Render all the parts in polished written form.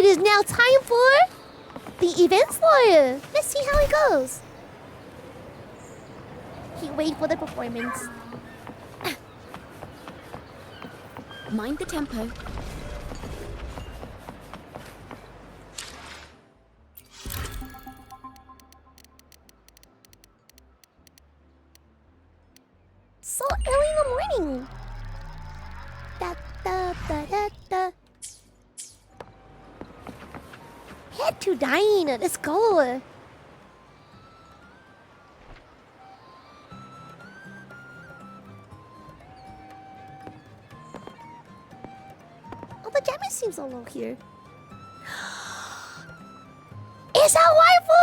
It is now time for the events lawyer. Let's see how it goes. Can't wait for the performance. Mind the tempo. So early in the morning. Da, da, da, da, da. Head to dine. Let's go. Oh, the jamming seems so low here. It's our waifu!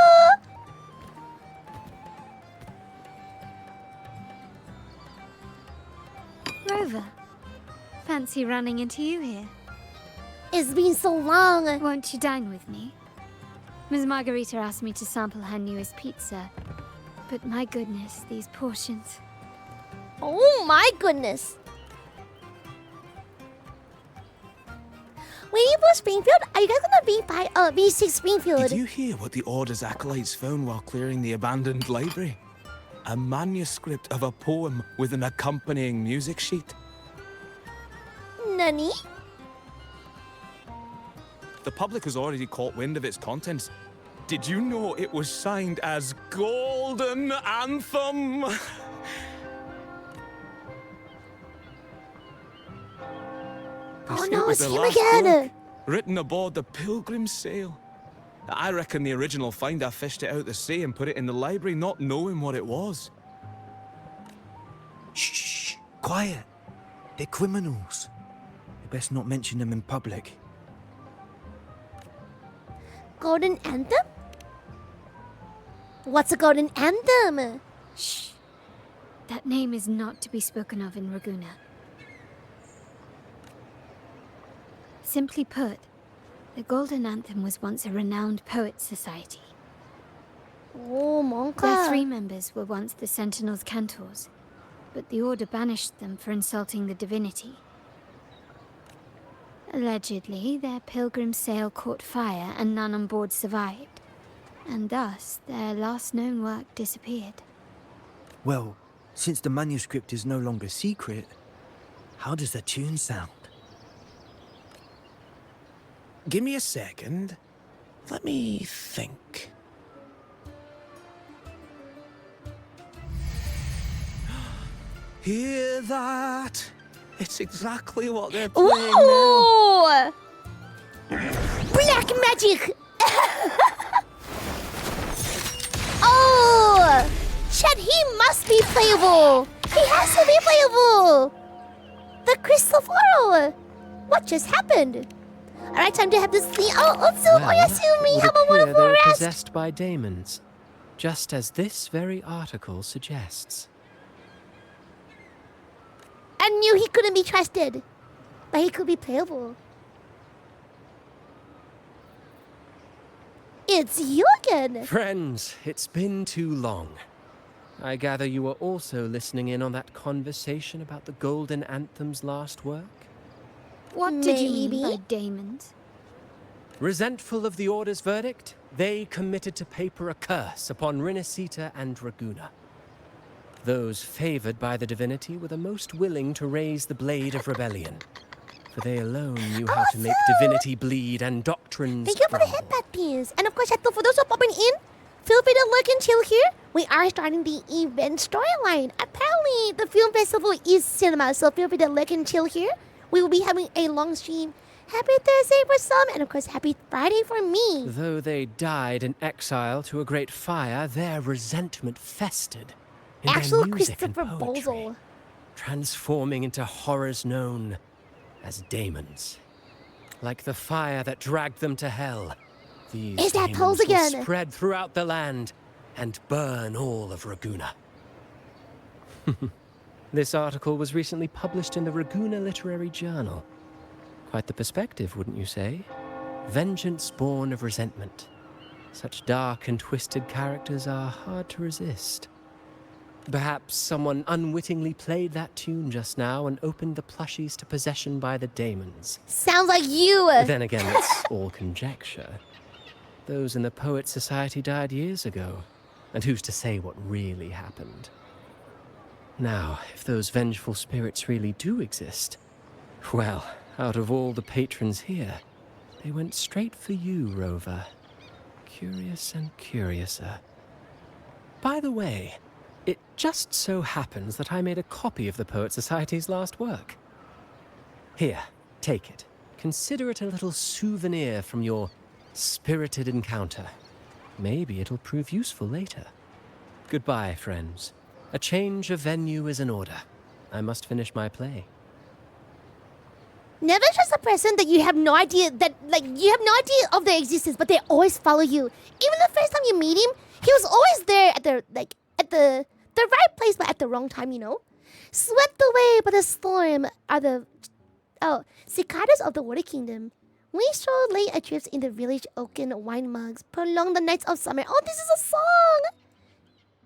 Rover, fancy running into you here. It's been so long. Won't you dine with me? Ms. Margarita asked me to sample her newest pizza, but my goodness, these portions. Oh my goodness. Waiting for Springfield? Are you guys gonna be by B6 Springfield? Did you hear what the Order's acolytes found while clearing the abandoned library? A manuscript of a poem with an accompanying music sheet. Nani? The public has already caught wind of its contents. Did you know it was signed as Golden Anthem? Oh It no, was it's the him last again. book, written aboard the Pilgrim's Sail. I reckon the original finder fished it out the sea and put it in the library, not knowing what it was. Shh, quiet. They're criminals. You best not mention them in public. Golden Anthem? What's a Golden Anthem? Shh. That name is not to be spoken of in Raguna. Simply put, the Golden Anthem was once a renowned poets' society. Oh, Monka. Their 3 members were once the Sentinel's cantors, but the Order banished them for insulting the divinity. Allegedly, their pilgrim sail caught fire and none on board survived, and thus their last known work disappeared. Well, since the manuscript is no longer secret, how does the tune sound? Give me a second. Let me think. Hear that? It's exactly what they're playing now. Ooh! Black magic! Oh! Chad, he must be playable! He has to be playable! The crystal floral! What just happened? Alright, time to have this thing. Oh, also, Oyasumi, have a wonderful they're rest! possessed by daemons, just as this very article suggests. I knew he couldn't be trusted, but he could be playable. It's you again! Friends, it's been too long. I gather you were also listening in on that conversation about the Golden Anthem's last work? What did you mean Maybe. by daemons? Resentful of the Order's verdict, they committed to paper a curse upon Rinasita and Raguna. Those favored by the divinity were the most willing to raise the blade of rebellion, for they alone knew how to make divinity bleed and doctrines Thank you for the crumble. headband pins. And of course, for those who are popping in, feel free to look and chill here. We are starting the event storyline. Apparently, the film festival is cinema, so feel free to look and chill here. We will be having a long stream. Happy Thursday for some, and of course, happy Friday for me. Though they died in exile to a great fire, their resentment festered in Actual their music and Christopher poetry, Bozel. transforming into horrors known as daemons. Like the fire that dragged them to hell, these Is that daemons Pose will again? spread throughout the land and burn all of Raguna. This article was recently published in the Raguna Literary Journal. Quite the perspective, wouldn't you say? Vengeance born of resentment. Such dark and twisted characters are hard to resist. Perhaps someone unwittingly played that tune just now and opened the plushies to possession by the daemons. Sounds like you. Then again, it's all conjecture. Those in the Poets Society died years ago, and who's to say what really happened? Now, if those vengeful spirits really do exist, well, out of all the patrons here, they went straight for you, Rover. Curious and curiouser. By the way, it just so happens that I made a copy of the Poet Society's last work. Here, take it. Consider it a little souvenir from your spirited encounter. Maybe it'll prove useful later. Goodbye, friends. A change of venue is in order. I must finish my play. Never trust a person that you have no idea of their existence, but they always follow you. Even the first time you meet him, he was always there at the right place but at the wrong time, you know? Swept away by the storm are the cicadas of the Water Kingdom. We stroll late adrift in the village oaken wine mugs, prolong the nights of summer. Oh, this is a song!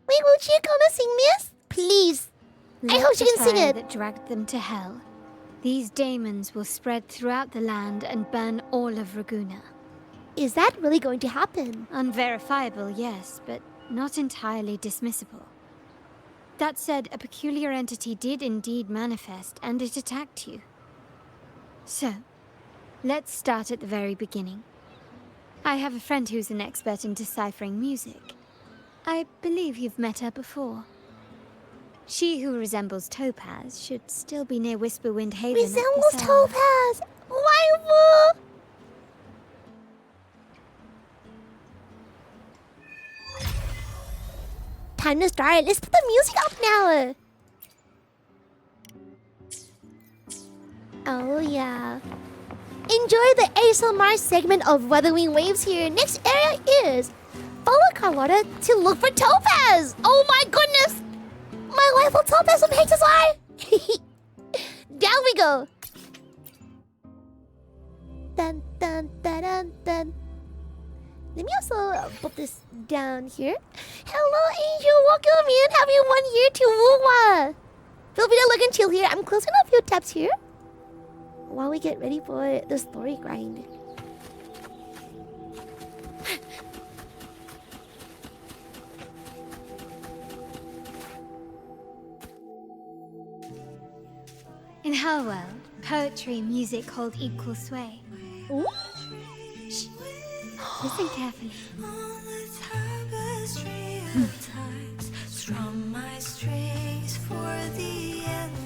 Wait, will Ciaccona sing this? Please. I hope she can sing it. That dragged them to hell. These daemons will spread throughout the land and burn all of Raguena. Is that really going to happen? Unverifiable, yes, but not entirely dismissible. That said, a peculiar entity did indeed manifest, and it attacked you. So, let's start at the very beginning. I have a friend who's an expert in deciphering music. I believe you've met her before. She who resembles Topaz should still be near Whisperwind Haven. Resembles Topaz! Waifu! Time to start. Let's put the music up now. Oh yeah. Enjoy the ASMR segment of Wuthering Waves here. Next area is follow Carlotta to look for Topaz. Oh my goodness! My life will Topaz from HOLYYY. Down we go. Dun dun dun dun dun. Let me also put this down here. Hello, Angel. Welcome in. Happy 1 year to Wuwa. Feel free to look and chill here. I'm closing a few tabs here while we get ready for the story grind. In her world, poetry and music hold equal sway. Ooh. Shh. Listen carefully.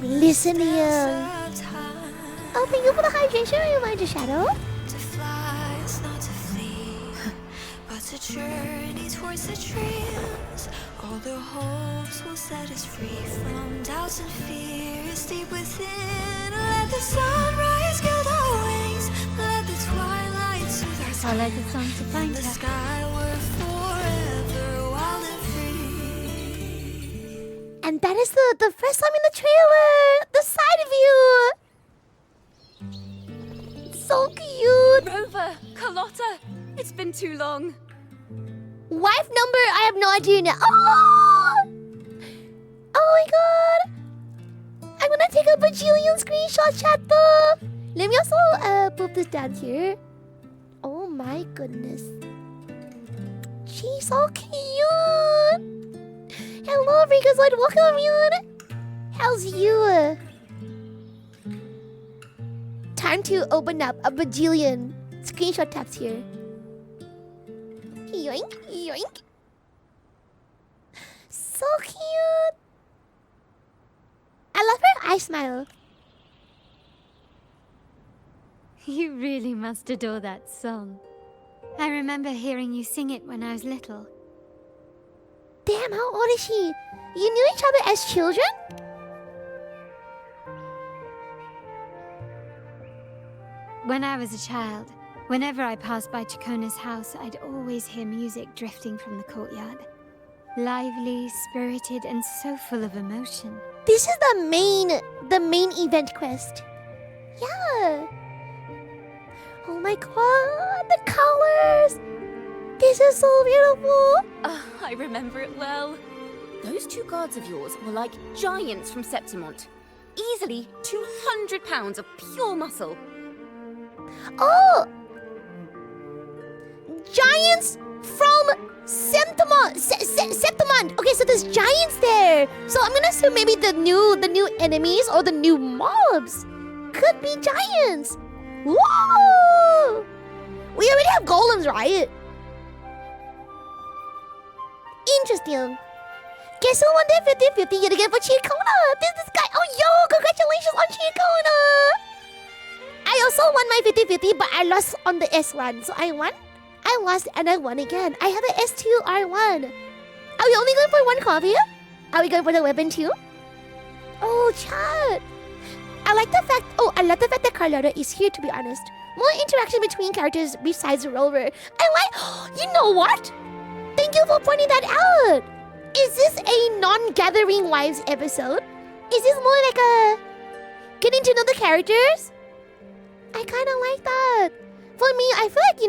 Listen here. Oh, thank you for the hydration. Reminder shadow. To fly is not to flee, but to journey towards the dreams. All the hopes will set us free from doubts and fears deep within. Let the sunrise gild our wings. Let the twilight soothe our Follow the song to find the her. sky we're forever wild and free. And that is the first time in the trailer. The side view. So cute. Rover, Carlotta, it's been too long. Wife number, I have no idea now. Oh! Oh my god. I'm gonna take a bajillion screenshot, chat though. Let me also put this down here. Oh my goodness. She's so cute. Hello, Freakazoid. Welcome in. How's you? Time to open up a bajillion screenshot tabs here. Yoink, yoink. So cute. I love her eye smile. You really must adore that song. I remember hearing you sing it when I was little. Damn, how old is she? You knew each other as children? When I was a child, whenever I passed by Ciaccona's house, I'd always hear music drifting from the courtyard. Lively, spirited, and so full of emotion. This is the main event quest. Yeah. Oh my god, the colors. This is so beautiful. I remember it well. Those two guards of yours were like giants from Septimont. Easily 200 pounds of pure muscle. Oh! Giants from Septimont. Okay, so there's giants there. So I'm gonna assume maybe the new enemies or the new mobs could be giants. Whoa! We already have golems, right? Interesting. Guess who won their 50-50 yet again for Ciaccona? This guy. Oh, yo, congratulations on Ciaccona. I also won my 50-50, but I lost on the S1. So I won, I lost, and I won again. I have an S2R1. Are we only going for one copy? Are we going for the weapon too? Oh, chat. I like the fact that Carlotta is here, to be honest. More interaction between characters besides Rover. I like, you know what? Thank you for pointing that out. Is this a non-Gathering Wives episode? Is this more like a getting to know the characters? I kind of like that. For me, I feel like,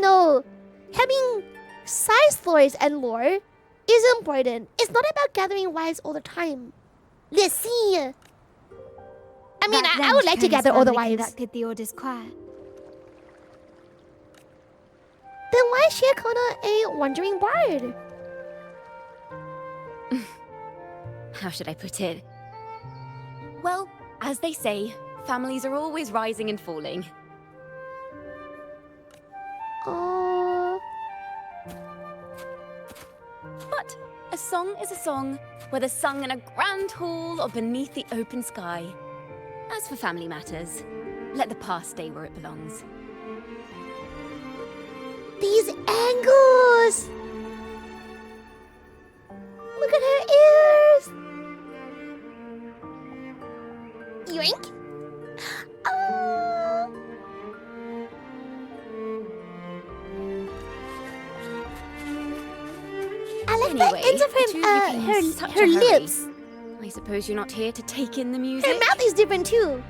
having side stories and lore is important. It's not about Gathering Wives all the time. Let's see. I mean, I would like to gather all the wives. Conducted the Order's choir. Then why is Ciaccona a wandering bard? How should I put it? Well, as they say, families are always rising and falling. Oh. But a song is a song, whether sung in a grand hall or beneath the open sky. As for family matters, let the past stay where it belongs. These angles! Look at her ears! Yoink! Oh. I like Anyway, the ends of the two of you came in such a her hurry. lips. I suppose you're not here to take in the music? Her mouth is different too.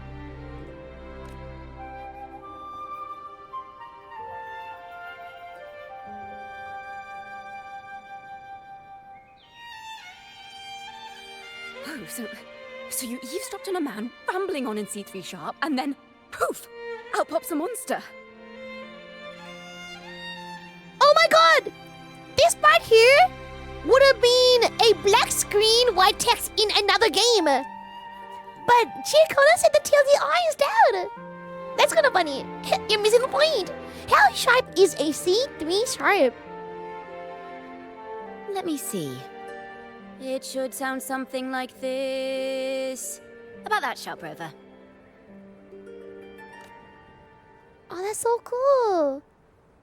Oh, so you eavesdropped on a man rambling on in C3 sharp, and then, poof, out pops a monster. Oh my god! This part here would have been a black screen, white text in another game. But Ciaccona said the TLDR is down. That's kind of funny. You're missing the point. How sharp is a C3 sharp? Let me see. It should sound something like this. About that, sharp rover. Oh, that's so cool.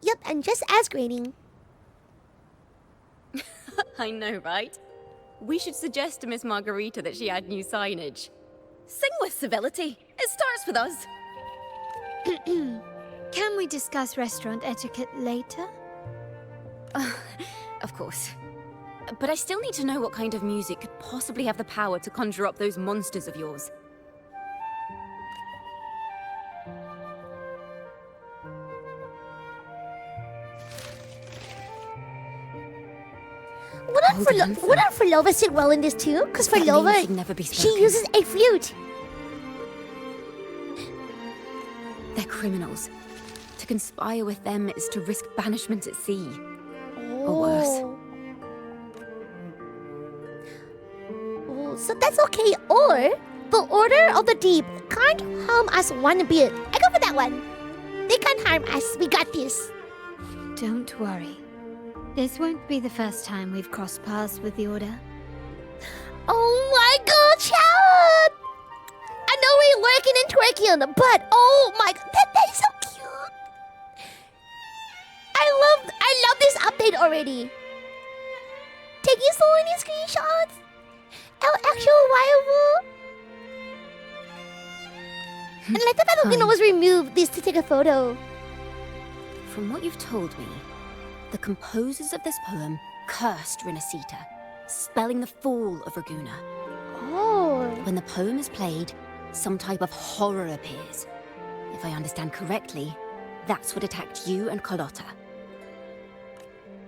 Yep, and just as grading. I know, right? We should suggest to Miss Margarita that she add new signage. Sing with civility. It starts with us. Can we discuss restaurant etiquette later? Of course. But I still need to know what kind of music could possibly have the power to conjure up those monsters of yours. Would our Forlova sit well in this too? Because That name Forlova, should never be she spoken. uses a flute. They're criminals. To conspire with them is to risk banishment at sea. Or worse. Oh, so that's okay. Or the Order of the Deep can't harm us one bit. I go for that one. They can't harm us. We got this. Don't worry. This won't be the first time we've crossed paths with the Order. Oh my god, Chad! I know we're working and twerking, but oh my god, that is so cute. I love this update already. Taking so many screenshots. Our actual rival. And I like the fact that Luna was removed this to take a photo. From what you've told me, the composers of this poem cursed Rinasita, spelling the fall of Raguna. Oh. When the poem is played, some type of horror appears. If I understand correctly, that's what attacked you and Carlotta.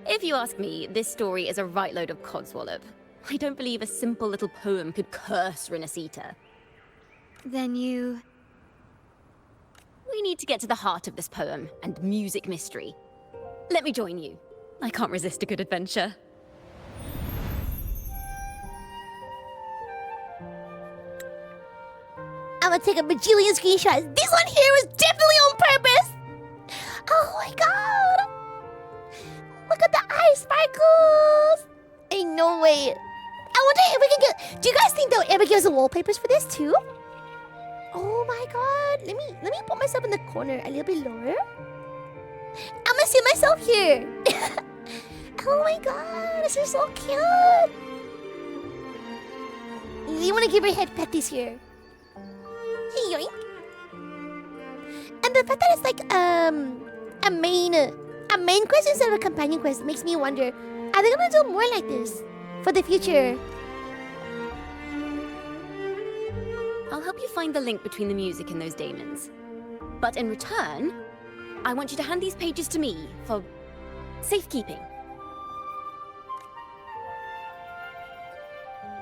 If you ask me, this story is a right load of codswallop. I don't believe a simple little poem could curse Renacita. Then you... We need to get to the heart of this poem and music mystery. Let me join you. I can't resist a good adventure. I'm gonna take a bajillion screenshots. This one here was definitely on purpose. Oh my god! Look at the eye sparkles. Ain't no way. I wonder if we can get. Do you guys think they'll ever give us the wallpapers for this too? Oh my god! Let me put myself in the corner a little bit lower. I'm gonna see myself here. Oh my god! This is so cute. You wanna give her head petties here? Yoink. And the fact that it's like a main quest instead of a companion quest makes me wonder, are they gonna do more like this for the future? I'll help you find the link between the music and those daemons. But in return, I want you to hand these pages to me for safekeeping.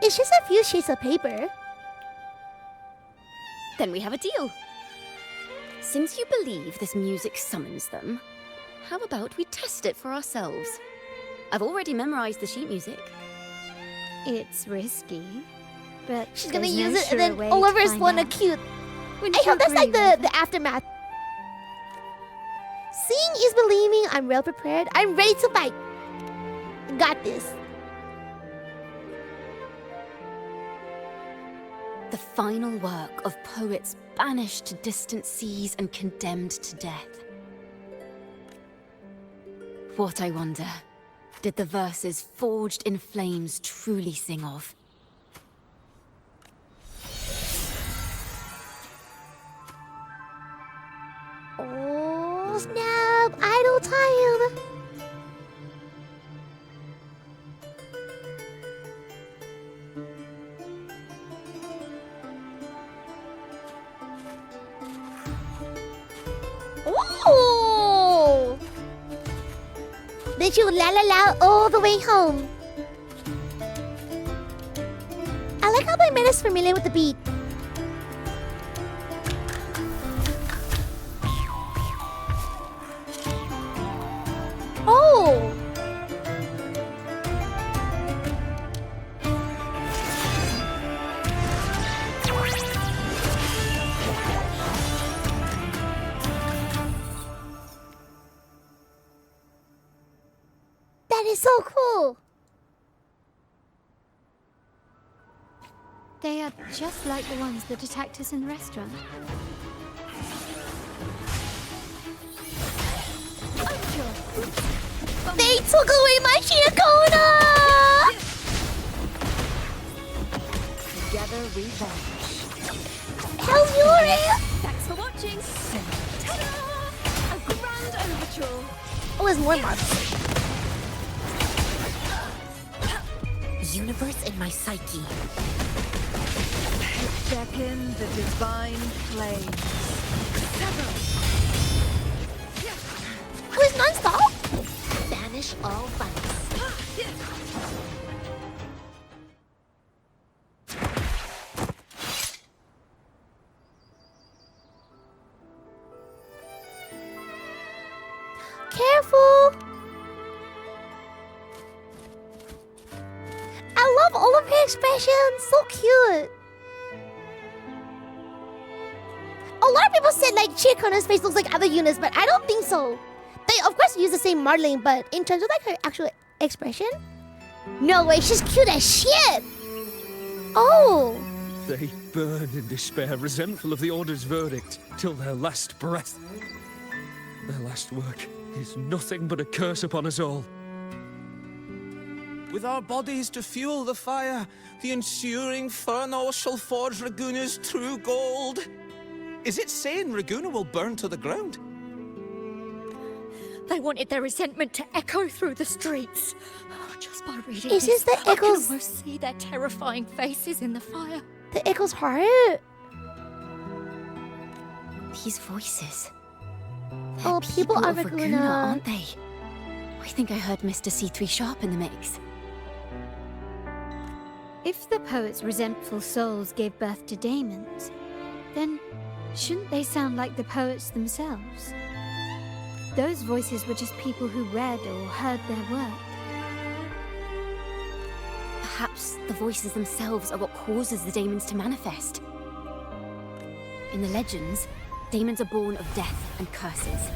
It's just a few sheets of paper. Then we have a deal. Since you believe this music summons them, how about we test it for ourselves? I've already memorized the sheet music. It's risky, but She's gonna there's use no it and sure then way all to of her find spawn a out. cute. Wouldn't I you hope that's like agree, Raven? the aftermath. Seeing is believing. I'm well prepared. I'm ready to fight. Got this. The final work of poets banished to distant seas and condemned to death. What, I wonder, did the verses forged in flames truly sing of? Oh snap! Idle time. Ooh! Did you la la la all the way home? I like how they made us familiar with the beat. Oh! That is so cool. They are just like the ones that attacked us in the restaurant. They took away my Ciaccona! Together we vanish. Hell's Fury! Thanks for watching. Ta-da! A grand overture. Oh, there's more marks. Universe in my psyche. Beckon the divine flame. Oh, it's non-stop? Banish all vice. Careful! I love all of her expressions. So cute. A lot of people said like Ciaccona's face looks like other units, but I don't think so. They of course use the same modeling, but in terms of like her actual expression, no way. She's cute as shit. Oh. They burn in despair, resentful of the Order's verdict, till their last breath. Their last work is nothing but a curse upon us all. With our bodies to fuel the fire, the ensuing furnace shall forge Raguna's true gold. Is it saying Raguna will burn to the ground? They wanted their resentment to echo through the streets. Just by reading Is this the I can echoes? almost see their terrifying faces in the fire. The echo's heart. These voices. Oh, people are of Raguna. aren't they? I think I heard Mr. C3 Sharp in the mix. If the poet's resentful souls gave birth to daemons, then shouldn't they sound like the poets themselves? Those voices were just people who read or heard their work. Perhaps the voices themselves are what causes the daemons to manifest. In the legends, daemons are born of death and curses.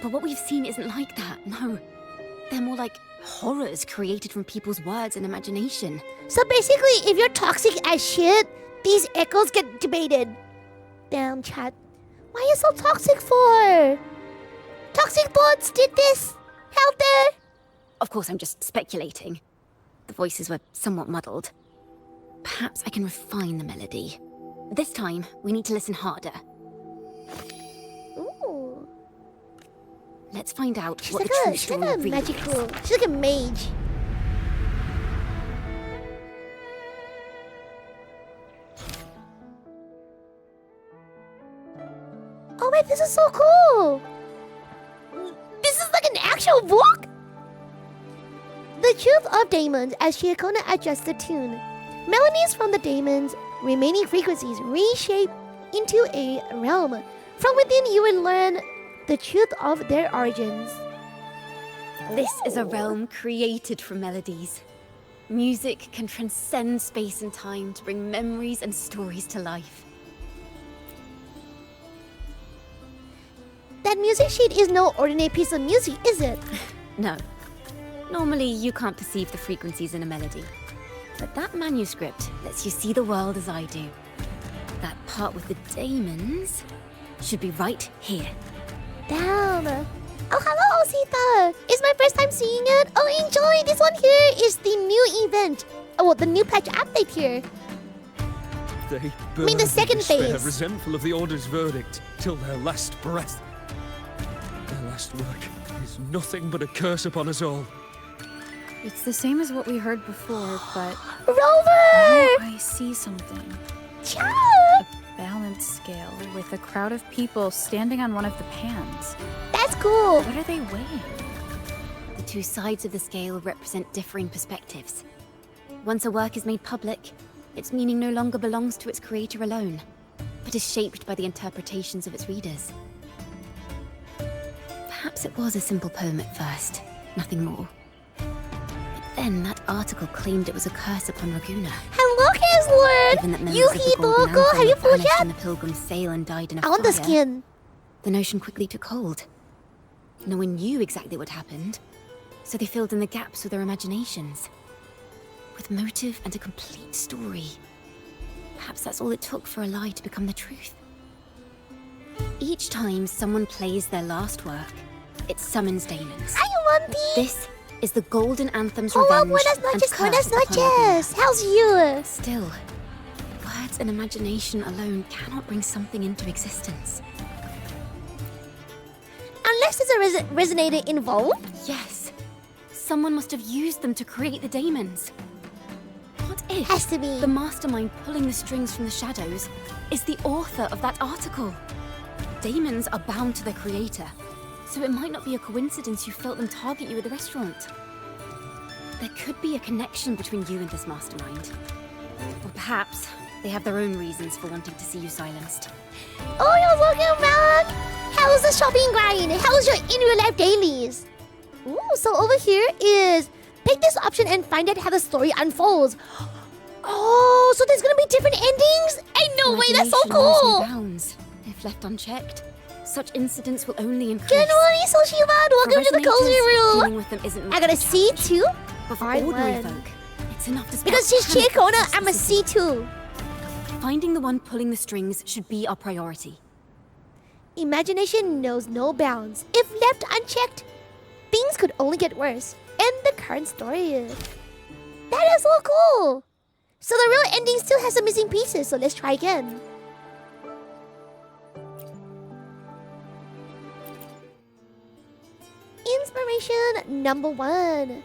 But what we've seen isn't like that, no. They're more like horrors created from people's words and imagination. So basically, if you're toxic as shit, these echoes get debated. Damn, chat. Why are you so toxic for? Toxic bots did this? Out there? Of course, I'm just speculating. The voices were somewhat muddled. Perhaps I can refine the melody. This time, we need to listen harder. Ooh. Let's find out She's what like the true she's story like a really magical. is. She's like a mage. Oh wait, this is so cool. This is like an actual book. The Truth of Daemons as Ciaccona adjusts the tune. Melodies from the daemons' remaining frequencies reshape into a realm. From within, you will learn the truth of their origins. This is a realm created from melodies. Music can transcend space and time to bring memories and stories to life. That music sheet is no ordinary piece of music, is it? No. Normally, you can't perceive the frequencies in a melody. But that manuscript lets you see the world as I do. That part with the daemons should be right here. Down. Oh, hello, Osita. It's my first time seeing it. Oh, enjoy. This one here is the new event. Oh, well, the new patch update here. They burn the second in despair, phase. resentful of the Order's verdict, till their last breath. Their last work is nothing but a curse upon us all. It's the same as what we heard before, but Rover! now I see something. Ciao! A balance scale with a crowd of people standing on one of the pans. That's cool. What are they weighing? The two sides of the scale represent differing perspectives. Once a work is made public, its meaning no longer belongs to its creator alone, but is shaped by the interpretations of its readers. Perhaps it was a simple poem at first, nothing more. Then that article claimed it was a curse upon Raguna. Hello, Kazlord. Given that members of the Yuhi Golden Logo, have you Anthem pulled vanished yet? in the Pilgrim's sail and died in a I want the fire, skin. the notion quickly took hold. No one knew exactly what happened, so they filled in the gaps with their imaginations. With motive and a complete story. Perhaps that's all it took for a lie to become the truth. Each time someone plays their last work, it summons daemons. I want the... This is the Golden Anthem's Oh, well, revenge buenas and noches, buenas curse upon noches. Raguna. How's you? Still, words and imagination alone cannot bring something into existence. Unless there's a resonator involved. Yes, someone must have used them to create the daemons. What if Has to be. the mastermind pulling the strings from the shadows is the author of that article? Daemons are bound to their creator, so it might not be a coincidence you felt them target you at the restaurant. There could be a connection between you and this mastermind. Or perhaps they have their own reasons for wanting to see you silenced. Oh, you're welcome back. How's the shopping grind? How's your in real life dailies? Ooh, so over here is pick this option and find out how the story unfolds. Oh, so there's gonna be different endings? Ain't no way, that's so Imagination knows no cool. bounds. If left unchecked, such incidents will only increase. Good morning, Sushiman. Welcome to the cozy Dealing room. with them isn't I got a challenge. C2 But for Alright, ordinary one. folk, it's enough to spark because she's panic Ciaccona. across I'm the a city. C2. Finding the one pulling the strings should be our priority. Imagination knows no bounds. If left unchecked, things could only get worse. And the current story is... That is so cool! So the real ending still has some missing pieces, so let's try again. Inspiration number 1.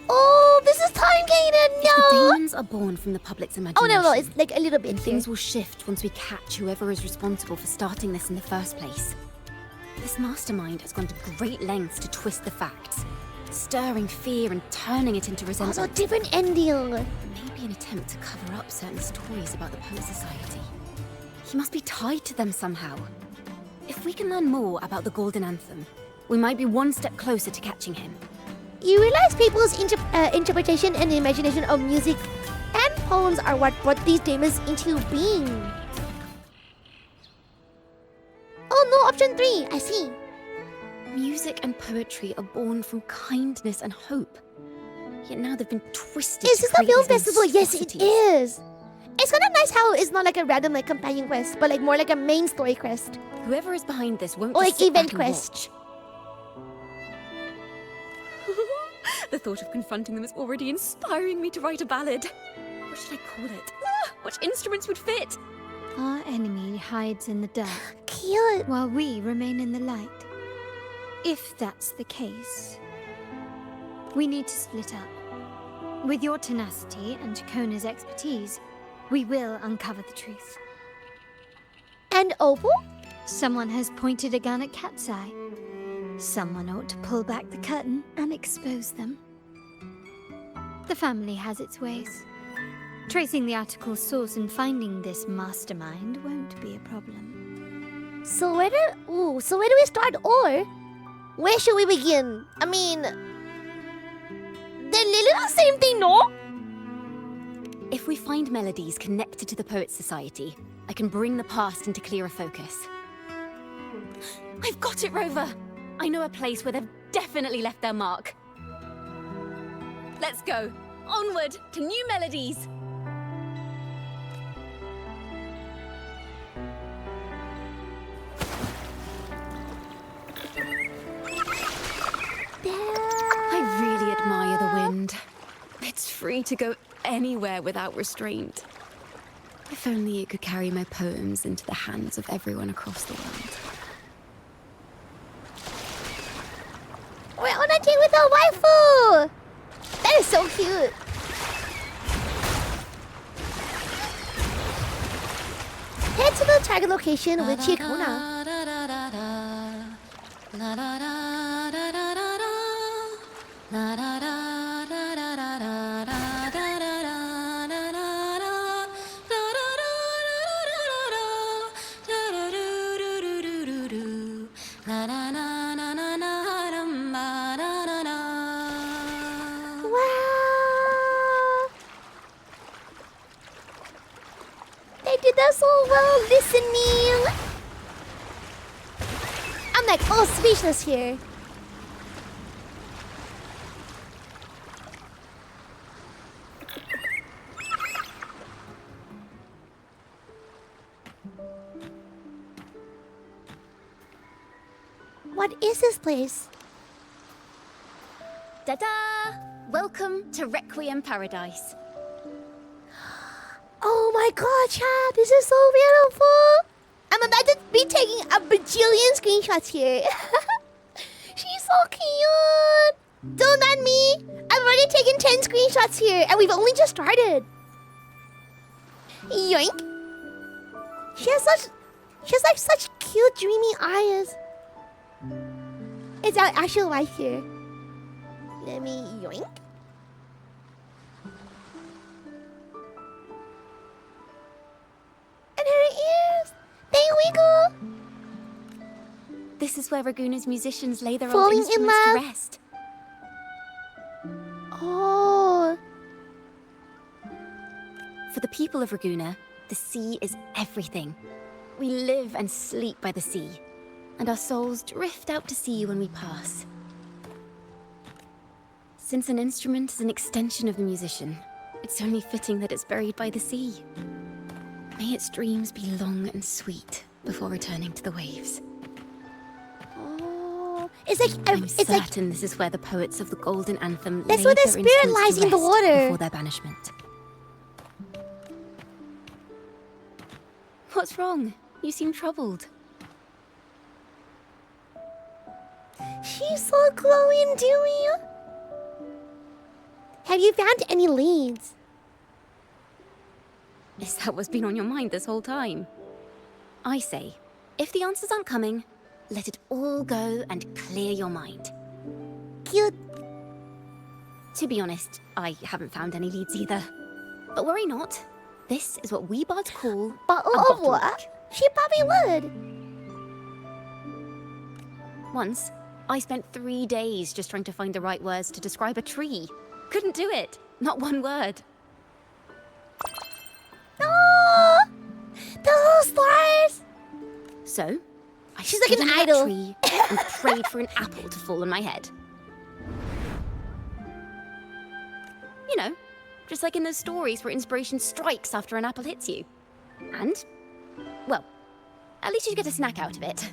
Oh, this is time gated, If the no! daemons are born from the public's Oh, imagination, no, it's like a little bit then here. things will shift once we catch whoever is responsible for starting this in the first place. This mastermind has gone to great lengths to twist the facts, stirring fear and turning it into resentment. Also, different ending. Maybe an attempt to cover up certain stories about the Poet Society. He must be tied to them somehow. If we can learn more about the Golden Anthem, we might be one step closer to catching him. You realize people's interpretation and imagination of music and poems are what brought these daemons into being. Oh no, option 3, I see. Music and poetry are born from kindness and hope. Yet now they've been twisted Is to this the create film these festival? Yes, it monstrosities. is. It's kind of nice how it's not like a random like companion quest, but like more like a main story quest. Whoever is behind this won't Or just like sit event back and quest. watch. The thought of confronting them is already inspiring me to write a ballad. What should I call it? What instruments would fit? Our enemy hides in the dark, Cute. while we remain in the light. If that's the case, we need to split up. With your tenacity and Ciaccona's expertise, we will uncover the truth. And Opal? Someone has pointed a gun at Cat's Eye. Someone ought to pull back the curtain and expose them. The family has its ways. Tracing the article's source and finding this mastermind won't be a problem. So where do we start, or where should we begin? I mean, they're literally the same thing, no? If we find melodies connected to the Poet Society, I can bring the past into clearer focus. I've got it, Rover! I know a place where they've definitely left their mark. Let's go. Onward to new melodies! I really admire the wind. It's free to go anywhere without restraint. If only it could carry my poems into the hands of everyone across the world. We're on a date with our waifu! That is so cute. Head to the target location with Ciaccona. They did that so well listening. I'm like all speechless here. What is this place? Ta-da! Welcome to Requiem Paradise. Oh my god, chat, this is so beautiful. I'm about to be taking a bajillion screenshots here. She's so cute. Don't mind me. I've already taken 10 screenshots here, and we've only just started. Yoink. She has like such cute, dreamy eyes. It's our actual life here. Let me yoink. And her ears, they wiggle. This is where Raguna's musicians lay their Falling old in instruments to love. rest. Oh. For the people of Raguna, the sea is everything. We live and sleep by the sea, and our souls drift out to sea when we pass. Since an instrument is an extension of the musician, it's only fitting that it's buried by the sea. May its dreams be long and sweet before returning to the waves. Oh. It's like I'm it's like certain this is where the poets of the Golden Anthem that's laid where the their spirit instruments lies to in the rest water. before their banishment. What's wrong? You seem troubled. She's so glowy and dewy. Have you found any leads? Is that what's been on your mind this whole time? I say, if the answers aren't coming, let it all go and clear your mind. Cute. To be honest, I haven't found any leads either. But worry not. This is what we bards call Bottle a of bottleneck. what? She probably would. Once, I spent 3 days just trying to find the right words to describe a tree. Couldn't do it. Not one word. Oh, the little stars. So, I She's like stood an under that idol. tree and prayed for an apple to fall on my head. You know, just like in those stories where inspiration strikes after an apple hits you. And, well, at least you get a snack out of it.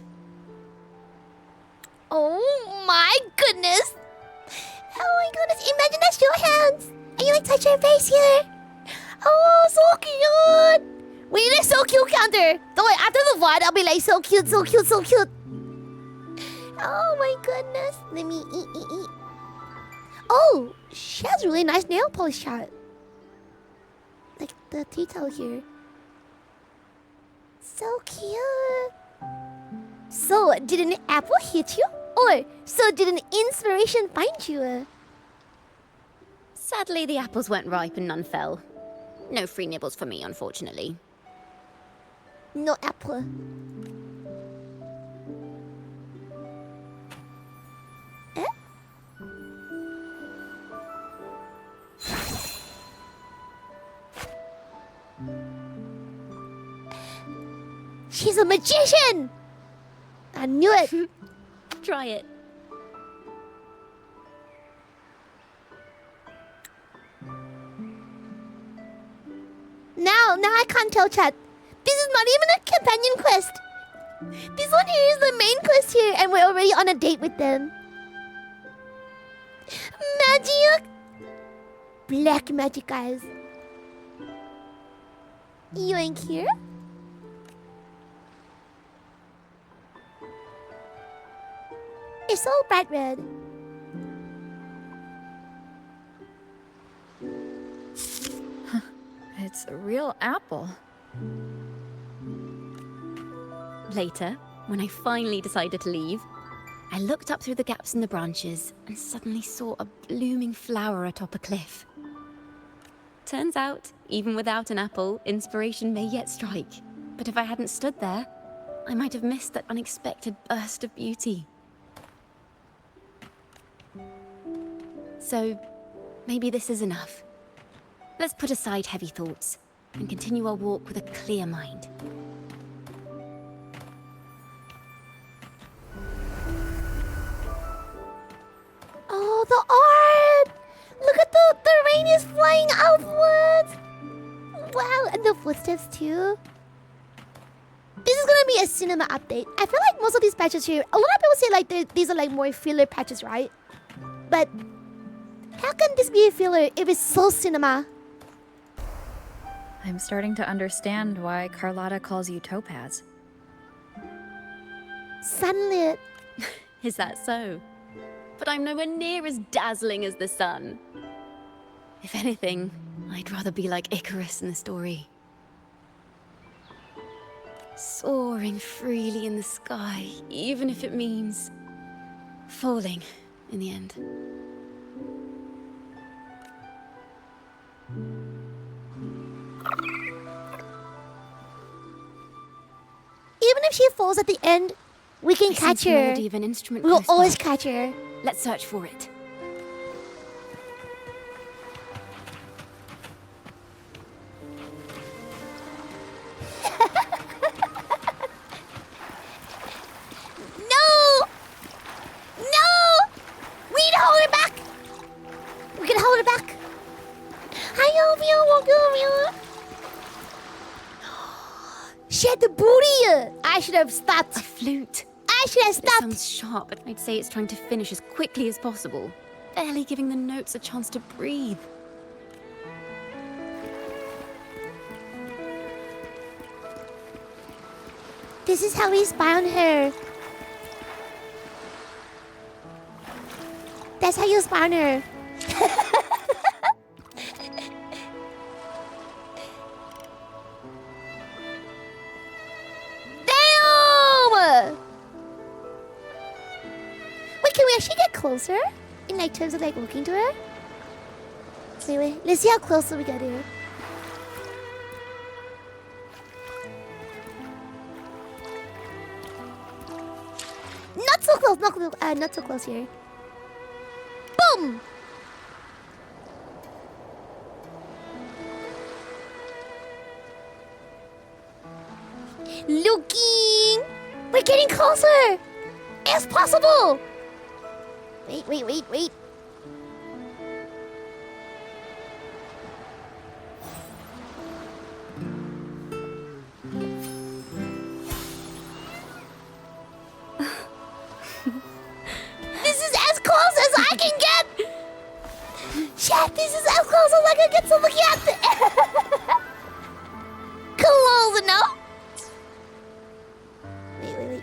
Oh my goodness. Oh my goodness. Imagine that's your hands. And you like touch your face here. Oh, so cute. We need a so cute counter. Don't worry, after the VOD, I'll be like so cute, so cute, so cute. Oh my goodness. Let me eat. Oh, she has really nice nail polish shot. Like the detail here. So cute. So, did an apple hit you? Or, so did an inspiration find you? Sadly, the apples weren't ripe and none fell. No free nibbles for me, unfortunately. No apple. Eh? She's a magician! I knew it! Try it. Now I can't tell chat. This is not even a companion quest. This one here is the main quest here, and we're already on a date with them. Magic! Black magic, guys. You ain't here? It's all bright red. It's a real apple. Later, when I finally decided to leave, I looked up through the gaps in the branches and suddenly saw a blooming flower atop a cliff. Turns out, even without an apple, inspiration may yet strike. But if I hadn't stood there, I might have missed that unexpected burst of beauty. So, maybe this is enough. Let's put aside heavy thoughts and continue our walk with a clear mind. Oh, the art! Look at the rain is flying outwards! Wow, and the footsteps too. This is gonna be a cinema update. I feel like most of these patches here, a lot of people say like these are like more filler patches, right? But how can this be a filler if it's so cinema? I'm starting to understand why Carlotta calls you Topaz. Sunlit. Is that so? But I'm nowhere near as dazzling as the sun. If anything, I'd rather be like Icarus in the story. Soaring freely in the sky, even if it means falling in the end. Even if she falls at the end, we can catch her. Melody of an instrument We'll close by. always catch her. Let's search for it. No! No! We need to hold her back! We can hold her back. Hi, Ovio, she had the booty! I should have stopped. A flute. I should have It stopped. sounds sharp, but I'd say it's trying to finish as quickly as possible, barely giving the notes a chance to breathe. This is how we spy on her. That's how you spy on her. Damn! Wait, can we actually get closer? In like terms of like looking to her? Wait. Let's see how close we get here. Not so close. Not so close here. Boom. Looking. We're getting closer. It's possible. Wait. This is as close as I can get. Chat, this is as close as I can get to look at. Close enough. Wait.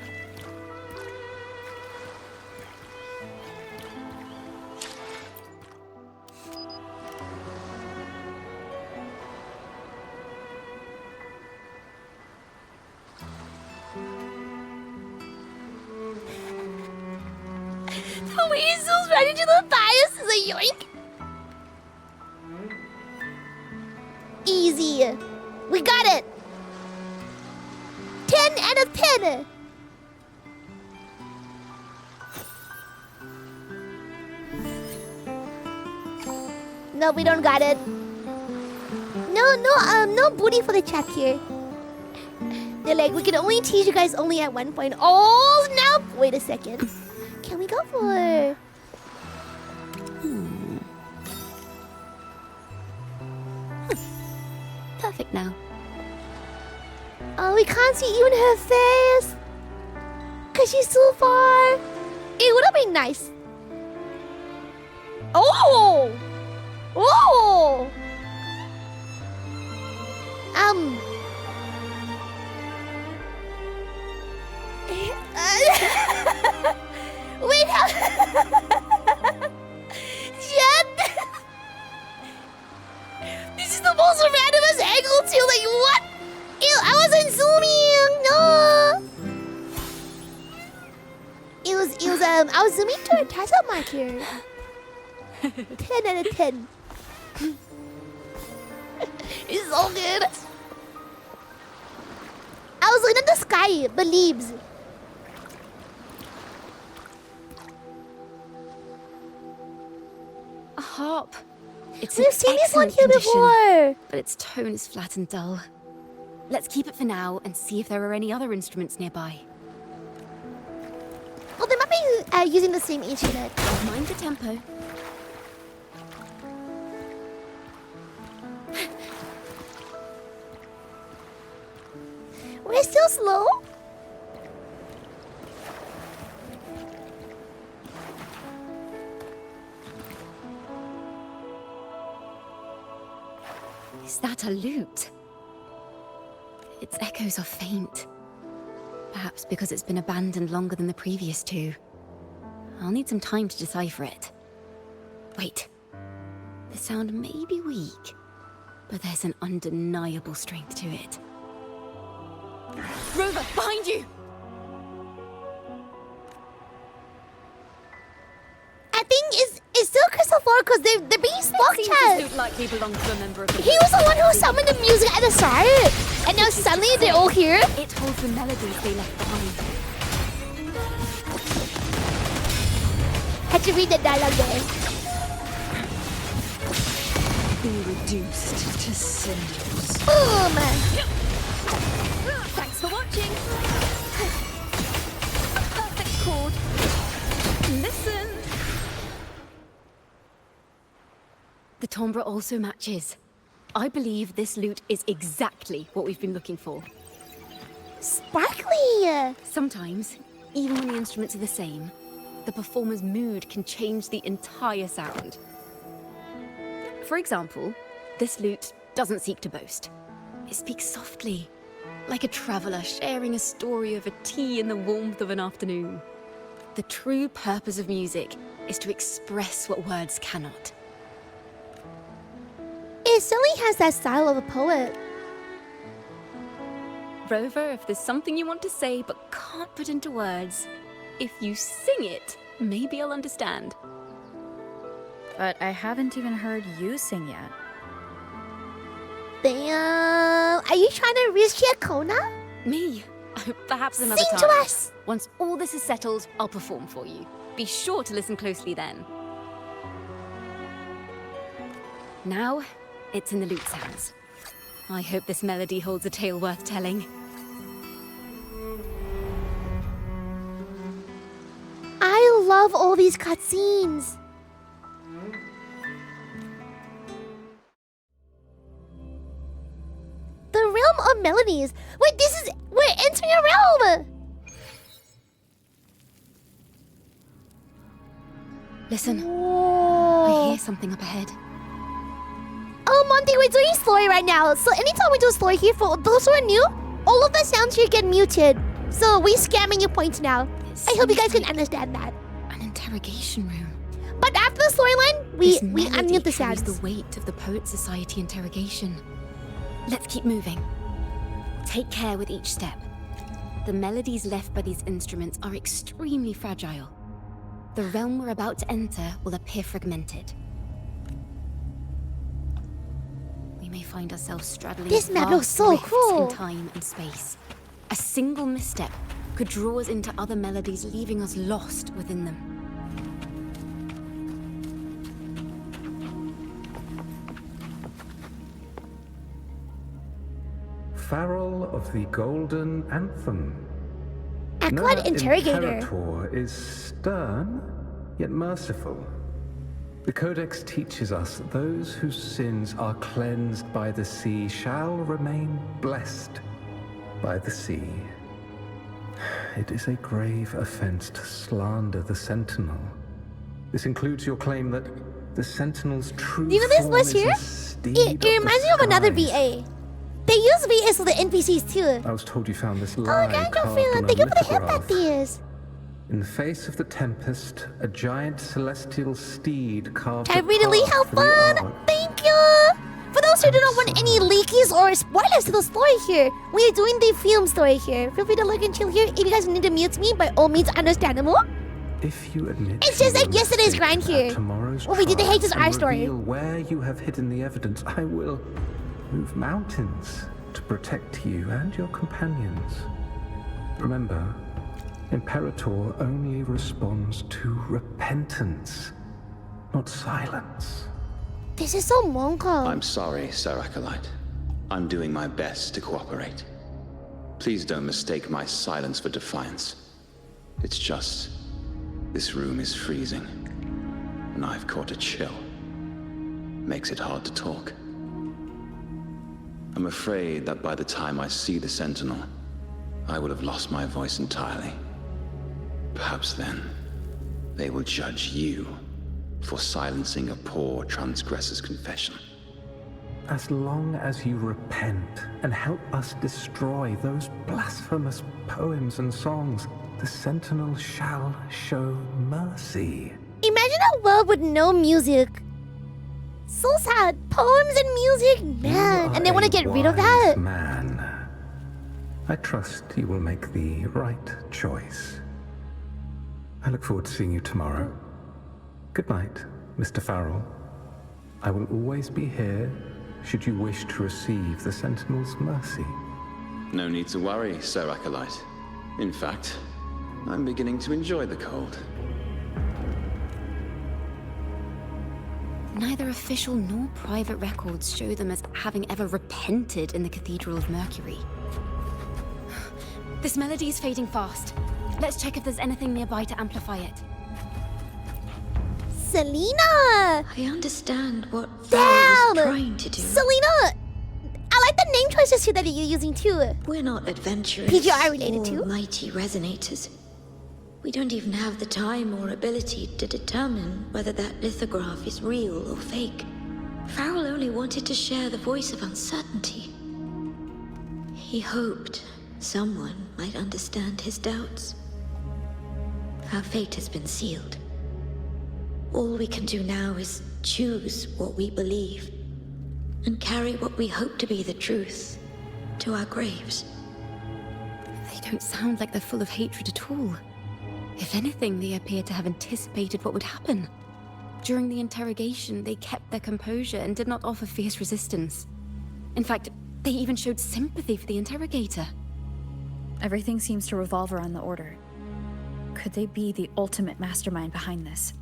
The weasel's ready to the bias is a yoink. Easy. We got it. 10 out of 10. No, we don't got it. No booty for the chat here. They're like, we can only teach you guys only at one point. Oh, snap! Wait a second. Can we go for... Perfect now. Oh, we can't see even her face. Cause she's so far. It would have been nice. Oh! Wait, how... Jen! This is the most randomest angle too, like what? Ew, I wasn't zooming! No! I was zooming to a test-up mark here. 10 out of 10. It's so good. I was looking at the sky, the leaves. A harp. It's We've in seen this one excellent here condition, before. but its tone is flat and dull. Let's keep it for now and see if there are any other instruments nearby. Well, they might be using the same instrument. Mind the tempo. We're still slow. Is that a lute? Its echoes are faint. Perhaps because it's been abandoned longer than the previous two. I'll need some time to decipher it. Wait. The sound may be weak, but there's an undeniable strength to it. Rover, behind you! I think it's still Crystal Floor because they're being stalked, chat. This likely belongs to a member of the He was the one who summoned the music at the start. And now suddenly they're all here. It holds the melodies they left behind. Had to read the dialogue there. Be reduced to cinders. Boom! Thanks for watching. A perfect chord. Listen. The timbre also matches. I believe this lute is exactly what we've been looking for. Sparkly! Sometimes, even when the instruments are the same, the performer's mood can change the entire sound. For example, this lute doesn't seek to boast. It speaks softly, like a traveler sharing a story over tea in the warmth of an afternoon. The true purpose of music is to express what words cannot. It certainly has that style of a poet. Rover, if there's something you want to say but can't put into words, if you sing it, maybe I'll understand. but I haven't even heard you sing yet. Damn. Are you trying to reach Ciaccona? Me? Perhaps another Sing time. to us! Once all this is settled, I'll perform for you. Be sure to listen closely then. Now, it's in the lute's hands. I hope this melody holds a tale worth telling. I love all these cutscenes. The realm of melodies. Wait, we're entering a realm. Listen, Whoa. I hear something up ahead. Oh, Monty, we're doing story right now. So anytime we do story here, for those who are new, all of the sounds here get muted. So we're scamming your points now. I hope you guys can understand that. An interrogation room. But after the storyline, we unmute the carries sounds. the weight of the Poet Society interrogation. Let's keep moving. Take care with each step. The melodies left by these instruments are extremely fragile. The realm we're about to enter will appear fragmented. We may find ourselves straddling This map looks vast so rifts cool. in time and space. A single misstep could draw us into other melodies, leaving us lost within them. Farrell of the Golden Anthem. Aquad Interrogator. Imperator is stern, yet merciful. The Codex teaches us that those whose sins are cleansed by the sea shall remain blessed by the sea. It is a grave offense to slander the Sentinel. This includes your claim that the Sentinel's true Do you know this form list is here? a steed It reminds me of another skies. VA. They use VAs for the NPCs too. I was told you found this Oh, lie God, carved feel on a thank you for the hit lithograph. that is. In the face of the tempest, a giant celestial steed carved I a really path have for the fun. ark. Thank you. For those who do not want any leakies or spoilers to the story here, we are doing the film story here. Feel free to look and chill here. If you guys need to mute me, by all means, understandable. If you admit It's just you like were yesterday's mistaken grind at here. tomorrow's What we did the trial Haters and Eye story. reveal where you have hidden the evidence, I will move mountains to protect you and your companions. Remember, Imperator only responds to repentance, not silence. This is so Monko. I'm sorry, Sir Acolyte. I'm doing my best to cooperate. Please don't mistake my silence for defiance. It's just, this room is freezing, and I've caught a chill. Makes it hard to talk. I'm afraid that by the time I see the Sentinel, I will have lost my voice entirely. Perhaps then, they will judge you for silencing a poor transgressor's confession. As long as you repent and help us destroy those blasphemous poems and songs, the Sentinel shall show mercy. Imagine a world with no music. So sad. Poems and music, man. And they want to get rid of that. Man, I trust you will make the right choice. I look forward to seeing you tomorrow. Good night, Mr. Farrell. I will always be here should you wish to receive the Sentinel's mercy. No need to worry, Sir Acolyte. In fact, I'm beginning to enjoy the cold. Neither official nor private records show them as having ever repented in the Cathedral of Mercury. This melody is fading fast. Let's check if there's anything nearby to amplify it. Selena! I understand what Farrell was trying to do. Selena! I like the name choices here that you're using too. We're not adventurers PGI related too. or mighty resonators. We don't even have the time or ability to determine whether that lithograph is real or fake. Farrell only wanted to share the voice of uncertainty. He hoped someone might understand his doubts. Our fate has been sealed. All we can do now is choose what we believe and carry what we hope to be the truth to our graves. They don't sound like they're full of hatred at all. If anything, they appear to have anticipated what would happen. During the interrogation, they kept their composure and did not offer fierce resistance. In fact, they even showed sympathy for the interrogator. Everything seems to revolve around the Order. Could they be the ultimate mastermind behind this?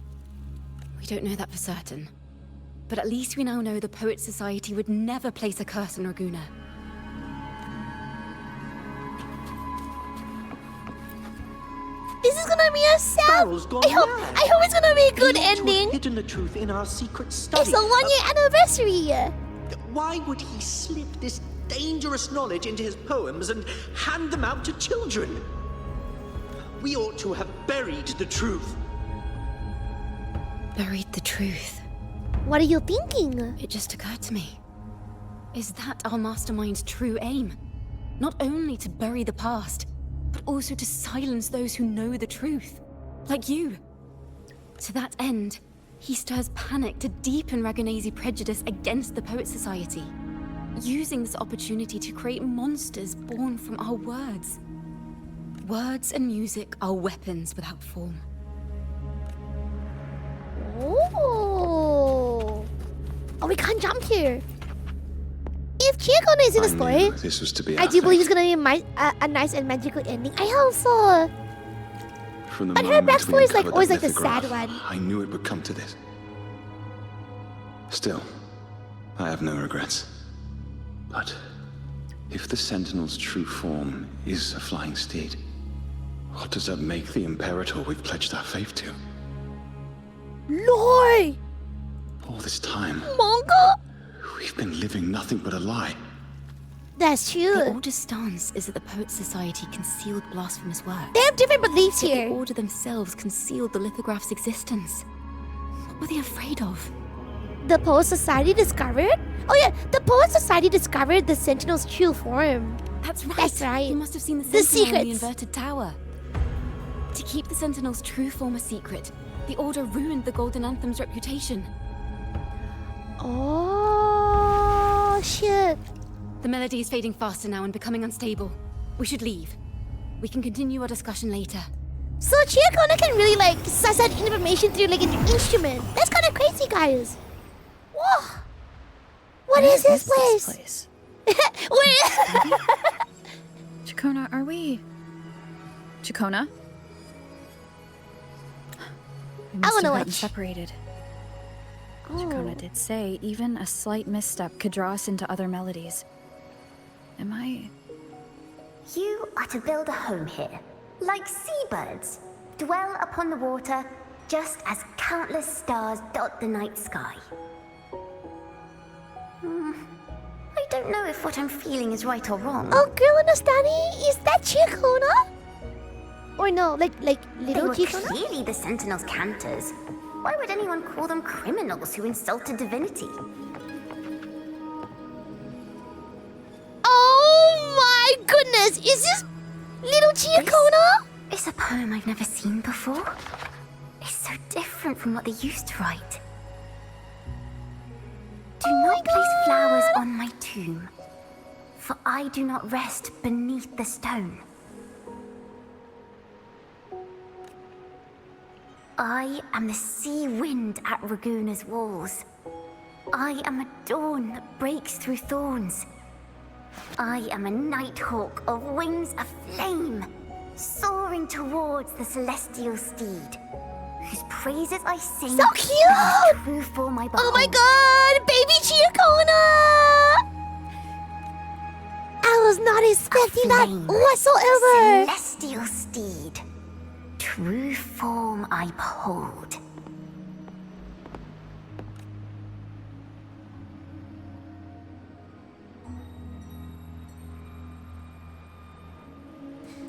We don't know that for certain. But at least we now know the Poet Society would never place a curse on Raguna. This is gonna be a sad. I hope it's gonna be a good ending. Hidden the truth in our secret study. It's a 1-year anniversary. Why would he slip this dangerous knowledge into his poems and hand them out to children? We ought to have buried the truth. Buried the truth? What are you thinking? It just occurred to me. Is that our mastermind's true aim? Not only to bury the past, but also to silence those who know the truth. Like you. To that end, he stirs panic to deepen Ragunese prejudice against the Poet Society, using this opportunity to create monsters born from our words. Words and music are weapons without form. Oh, we can't jump here. If Ciaccona is in the story, this was to be I do believe it's gonna be a nice and magical ending. I hope so. But her backstory is like always like the sad one. I knew it would come to this. Still, I have no regrets. But if the Sentinel's true form is a flying steed, what does that make the Imperator we've pledged our faith to? Lord! All this time, Manga? we've been living nothing but a lie. That's true. The Order's stance is that the Poet Society concealed blasphemous works. They have different beliefs Yet here. The Order themselves concealed the lithograph's existence. What were they afraid of? The Poet Society discovered? Oh yeah, the Poet Society discovered the Sentinel's true form. That's right. That's right. You must have seen the The Sentinel in the secrets. inverted tower. To keep the Sentinel's true form a secret, the Order ruined the Golden Anthem's reputation. Oh, shit. The melody is fading faster now and becoming unstable. We should leave. We can continue our discussion later. So Ciaccona can really like suss out information through like an instrument. That's kind of crazy, guys. Whoa. What is this place? Wait. Ciaccona, are we... Ciaccona? We must wanna have gotten watch. separated. Oh. Ciaccona did say even a slight misstep could draw us into other melodies. Am I... You are to build a home here, like seabirds. Dwell upon the water, just as countless stars dot the night sky. I don't know if what I'm feeling is right or wrong. Oh, girl in the study? Is that Ciaccona? Or no, like They little were Ciaccona? clearly the Sentinel's cantors. Why would anyone call them criminals who insulted divinity? Oh my goodness! Is this little Ciaccona? It's a poem I've never seen before. It's so different from what they used to write. Do not place flowers on my tomb, for I do not rest beneath the stone. I am the sea wind at Raguna's walls. I am a dawn that breaks through thorns. I am a nighthawk of wings of flame, soaring towards the celestial steed, whose praises I sing. So cute! True form I Oh my behold. god! Baby Ciaccona! I was not expecting that Flame, whatsoever! celestial steed, true form I behold.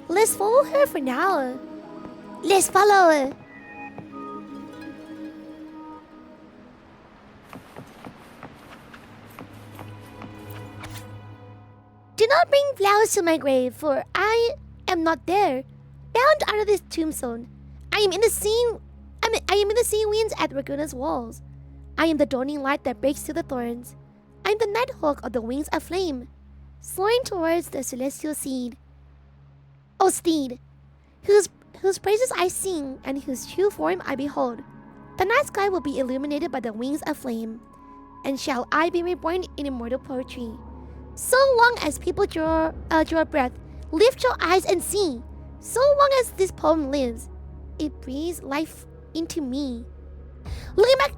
Let's follow her for now. Let's follow her. Do not bring flowers to my grave, for I am not there. Bound out of this tombstone, I am in the sea. I am in the sea winds at Raguna's walls. I am the dawning light that breaks through the thorns. I am the nighthawk of the wings of flame, soaring towards the celestial steed. O steed, whose praises I sing and whose true form I behold. The night sky will be illuminated by the wings of flame. And shall I be reborn in immortal poetry? So long as people draw breath, lift your eyes and see. So long as this poem lives, it breathes life into me. Looking back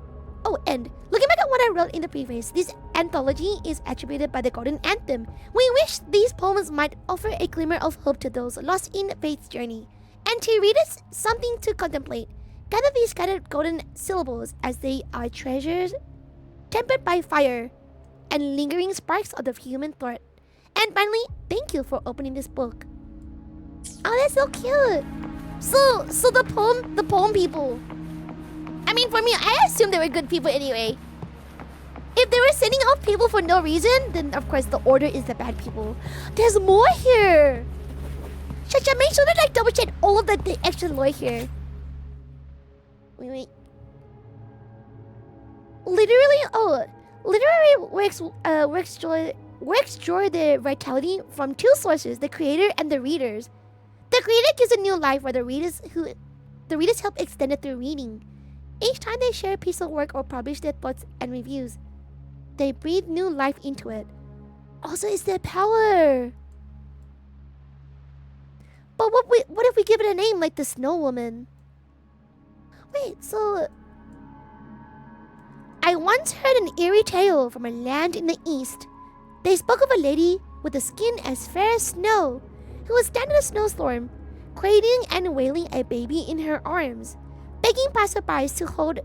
at what I wrote in the preface, this anthology is attributed by the Golden Anthem. We wish these poems might offer a glimmer of hope to those lost in faith's journey, and to readers something to contemplate. Gather these scattered golden syllables as they are treasures tempered by fire and lingering sparks of the human thought. And finally, thank you for opening this book. Oh, that's so cute. So the poem people. I mean, for me, I assumed they were good people anyway. If they were sending out people for no reason, then of course the order is the bad people. There's more here. Chacha, make sure that I double check all of the extra lore here. Wait. Literary works draw their vitality from two sources: the creator and the readers. The creator gives a new life, while the readers help extend it through reading. Each time they share a piece of work or publish their thoughts and reviews, they breathe new life into it. Also, it's their power. But what if we give it a name like the Snow Woman? Wait, so I once heard an eerie tale from a land in the east. They spoke of a lady with a skin as fair as snow, who would stand in a snowstorm, cradling and wailing a baby in her arms, begging passersby to hold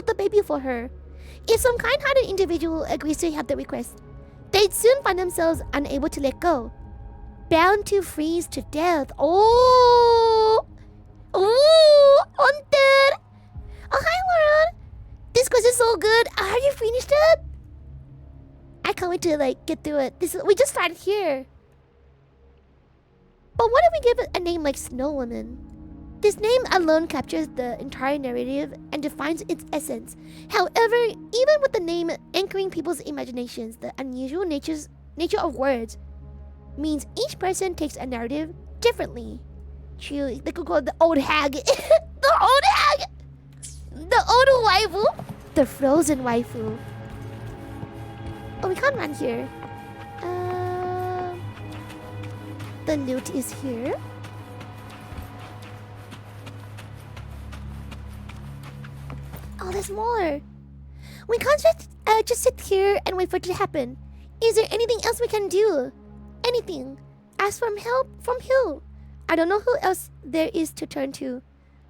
the baby for her. If some kind-hearted individual agrees to have the request, they'd soon find themselves unable to let go, bound to freeze to death. Oh, haunted. Oh, hi, Lauren. This quest is so good. Have you finished it? I can't wait to get through it. We just started here. But what if we give it a name like Snow Woman? This name alone captures the entire narrative and defines its essence. However, even with the name anchoring people's imaginations, the unusual nature of words means each person takes a narrative differently. True, they could call it the old hag. The old hag! The old waifu! The frozen waifu. Oh, we can't run here. The loot is here. Oh, there's more. We can't just sit here and wait for it to happen. Is there anything else we can do? Anything. Ask for help from who? I don't know who else there is to turn to.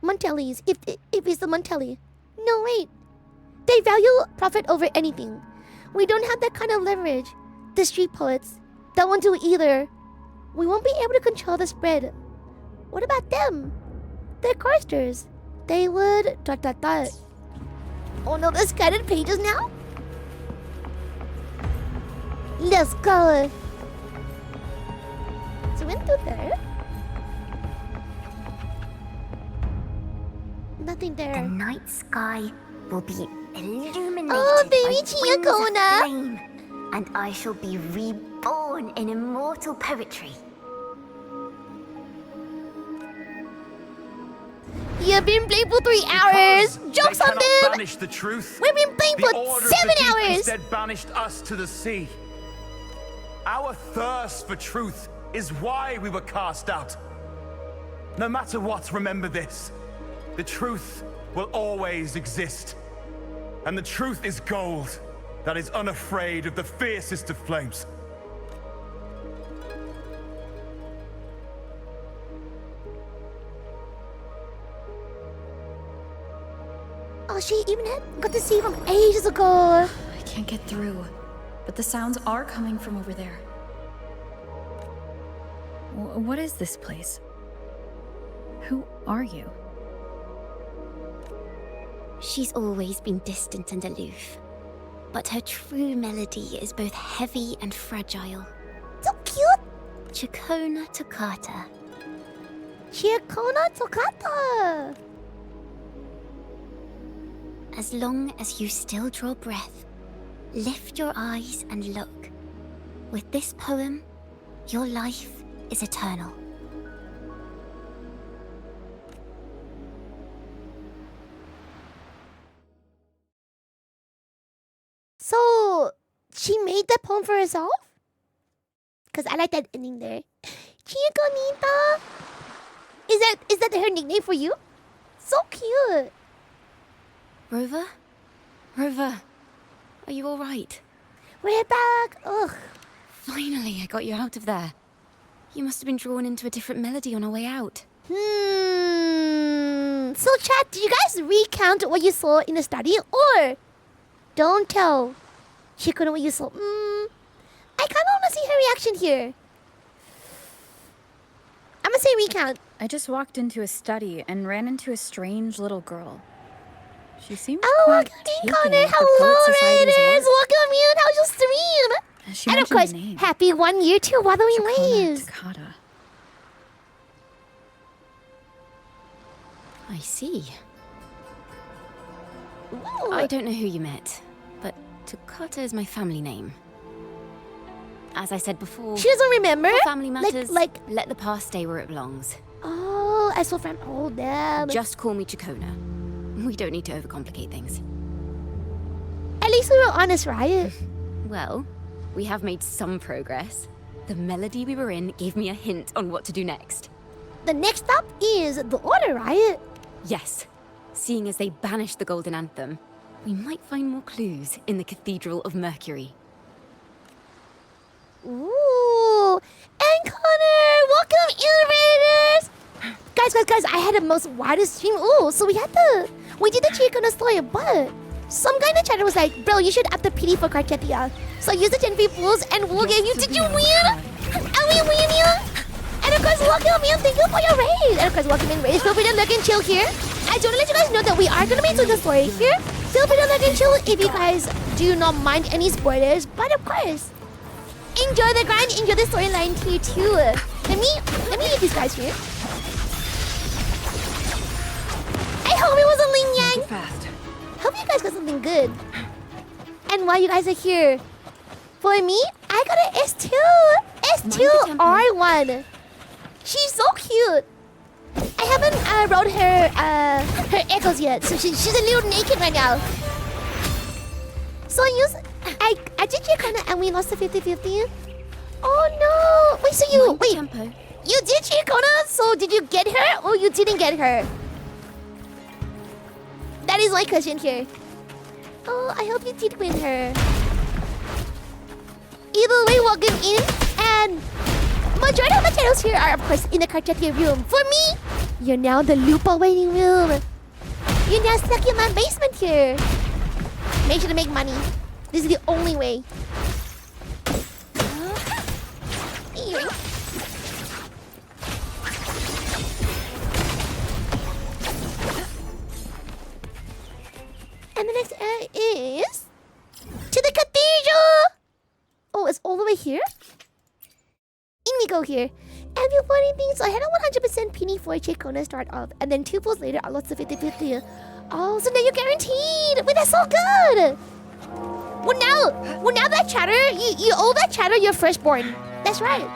Montellis, if it's the Montelli. No, wait. They value profit over anything. We don't have that kind of leverage. The street poets, that won't do either. We won't be able to control the spread. What about them? They're choristers. They would... ... Oh no, there's scattered pages now? Let's go. So we went through there. Nothing there. The night sky will be illuminated oh, baby by wings of Ciaccona. flame, and I shall be reborn in immortal poetry. You've been playing for 3 hours. Jokes on them. Banish the truth. We've been playing for 7 hours. Instead banished us to the sea. Our thirst for truth is why we were cast out. No matter what, remember this. The truth will always exist. And the truth is gold that is unafraid of the fiercest of flames. Oh, she even got to see from ages ago. I can't get through, but the sounds are coming from over there. What is this place? Who are you? She's always been distant and aloof, but her true melody is both heavy and fragile. So cute! Ciaccona toccata. Ciaccona toccata! As long as you still draw breath, lift your eyes and look. With this poem, your life is eternal. She made that poem for herself? Because I like that ending there. Ciacconita! Is that her nickname for you? So cute. Rover? Rover, are you alright? We're back. Ugh. Finally, I got you out of there. You must have been drawn into a different melody on our way out. So chat, did you guys recount what you saw in the study? Or don't tell Ciaccona what you saw? I kind of want to see her reaction here. I'm gonna say recount. I just walked into a study and ran into a strange little girl. She seemed welcome taken in, Connor. with the Hello, Poet Society's Raiders. work. Welcome in. How's your stream? She And of mentioned course, the name. happy 1 year to Wuthering Waves. Takata. I see. Ooh. I don't know who you met, but Takata is my family name. As I said before, She doesn't remember? for family matters, Like, let the past stay where it belongs. oh, I saw from old damn. Just call me Ciaccona. We don't need to overcomplicate things. At least we were honest, right? Well, we have made some progress. The melody we were in gave me a hint on what to do next. The next stop is the order, right? Yes. Seeing as they banished the Golden Anthem, we might find more clues in the Cathedral of Mercury. Ooh. And Connor, welcome in, Raiders. Guys, I had the most widest stream. Ooh, so we did the Ciaccona story, but some guy in the chat was like, bro, you should up the PD for Carchetia. So use the 10 pools and we'll give you. Did you win? And we win you? And of course, welcome in. Thank you for your raid. And of course, welcome in, Raiders. Feel free to look and chill here. I just want to let you guys know that we are going to be into the story here. Feel free to look and chill if you guys do not mind any spoilers. But of course, enjoy the grind, enjoy the storyline here too. Let me eat these guys here. I hope it was a Ling Yang. Fast. Hope you guys got something good. And while you guys are here, for me, I got an S2. S2R1. She's so cute. I haven't wrote her echoes yet, so she's a little naked right now. So I did Ciaccona and we lost the 50-50. Oh no! Wait, so you you did Ciaccona? So did you get her or you didn't get her? That is my question here. Oh, I hope you did win her. Either way, welcome in. And majority of the channels here are, of course, in the Carchetia room. For me, you're now the Lupa waiting room. You're now stuck in my basement here. Make sure to make money. This is the only way. And the next is to the cathedral. Oh, it's all the way here? In we go here. And before anything, so I had a 100% penny for Ciaccona start off. And then 2 pulls later, I lost the 50-50. Oh, so now you're guaranteed. Wait, that's so good. Well, now that chatter, you owe that chatter your firstborn. That's right.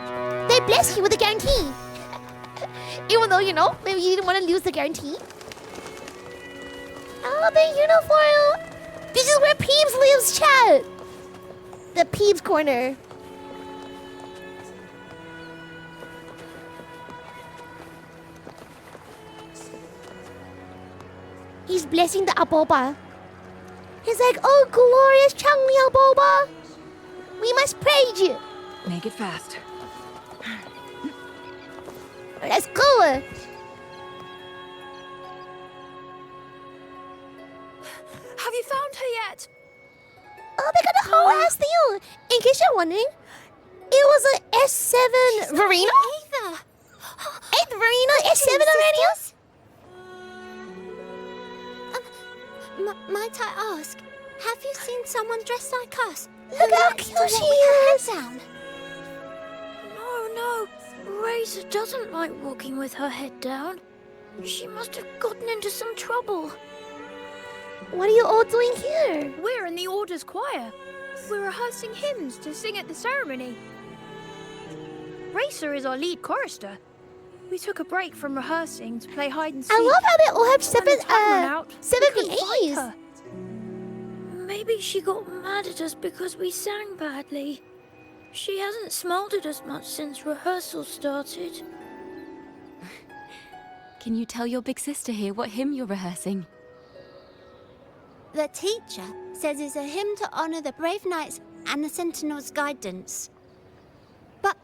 They bless you with a guarantee. Even though, you know, maybe you didn't want to lose the guarantee. Oh, the uniform. This is where Peebs lives, chat. The Peebs corner. He's blessing the Aboba. He's like, oh, glorious Changli Aboba. We must praise you. Make it fast. Let's go. Have you found her yet? Oh, they got a whole ass deal. In case you're wondering, it was a S7 Verena. Either. 8th Verena, S7 already? Might I ask, have you seen someone dressed like us? Look how cute she is. Down? No. Razor doesn't like walking with her head down. She must have gotten into some trouble. What are you all doing here? We're in the Order's choir. We're rehearsing hymns to sing at the ceremony. Racer is our lead chorister. We took a break from rehearsing to play hide and seek. I love how they all have seven When the time ran out, we couldn't find A's. her. Maybe Maybe she got mad at us because we sang badly. She hasn't smiled at us much since rehearsal started. Can you tell your big sister here what hymn you're rehearsing? The teacher says it's a hymn to honor the brave knights and the sentinel's guidance. But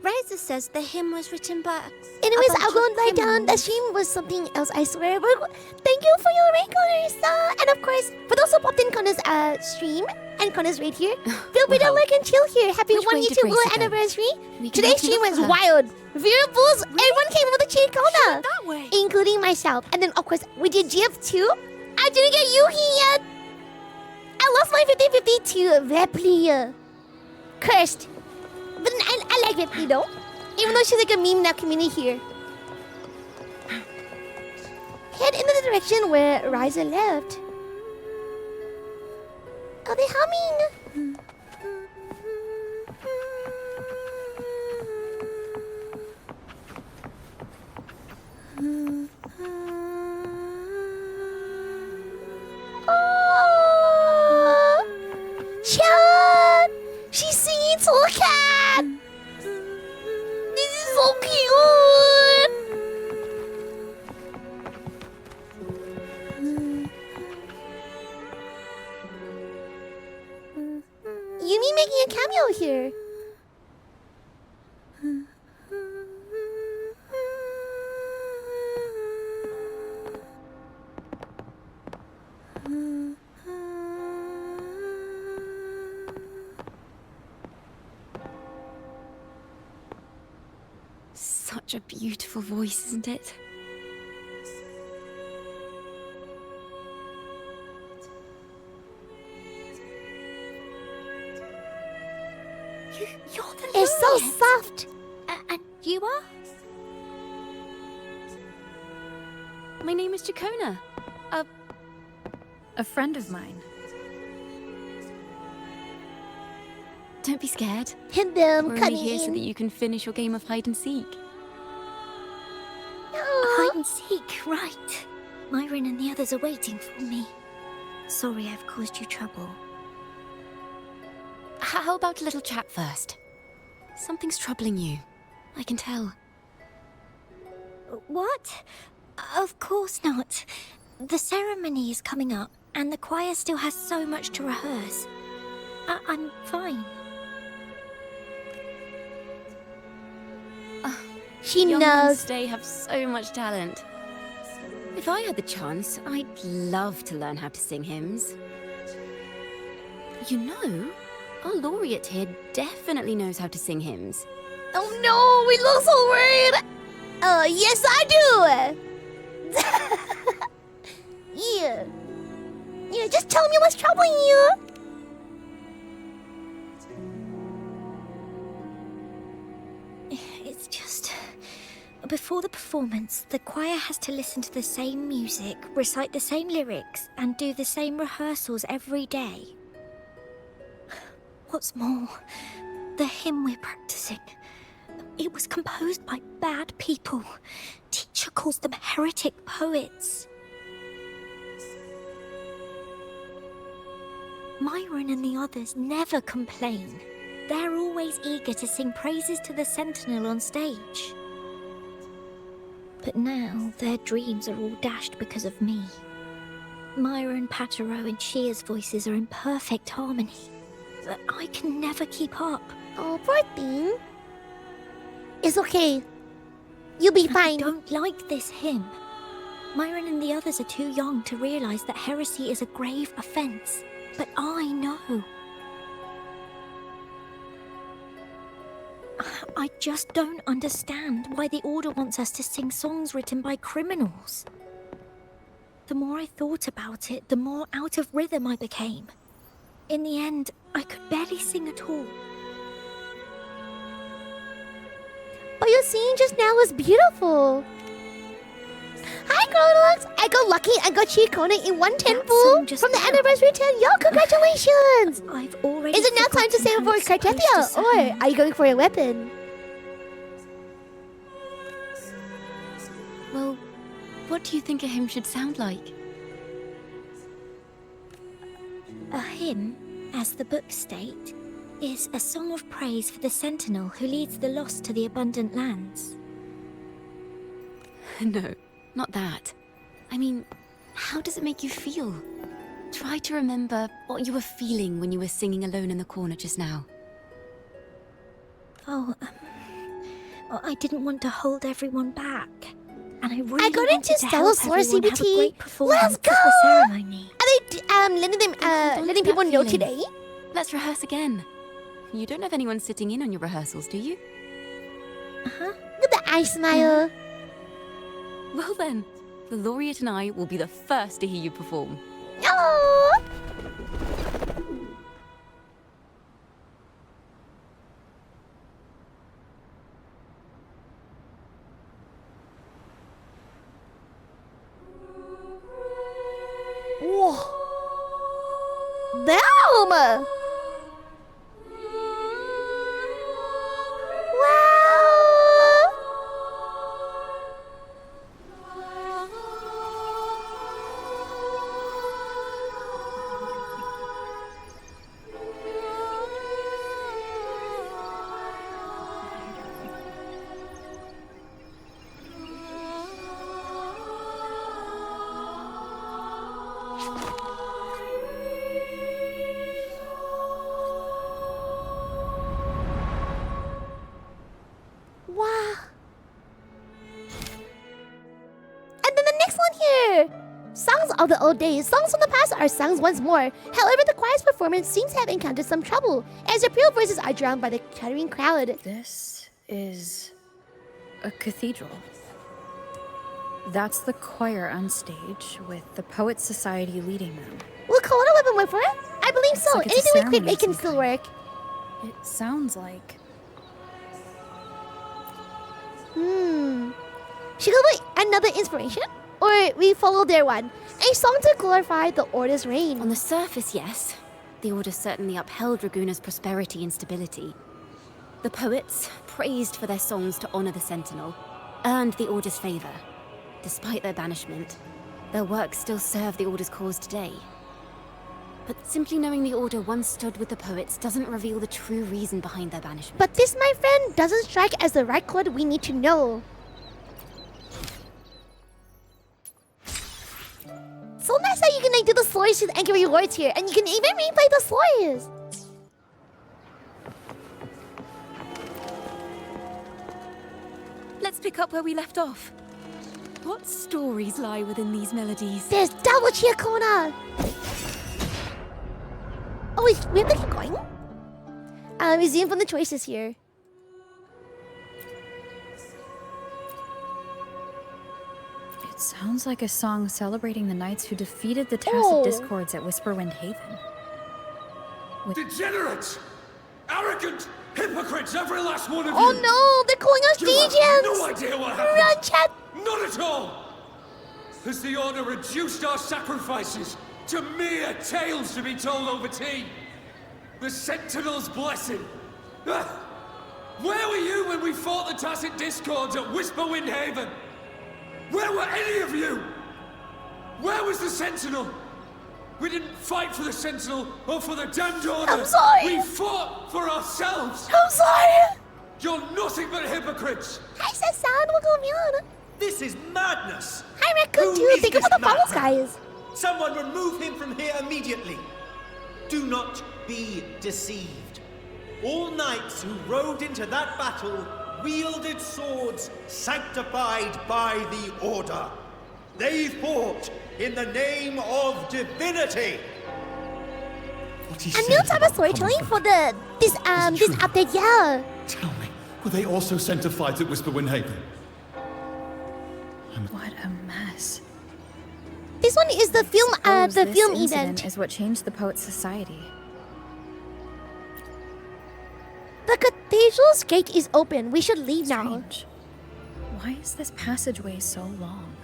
Razor says the hymn was written by Anyways, I'll go and lie down. The stream was something else, I swear. But thank you for your raid, Connors. And of course, for those who popped in Connor's stream, and Connor's right here, feel free to like and chill here. Happy Which 1 way did YouTube Racer World go? anniversary. We can Today's look it stream up was for her. wild. Variables, everyone came with a Ciaccona. That way. Including myself. And then, of course, we did GF too. I didn't get Yuhi yet. I lost my 50-50 to Ripley. Cursed. But I like Ripley though. Even though she's like a meme in our community here. Head in the direction where Ryza left. Are they humming? Oh, Chan! She's singing to a cat! This is so cute! Yumi making a cameo here. Such a beautiful voice, isn't it? You're the It's so laureate. soft. And you are? My name is Ciaccona. A friend of mine. Don't be scared. Hit them, We're cutting only here so in. that you can finish your game of hide and seek. Hide and seek, right. Myron and the others are waiting for me. Sorry I've caused you trouble. How about a little chat first? Something's troubling you. I can tell. What? Of course not. The ceremony is coming up, and the choir still has so much to rehearse. I'm fine. She Young knows. Stay have so much talent. If I had the chance, I'd love to learn how to sing hymns. You know, our laureate here definitely knows how to sing hymns. Oh no, we look so weird. Yes I do. Yeah. Yeah, just tell me what's troubling you. It's just... Before the performance, the choir has to listen to the same music, recite the same lyrics, and do the same rehearsals every day. What's more, the hymn we're practicing, it was composed by bad people. Teacher calls them heretic poets. Myron and the others never complain. They're always eager to sing praises to the Sentinel on stage. But now, their dreams are all dashed because of me. Myron, Patero, and Shear's voices are in perfect harmony. But I can never keep up. Oh, poor thing. It's okay. You'll be fine. I don't like this hymn. Myron and the others are too young to realize that heresy is a grave offense. But I know. I just don't understand why the Order wants us to sing songs written by criminals. The more I thought about it, the more out of rhythm I became. In the end, I could barely sing at all. But your singing just now was beautiful. Hi, Chronolox. I got lucky. I got Ciaccona in one temple from the anniversary 10. Yo, congratulations. I've already. Is it now time to save for Cartethia, or are you going for a weapon? Well, what do you think a hymn should sound like? A hymn, as the books state, is a song of praise for the sentinel who leads the lost to the abundant lands. No, not that. I mean, how does it make you feel? Try to remember what you were feeling when you were singing alone in the corner just now. Oh, I didn't want to hold everyone back. And I really got wanted into to help Stella's everyone have a CBT. great performance Let's at the ceremony. Are they letting people know today? Let's rehearse again. You don't have anyone sitting in on your rehearsals, do you? Look at the eye smile. Well then, the laureate and I will be the first to hear you perform. Oh. Whoa. Damn. Wow. Wow. And then the next one here. Songs of the old days. Songs from the past are sung once more. However, the choir's performance seems to have encountered some trouble, as their pure voices are drowned by the chattering crowd. This is a cathedral. That's the choir on stage, with the Poets Society leading them. Will Kelowna weapon work for it? I believe so. like it's a Anything we quit ceremony make can of some still work. It sounds like... Should we go with another inspiration? Or we follow their one? A song to glorify the Order's reign. On the surface, yes. The Order certainly upheld Raguna's prosperity and stability. The poets, praised for their songs to honor the Sentinel, earned the Order's favor. Despite their banishment, their works still serve the Order's cause today. But simply knowing the Order once stood with the poets doesn't reveal the true reason behind their banishment. But this, my friend, doesn't strike as the right chord we need to know. So nice how you can do the stories with Anchor Rewards here, and you can even replay the stories. Let's pick up where we left off. What stories lie within these melodies? There's double Ciaccona! Oh wait, we have to keep going? Resume from the choices here. It sounds like a song celebrating the knights who defeated the Tacit Discords at Whisperwind Haven. Degenerates! Arrogant hypocrites, every last one of you! Oh no, they're calling us You degens! have no idea what happened! Run, chat! Not at all! Has the Order reduced our sacrifices to mere tales to be told over tea? The Sentinel's blessing! Ah! Where were you when we fought the Tacit Discords at Whisperwind Haven? Where were any of you? Where was the Sentinel? We didn't fight for the Sentinel or for the damned Order. I'm sorry. We fought for ourselves. I'm sorry. You're nothing but hypocrites. Hi, Sasan. Welcome on. This is madness. Hi, Raccoon too. Thank you for the follows, guys. Someone remove him from here immediately. Do not be deceived. All knights who rode into that battle wielded swords sanctified by the Order. They fought in the name of divinity. A new type of storytelling for this update, yeah. Tell me, were they also sent to fight at Whisperwind Haven? What a mess. This one is the film, the This film incident event. is what changed the Poets Society. The cathedral's gate is open. We should leave now. Strange. Why is this passageway so long?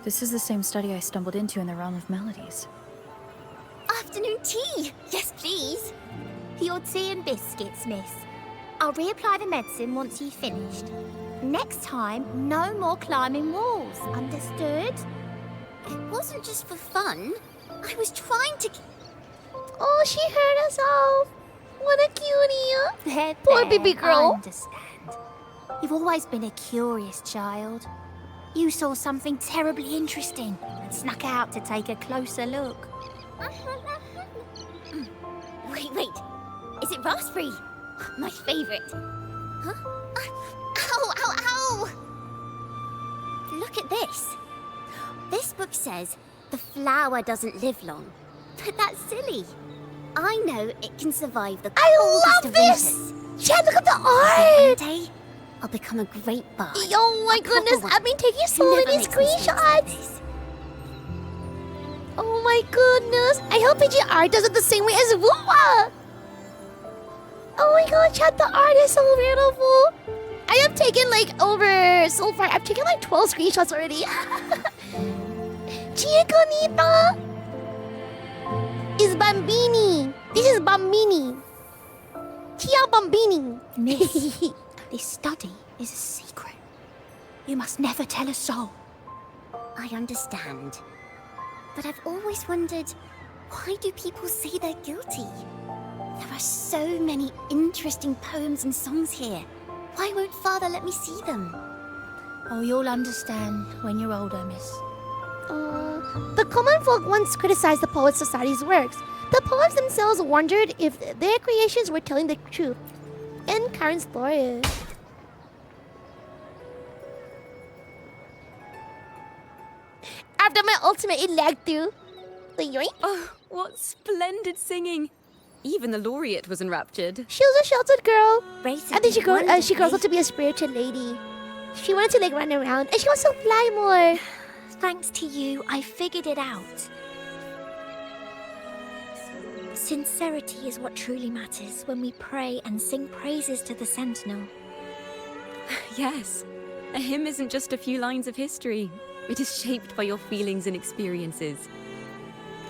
This is the same study I stumbled into in the realm of melodies. Afternoon tea! Yes, please. Your tea and biscuits, miss. I'll reapply the medicine once you've finished. Next time, no more climbing walls. Understood? It wasn't just for fun. I was trying to... Oh, she hurt herself. What a cutie. There, Poor baby girl. I understand. You've always been a curious child. You saw something terribly interesting and snuck out to take a closer look. Wait. Is it raspberry? My favourite. Huh? Ow! Look at this. This book says the flower doesn't live long. But that's silly. I know it can survive the coldest of winters. Chad, look at the And art. one day, I'll become a great bard. Oh my goodness, I've been taking so many screenshots. Oh my goodness. I hope PGR does it the same way as Wuwa. Oh my god, Chad, the art is so beautiful. I have taken so far, I've taken 12 screenshots already. Ciaccona is Bambini. This is Bambini. Tia Bambini. Miss, this study is a secret. You must never tell a soul. I understand. But I've always wondered, why do people say they're guilty? There are so many interesting poems and songs here. Why won't Father let me see them? Oh, you'll understand when you're older, miss. The common folk once criticized the Poets Society's works. The poets themselves wondered if their creations were telling the truth. In current story. After my ultimate, it lagged through. Oh, what splendid singing! Even the laureate was enraptured. She was a sheltered girl. Racing I think she is grows up to be a spiritual lady. She wanted to run around and she wants to fly more. Thanks to you, I figured it out. Sincerity is what truly matters when we pray and sing praises to the Sentinel. Yes, a hymn isn't just a few lines of history. It is shaped by your feelings and experiences.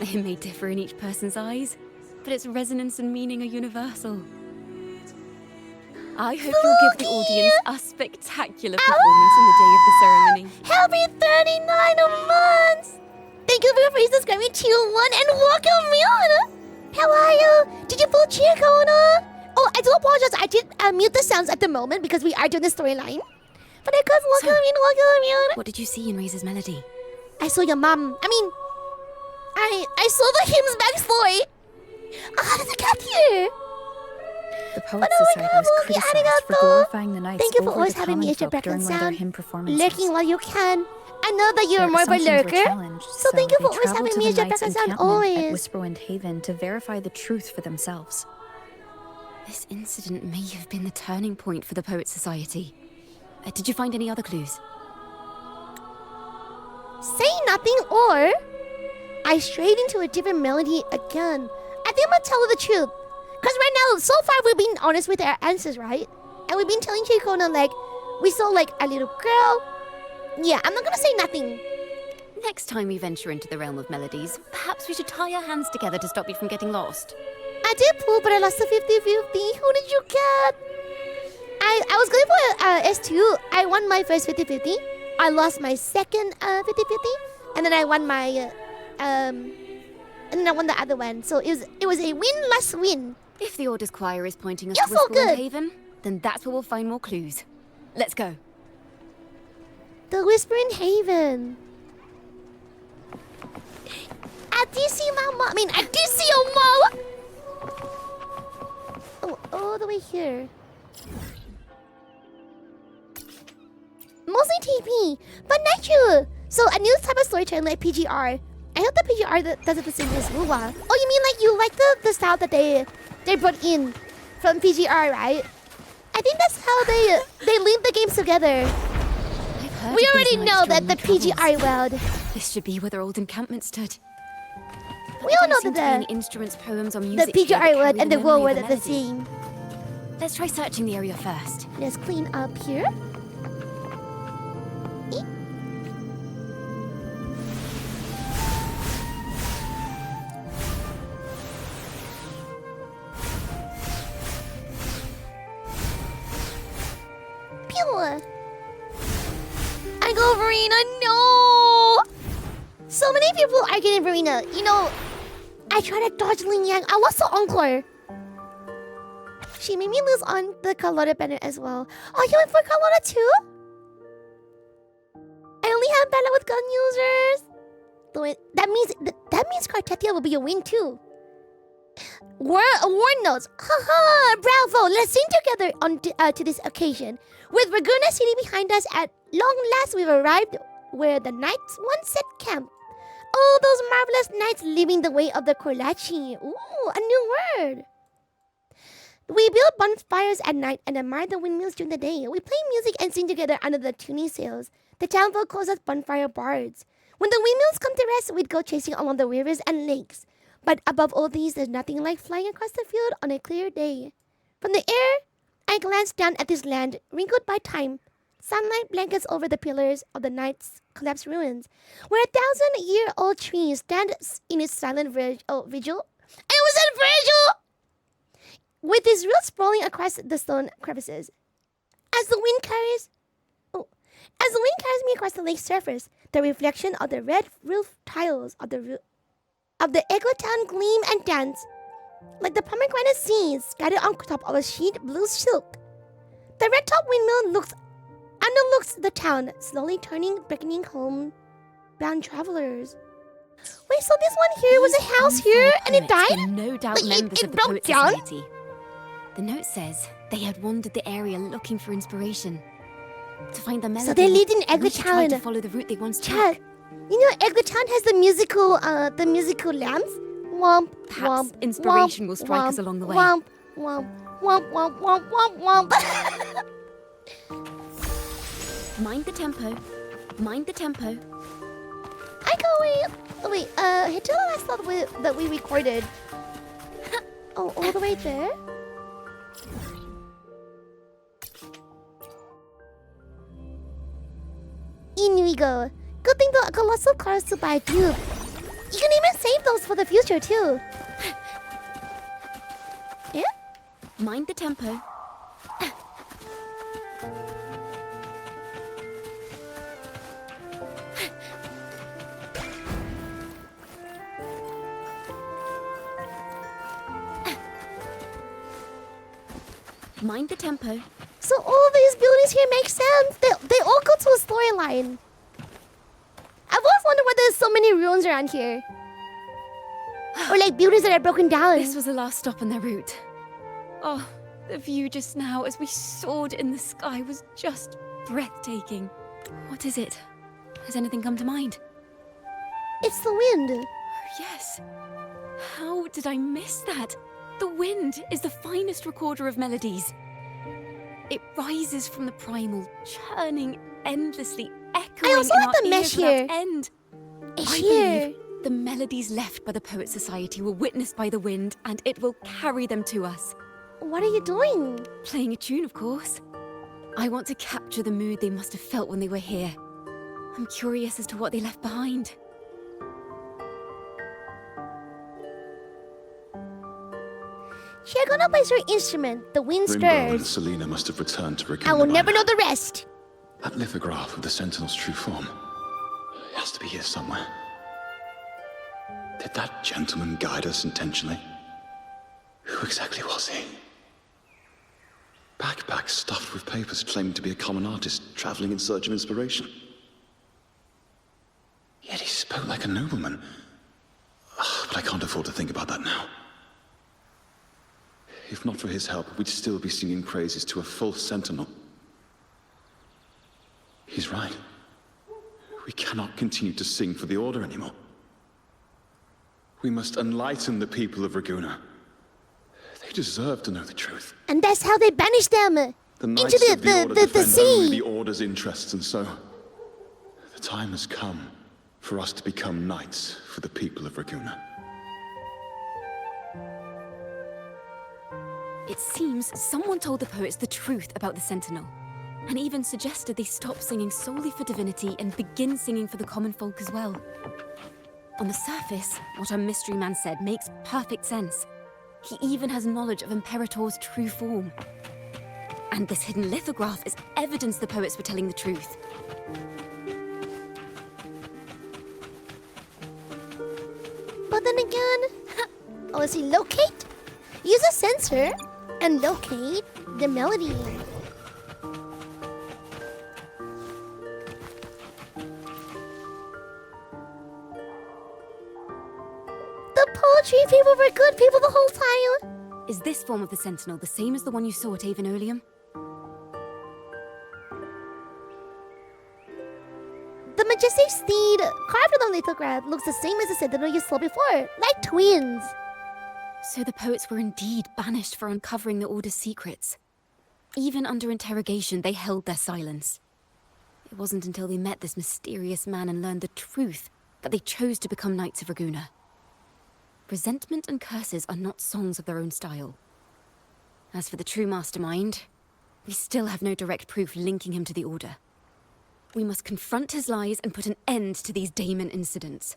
A hymn may differ in each person's eyes, but its resonance and meaning are universal. I hope you'll give the audience a spectacular performance on the day of the ceremony. Happy 39 months! Thank you for subscribing to 1 and welcome, Rihanna! How are you? Did you pull Ciaccona? Oh, I do apologize. I did mute the sounds at the moment because we are doing the storyline. But I could welcome Rihanna. What did you see in Raise's melody? I saw your mom. I saw the hymn's backstory. How did it get here? The Poets Society was criticized for glorifying the knights Thank you for over always the having common me as your folk during one of their background hymn performances. lurking while you can. I know that you're Their more of a assumptions were lurker. challenged, So thank you for they always having traveled me to as the your knights' background encampment at always. Whisperwind Haven to verify the truth for themselves. This incident may have been the turning point for the Poets Society. Did you find any other clues? Say nothing or I strayed into a different melody again. I think I'm gonna tell her the truth. Because right now, so far we've been honest with our answers, right? And we've been telling Ciaccona we saw a little girl. Yeah, I'm not gonna say nothing. Next time we venture into the realm of melodies, perhaps we should tie our hands together to stop you from getting lost. I did pull, but I lost the 50-50. Who did you get? I was going for S2. I won my first 50-50. I lost my second 50-50. And then I won my... and then I won the other one. So it was a win-less-win. If the Order's choir is pointing us You're to so Whisperwind good. Haven, then that's where we'll find more clues. Let's go. The Whispering Haven. I did see my mom. I did see your mom. Oh, all the way here. Mostly TP, but not true. So a new type of storytelling like PGR. I hope the PGR does it the same as Wuwa. Oh, you mean you like the style that they brought in from PGR, right? I think that's how they link the games together. We already know that the PGR world. This should be where their old encampment stood. We all know that any instruments, poems, or the music here that PGR world carry and the memory world of world are the melody. same. Let's try searching the area first. Let's clean up here. Pure. I go Verena, no! So many people are getting Verena. You know, I tried to dodge Ling Yang. I was so unclear. She made me lose on the Carlotta banner as well. Oh, you went for Carlotta too? I only have banner with gun users. That means Cartetia will be a win too. Award notes. Haha, bravo. Let's sing together on to this occasion. With Raguna City behind us, at long last we've arrived where the knights once set camp. Oh, those marvelous knights leaving the way of the Korlachi. Ooh, a new word. We build bonfires at night and admire the windmills during the day. We play music and sing together under the tuning sails. The town folk calls us bonfire bards. When the windmills come to rest, we'd go chasing along the rivers and lakes. But above all these, there's nothing like flying across the field on a clear day. From the air, I glance down at this land, wrinkled by time. Sunlight blankets over the pillars of the night's collapsed ruins, where 1,000-year-old trees stand in its silent vigil. I was at Virgil! With his roots sprawling across the stone crevices. As the wind carries me across the lake's surface, the reflection of the red roof tiles of the Eglatown gleam and dance, like the pomegranate seeds scattered on top of a sheet blue silk. The red-top windmill underlooks the town, slowly beckoning home-bound travelers. Wait, so this one here was a house here and it died? No doubt members of the Poets Society. The note says they had wandered the area looking for inspiration. To find the melody, so they lived in we should try to Eglatown. follow the route they once took. You know, Eglatown has the musical lamps. Womp, Perhaps womp, inspiration womp, will strike us womp, along the way. Womp, womp, womp, womp, womp, womp, womp. Mind the tempo. Mind the tempo. I go wait, hit to the last thought that we recorded. Oh, all the way there? In we go. Good thing the colossal cars to buy tube. You can even save those for the future too. Yeah? Mind the tempo. Mind the tempo. So all these buildings here make sense. They all go to a storyline. I've always wondered why there's so many ruins around here. Or like buildings that are broken down. This was the last stop on their route. Oh, the view just now as we soared in the sky was just breathtaking. What is it? Has anything come to mind? It's the wind. Oh, yes. How did I miss that? The wind is the finest recorder of melodies. It rises from the primal, churning endlessly, echoing I also in like our the mesh ears without here. end. It's I here. believe the melodies left by the Poets Society were witnessed by the wind, and it will carry them to us. What are you doing? Playing a tune, of course. I want to capture the mood they must have felt when they were here. I'm curious as to what they left behind. Ciaccona plays her instrument. The wind Rimbo and stirs. Selena must have returned to Requiem. I will never know the rest. That lithograph of the Sentinel's true form. It has to be here somewhere. Did that gentleman guide us intentionally? Who exactly was he? Backpack stuffed with papers claiming to be a common artist traveling in search of inspiration. Yet he spoke like a nobleman. But I can't afford to think about that now. If not for his help, we'd still be singing praises to a false sentinel. He's right. We cannot continue to sing for the Order anymore. We must enlighten the people of Raguna. They deserve to know the truth. And that's how they banish them The knights into of the Order the defend only sea. the Order's interests, and so the time has come for us to become knights for the people of Raguna. It seems someone told the poets the truth about the Sentinel, and even suggested they stop singing solely for divinity and begin singing for the common folk as well. On the surface, what our mystery man said makes perfect sense. He even has knowledge of Imperator's true form. And this hidden lithograph is evidence the poets were telling the truth. then again? Oh, let's see. Locate. Use a sensor and locate the melody. The poetry people were good people the whole time. Is this form of the Sentinel the same as the one you saw at Avon Oleum? The majestic steed carved on the lithograph looks the same as the sentinel you saw before, like twins. So the poets were indeed banished for uncovering the Order's secrets. Even under interrogation, they held their silence. It wasn't until they met this mysterious man and learned the truth that they chose to become Knights of Ragunna. Resentment and curses are not songs of their own style. As for the true mastermind, we still have no direct proof linking him to the Order. We must confront his lies and put an end to these daemon incidents.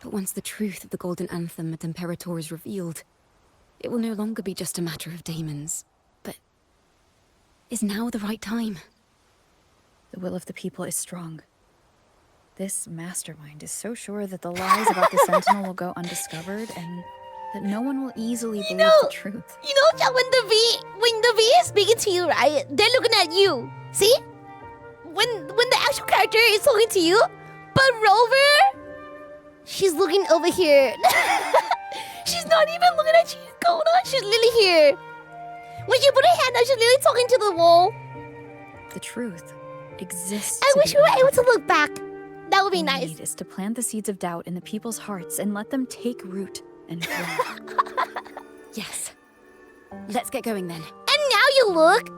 But once the truth of the Golden Anthem at Imperator is revealed, it will no longer be just a matter of daemons. But is now the right time? The will of the people is strong. This mastermind is so sure that the lies about the Sentinel will go undiscovered and that no one will easily believe the truth. You know, Jack, when the V is speaking to you, right? They're looking at you. See? When the actual character is talking to you, but Rover, she's looking over here. She's not even looking at you, Ciaccona. She's literally here. When she put her hand out, she's literally talking to the wall. The truth exists. I wish we were able to look back. That would be nice. All we need is to plant the seeds of doubt in the people's hearts and let them take root and grow. Yes. Let's get going then. And now you look.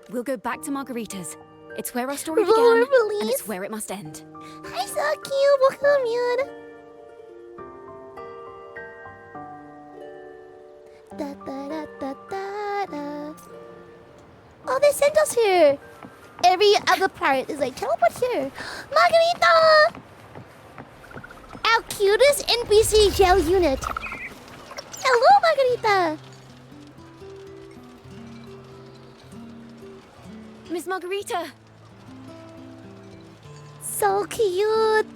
We'll go back to Margarita's. It's where our story Roller began, release. and it's where it must end. Hi, so cute. Welcome, Yun. Da, da, da, da, da, da. Oh, they sent us here. Every other part is like, teleport here. Margarita! Our cutest NPC gel unit. Hello, Margarita. Miss Margarita! So cute.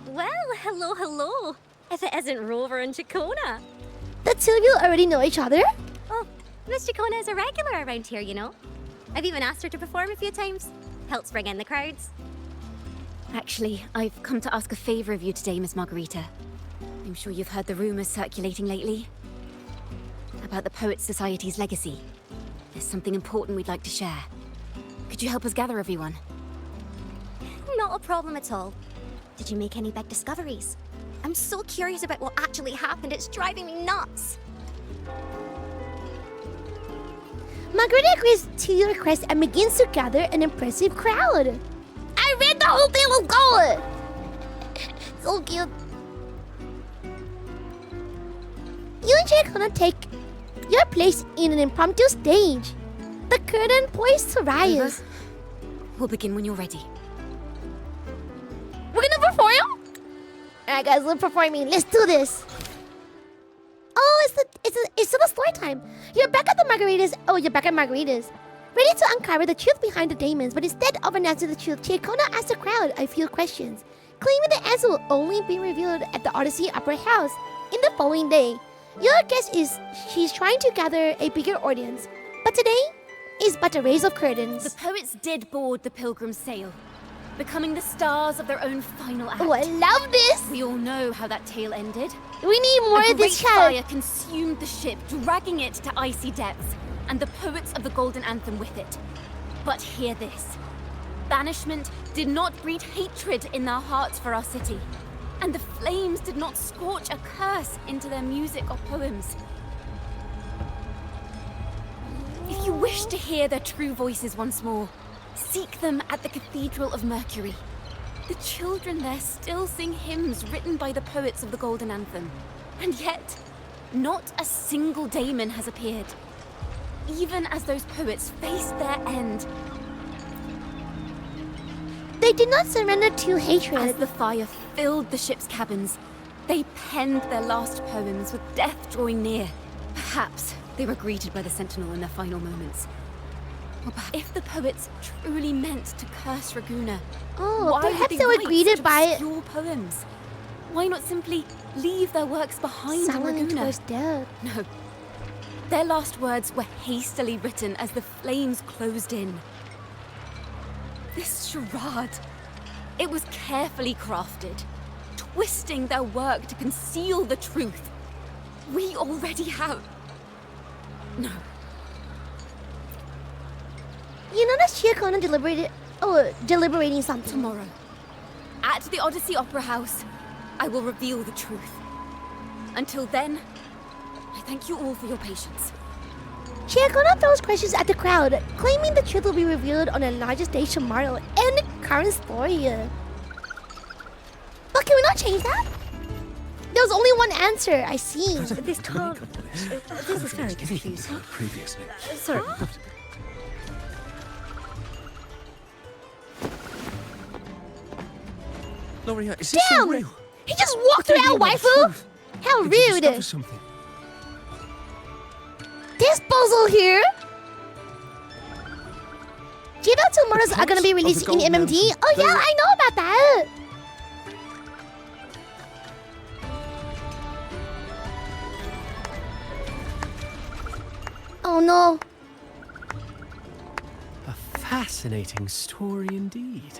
Well, hello. If it isn't Rover and Ciaccona. The two of you already know each other? Oh, Miss Ciaccona is a regular around here, you know. I've even asked her to perform a few times. Helps bring in the crowds. Actually, I've come to ask a favor of you today, Miss Margarita. I'm sure you've heard the rumors circulating lately about the Poets Society's legacy. There's something important we'd like to share. Could you help us gather everyone? Not a problem at all. Did you make any big discoveries? I'm so curious about what actually happened. It's driving me nuts. Margarita agrees to your request and begins to gather an impressive crowd. I read the whole thing. Let's go. So cute. You and Ciaccona take your place in an impromptu stage. The curtain poised to rise. We'll begin when you're ready. We're gonna perform? Alright guys, we're performing. Let's do this. Oh, it's still the story time. You're back at the Margaritas. Oh, you're back at Margaritas. Ready to uncover the truth behind the daemons, but instead of announcing the truth, Ciaccona asks the crowd a few questions, claiming the answer will only be revealed at the Odyssey Opera House in the following day. Your guess is she's trying to gather a bigger audience, but today is but a raise of curtains. The poets did board the Pilgrim's sail, becoming the stars of their own final act. Oh, I love this! We all know how that tale ended. We need more of this chat. chat. Fire consumed the ship, dragging it to icy depths, and the poets of the Golden Anthem with it. But hear this. Banishment did not breed hatred in their hearts for our city, and the flames did not scorch a curse into their music or poems. If you wish to hear their true voices once more, seek them at the Cathedral of Mercury. The children there still sing hymns written by the poets of the Golden Anthem. And yet, not a single daemon has appeared. Even as those poets faced their end. They did not surrender to hatred. As the fire filled the ship's cabins, they penned their last poems with death drawing near. Perhaps they were greeted by the Sentinel in their final moments. Or if the poets truly meant to curse Ragunna, Oh, why perhaps would they were write greeted such by obscure poems? Why not simply leave their works behind in Silent Raguena? towards death. No. Their last words were hastily written as the flames closed in. This charade, it was carefully crafted, twisting their work to conceal the truth. We already have... No. You notice Ciaccona deliberating something. Tomorrow, at the Odyssey Opera House, I will reveal the truth. Until then, I thank you all for your patience. Ciaccona throws questions at the crowd, claiming the truth will be revealed on a larger stage tomorrow in the current story. But can we not change that? There was only one answer, I see. This can't... This is very confusing. Previously. Sorry. Gloria, is this so Damn! real? He just walked through our waifu? How Did you discover rude! something? This puzzle here? Do you know tomorrow's are gonna be released in MMD? Oh yeah, I know about that! Oh no. A fascinating story indeed.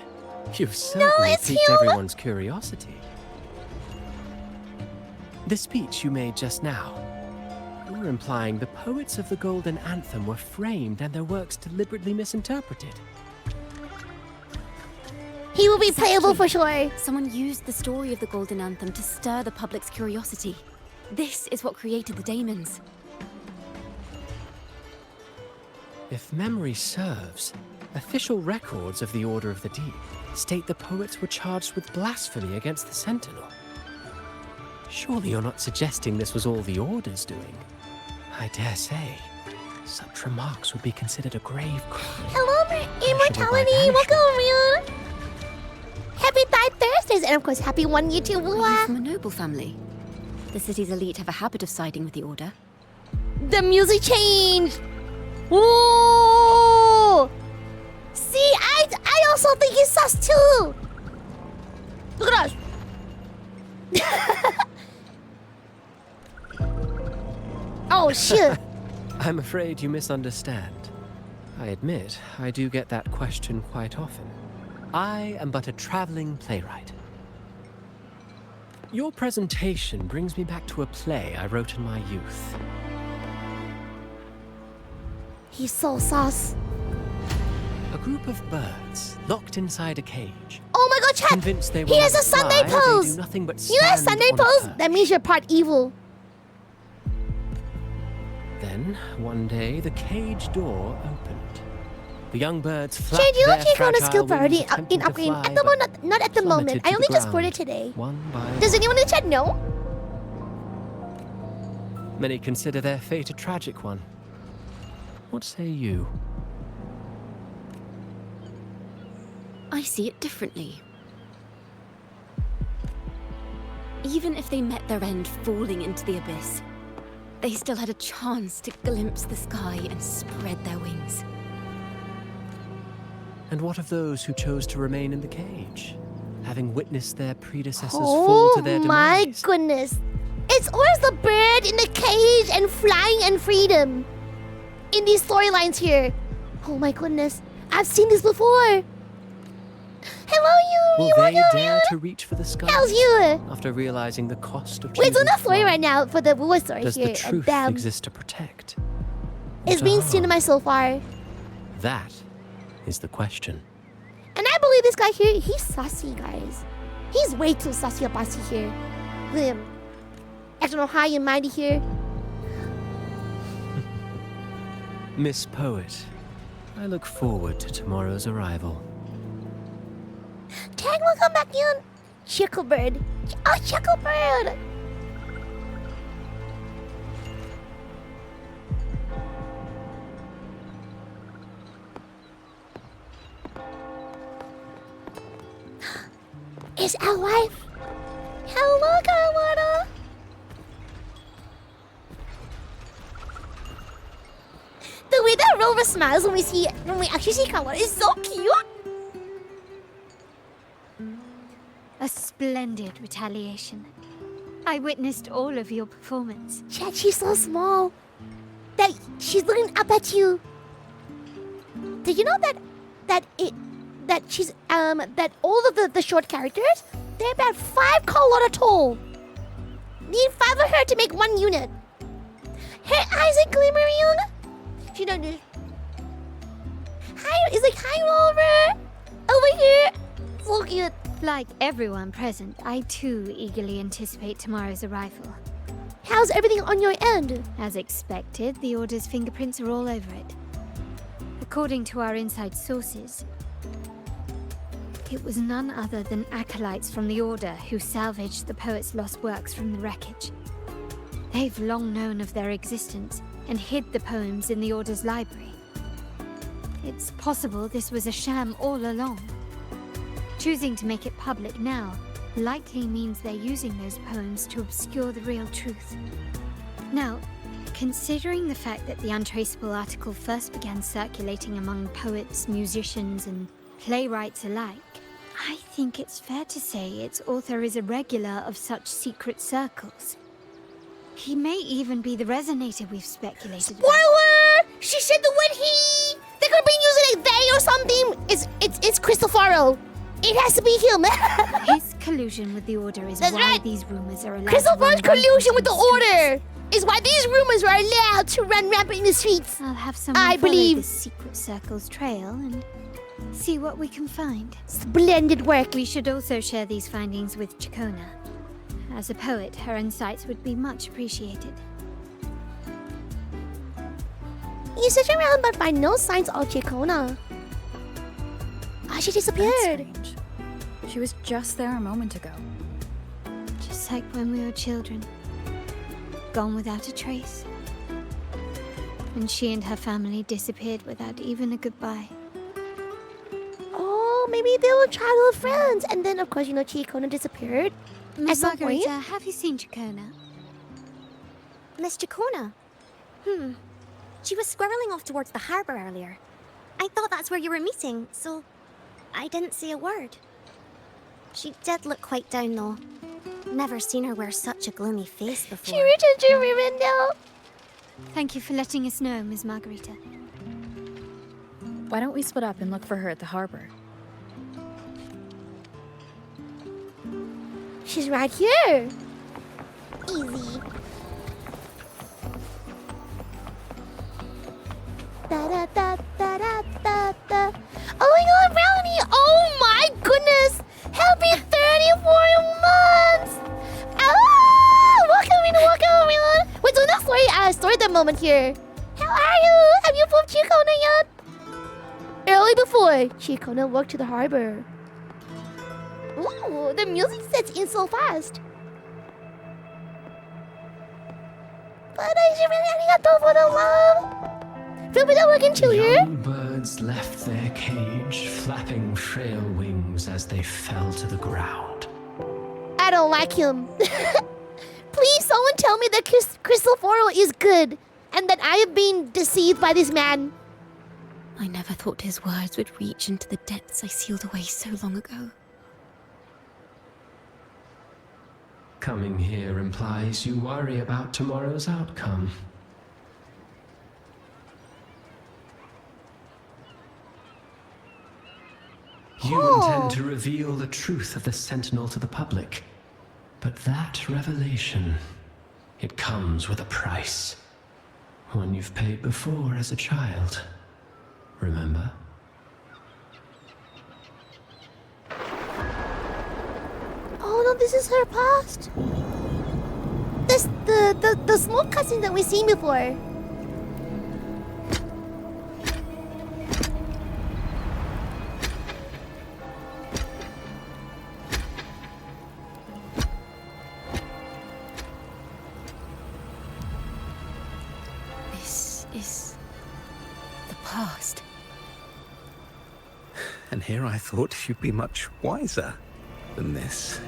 You've certainly it's piqued him! everyone's curiosity. The speech you made just now, you're implying the poets of the Golden Anthem were framed and their works deliberately misinterpreted. He will be playable for sure. Someone used the story of the Golden Anthem to stir the public's curiosity. This is what created the daemons. If memory serves, official records of the Order of the Deep state the poets were charged with blasphemy against the Sentinel. Surely you're not suggesting this was all the Order's doing? I dare say, such remarks would be considered a grave crime. Hello, Immortality. Welcome, Ryun. Happy Thigh Thursdays, and of course, happy 1 year to Are you Wua. from a noble family? The city's elite have a habit of siding with the Order. The music changed. Whoa! See, I also think he's sus too. Look at us. Oh shit. I'm afraid you misunderstand. I admit, I do get that question quite often. I am but a traveling playwright. Your presentation brings me back to a play I wrote in my youth. He's so sus. A group of birds locked inside a cage. Oh my god, chat! Convinced they will He has a not Sunday fly, they pose! do nothing but You know a stand Sunday on a pose? perch. That means you're part evil. Then, one day, the cage door opened. The young birds Shane, flapped do you their actually count a fragile skill wings, priority attempting in to upgrading? fly, At the but moment, not at the plummeted moment. to I the only just ground, scored it today. one by Does one. anyone in the chat know? Many consider their fate a tragic one. What say you? I see it differently. Even if they met their end falling into the abyss, they still had a chance to glimpse the sky and spread their wings. And what of those who chose to remain in the cage, having witnessed their predecessors fall to their Oh my demise? goodness. It's always the bird in the cage and flying and freedom in these storylines here. Oh my goodness. I've seen this before. Hello, Will Yuri. they Welcome, dare Yuri. to reach for the sky How's you? after realizing the cost of We're doing choosing a story flight? right now for the war story Does here. the truth and exist to protect? it's To being harm? cinema so far. That is the question. And I believe this guy here, he's sassy, guys. He's way too sassy bossy here. Look at him. Acting all high and mighty here. Miss Poet, I look forward to tomorrow's arrival. Tag, welcome back in. Chicklebird. Oh, Chicklebird. Is our wife? Hello, Kawana. The way that Rover smiles when we actually see Kawana is so cute. A splendid retaliation. I witnessed all of your performance. Chat, she's so small that she's looking up at you. Did you know that she's that all of the short characters, they're about 5 color tall. Need 5 of her to make 1 unit. Her eyes are glimmering. She don't know. Hi, it's like hi over here. So cute. Like everyone present, I too eagerly anticipate tomorrow's arrival. How's everything on your end? As expected, the Order's fingerprints are all over it. According to our inside sources, it was none other than acolytes from the Order who salvaged the poet's lost works from the wreckage. They've long known of their existence and hid the poems in the Order's library. It's possible this was a sham all along. Choosing to make it public now likely means they're using those poems to obscure the real truth. Now, considering the fact that the untraceable article first began circulating among poets, musicians, and playwrights alike, I think it's fair to say its author is a regular of such secret circles. He may even be the resonator we've speculated about. Spoiler! She said the word he! They're gonna be using like they or something! It's Cristoforo! It has to be him! His collusion with the Order is why these rumors are allowed Cristoforo's collusion with the Order is why these rumors are allowed to run rampant in the streets. I'll have someone follow this secret circle's trail and see what we can find. Splendid work. We should also share these findings with Ciaccona. As a poet, her insights would be much appreciated. You search around but find no signs of Ciaccona. Ah, she disappeared. That's strange. She was just there a moment ago. Just like when we were children. Gone without a trace. And she and her family disappeared without even a goodbye. Oh, maybe they were childhood friends. And then, of course, Ciaccona disappeared. Miss Margarita, have you seen Ciaccona? Miss Ciaccona? She was squirreling off towards the harbor earlier. I thought that's where you were meeting, so I didn't say a word. She did look quite down, though. Never seen her wear such a gloomy face before. She returned to Rivendell. Thank you for letting us know, Miss Margarita. Why don't we split up and look for her at the harbor? She's right here. Easy. Da da da da da da da. Oh my god, Brownie! Oh my goodness! Happy 34 months! Ah! Welcome everyone! We're doing a story time moment here. How are you? Have you moved Ciaccona yet? Early before Ciaccona walked to the harbor. Ooh, the music sets in so fast. But I should really arigato for the love. Feel better we can chill here. Young birds left their cage, flapping frail wings as they fell to the ground. I don't like him. Please, someone tell me that Cristoforo is good and that I have been deceived by this man. I never thought his words would reach into the depths I sealed away so long ago. Coming here implies you worry about tomorrow's outcome. You intend to reveal the truth of the Sentinel to the public. But that revelation, it comes with a price. One you've paid before as a child. Remember? Oh no, this is her past. This the smoke cutscene that we've seen before. This is the past. And here I thought you'd be much wiser than this.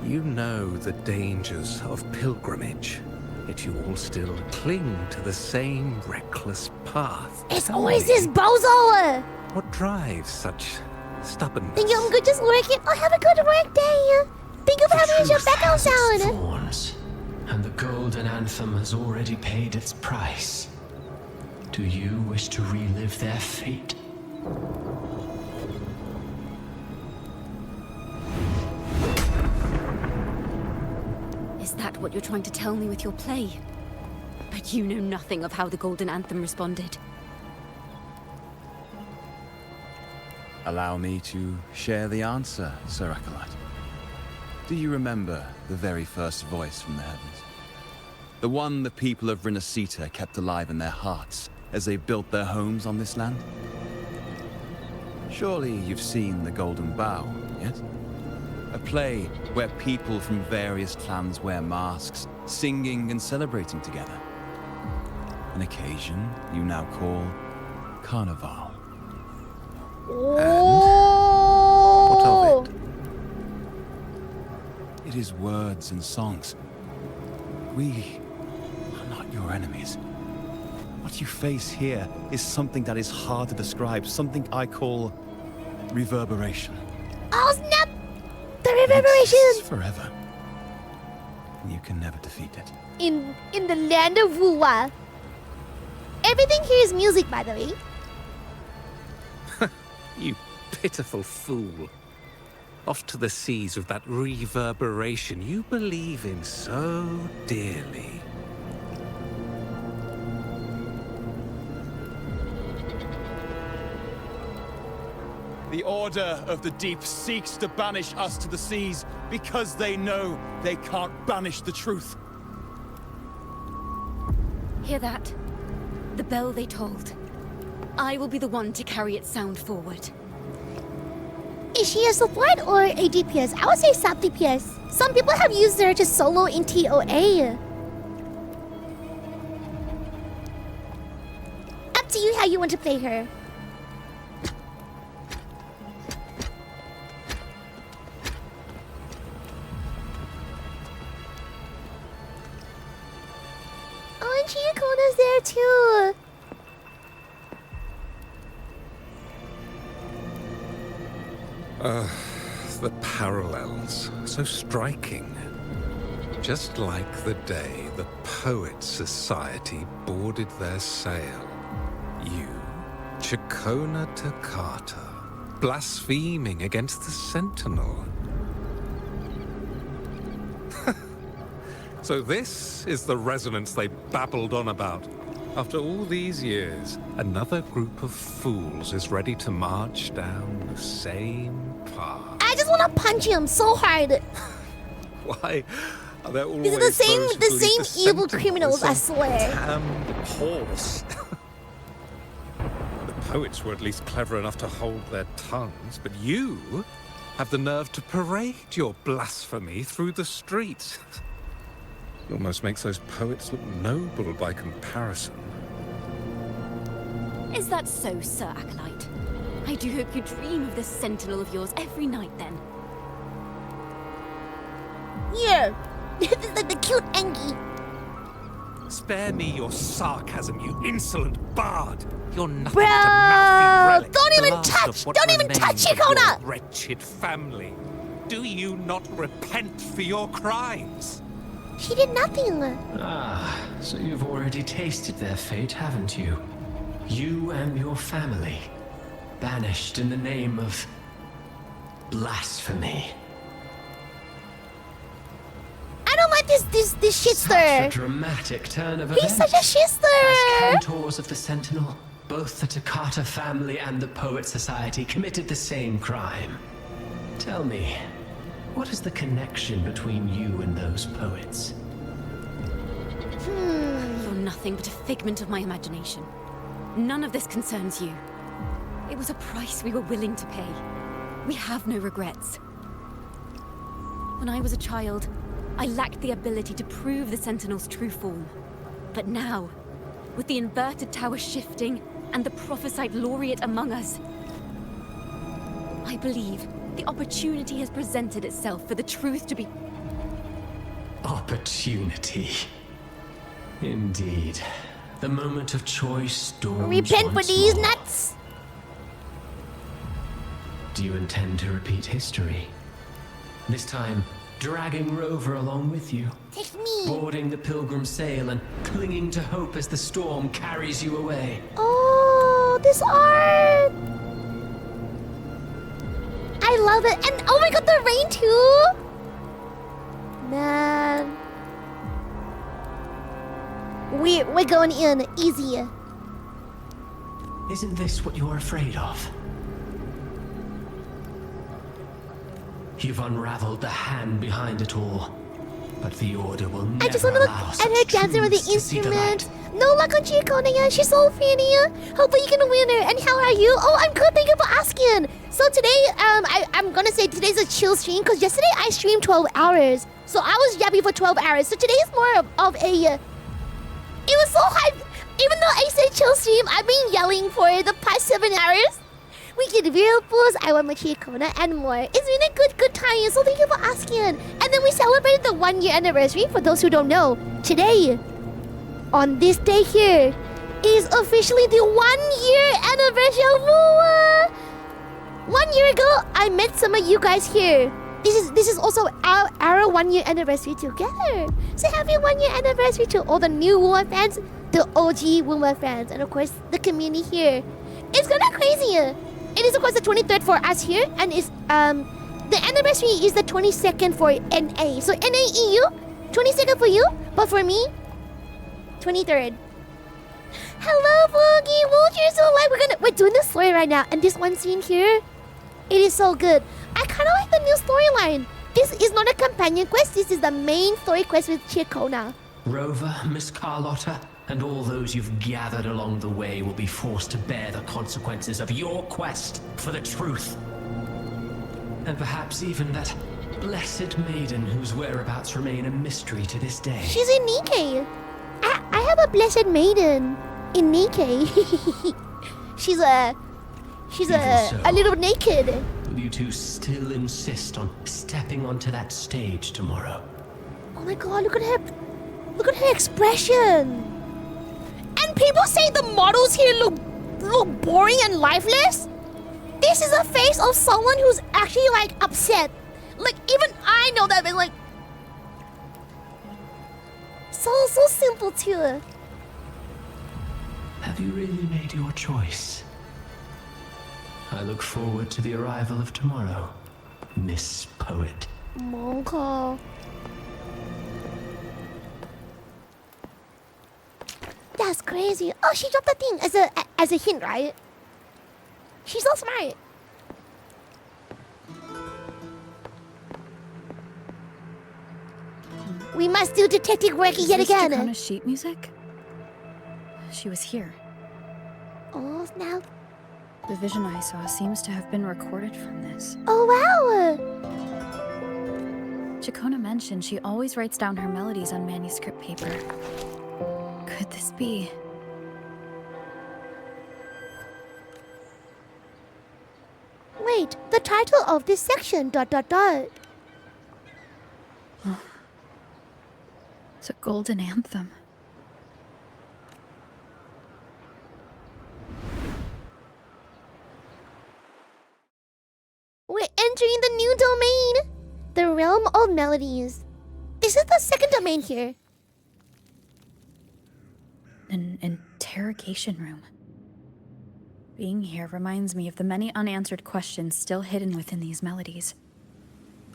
You know the dangers of pilgrimage, yet you all still cling to the same reckless path. It's always this bozo! What drives such stubbornness? Think I'm good just wearing working. Oh, have a good work day. Thank you for having your background sound. Thorns, and the golden anthem has already paid its price. Do you wish to relive their fate? Is that what you're trying to tell me with your play? But you know nothing of how the golden anthem responded. Allow me to share the answer, Sir Acolyte. Do you remember the very first voice from the heavens? The one the people of Renesita kept alive in their hearts as they built their homes on this land? Surely you've seen The Golden Bough, yes? A play where people from various clans wear masks, singing and celebrating together. An occasion you now call Carnival. What of it? It is words and songs. We are not your enemies. What you face here is something that is hard to describe, something I call reverberation. Oh snap! The reverberation! It's forever. And you can never defeat it. In the land of Wuwa. Everything here is music, by the way. You pitiful fool. Off to the seas with that reverberation you believe in so dearly. The Order of the Deep seeks to banish us to the seas because they know they can't banish the truth. Hear that? The bell they tolled. I will be the one to carry its sound forward. Is she a support or a DPS? I would say sub DPS. Some people have used her to solo in TOA. Up to you how you want to play her. Oh, and Ciaccona's there too. The parallels, so striking. Just like the day the Poets Society boarded their sail. You, Ciaccona Toccata, blaspheming against the Sentinel. So this is the resonance they babbled on about. After all these years, another group of fools is ready to march down the same path. I just want to punch him so hard. Why are there always These are the same evil criminals, I swear. Damned horse. The poets were at least clever enough to hold their tongues, but you have the nerve to parade your blasphemy through the streets. It almost makes those poets look noble by comparison. Is that so, Sir Acolyte? I do hope you dream of this sentinel of yours every night, then. Yeah. This is like the cute Angie. Spare me your sarcasm, you insolent bard! You're nothing Bro, but a mouthy relic. don't even the last touch! of what Don't even touch remains of Ciaccona! your wretched family. Do you not repent for your crimes? She did nothing. Ah, so you've already tasted their fate, haven't you? You and your family, banished in the name of blasphemy. I don't like this shitster. Such a dramatic turn of events. He's such a shitster. As Cantors of the Sentinel, both the Toccata family and the Poet Society committed the same crime. Tell me, what is the connection between you and those poets? You're nothing but a figment of my imagination. None of this concerns you. It was a price we were willing to pay. We have no regrets. When I was a child, I lacked the ability to prove the Sentinel's true form. But now, with the inverted tower shifting and the prophesied laureate among us, I believe the opportunity has presented itself for the truth to be... Opportunity. Indeed. The moment of choice dawns Repent for once these more. nuts. do you intend to repeat history? This time, dragging Rover along with you. Take me. Boarding the pilgrim sail and clinging to hope as the storm carries you away. Oh, this art. I love it. And oh my god, the rain too. Man. We're going in easy. Isn't this what you're afraid of? You've unraveled the hand behind it all, but the Order will never I just want to look allow at her dancing with the truths to see the instrument. light. No luck on Ciaccona yet. She's so pretty. Hopefully you can win her. And how are you? Oh, I'm good. Thank you for asking. So today, I'm gonna say today's a chill stream because yesterday I streamed 12 hours. So I was yappy for 12 hours. So today is more of a. It was so hype. Even though I said chill stream, I've been yelling for the past 7 hours. We get whirlpools, I want my Ciaccona, and more. It's been a good time, so thank you for asking. And then we celebrated the 1 year anniversary. For those who don't know, today, on this day here, is officially the 1 year anniversary of WOA. 1 year ago, I met some of you guys here. This is also our 1 year anniversary together. So happy 1 year anniversary to all the new WOA fans, the OG WOA fans, and of course the community here. It's kinda crazy. It is of course the 23rd for us here, and it's the anniversary is the 22nd for NA. So NAEU, 22nd for you, but for me, 23rd. Hello, Boogie. Won't you so like we're doing the story right now, and this one scene here, it is so good. I kind of like the new storyline. This is not a companion quest. This is the main story quest with Ciaccona. Rover, Miss Carlotta, and all those you've gathered along the way will be forced to bear the consequences of your quest for the truth. And perhaps even that blessed maiden whose whereabouts remain a mystery to this day. She's in Nikkei. I have a blessed maiden in Nikkei. she's a little naked. Will you two still insist on stepping onto that stage tomorrow? Oh my god, look at her. Look at her expression. And people say the models here look boring and lifeless. This is a face of someone who's actually like upset. Like even I know that, but like so simple too. Have you really made your choice? I look forward to the arrival of tomorrow, Miss Poet. Monko. That's crazy. Oh, she dropped the thing as a hint, right? She's so smart. We must do detective work yet again. Ciaccona's sheet music? She was here. Oh, now. The vision I saw seems to have been recorded from this. Oh, wow. Ciaccona mentioned she always writes down her melodies on manuscript paper. Could this be? Wait, the title of this section, ... It's a golden anthem. We're entering the new domain, the realm of melodies. This is the second domain here. An interrogation room. Being here reminds me of the many unanswered questions still hidden within these melodies.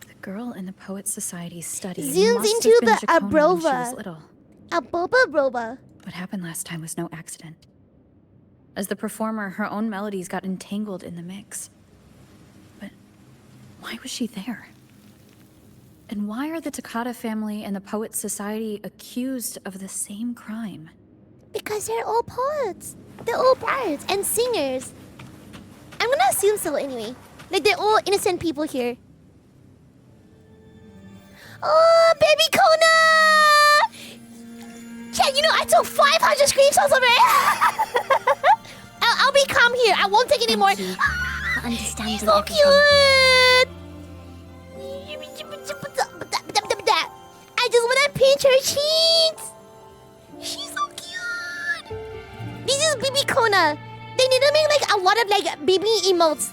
The girl in the Poets Society's study Zooms must into have been the Ciaccona when she was Abrova. little. Abrova. What happened last time was no accident. As the performer, her own melodies got entangled in the mix. But why was she there? And why are the Takata family and the Poets Society accused of the same crime? Because they're all poets. They're all bards and singers. I'm gonna assume so anyway. Like they're all innocent people here. Oh, baby Kona! Chat, you know I took 500 screenshots of it. I'll be calm here. I won't take any more. Understanding So cute. I just wanna pinch her cheeks. She's so cute. This is BB Kona. They need to make like a lot of like BB emotes.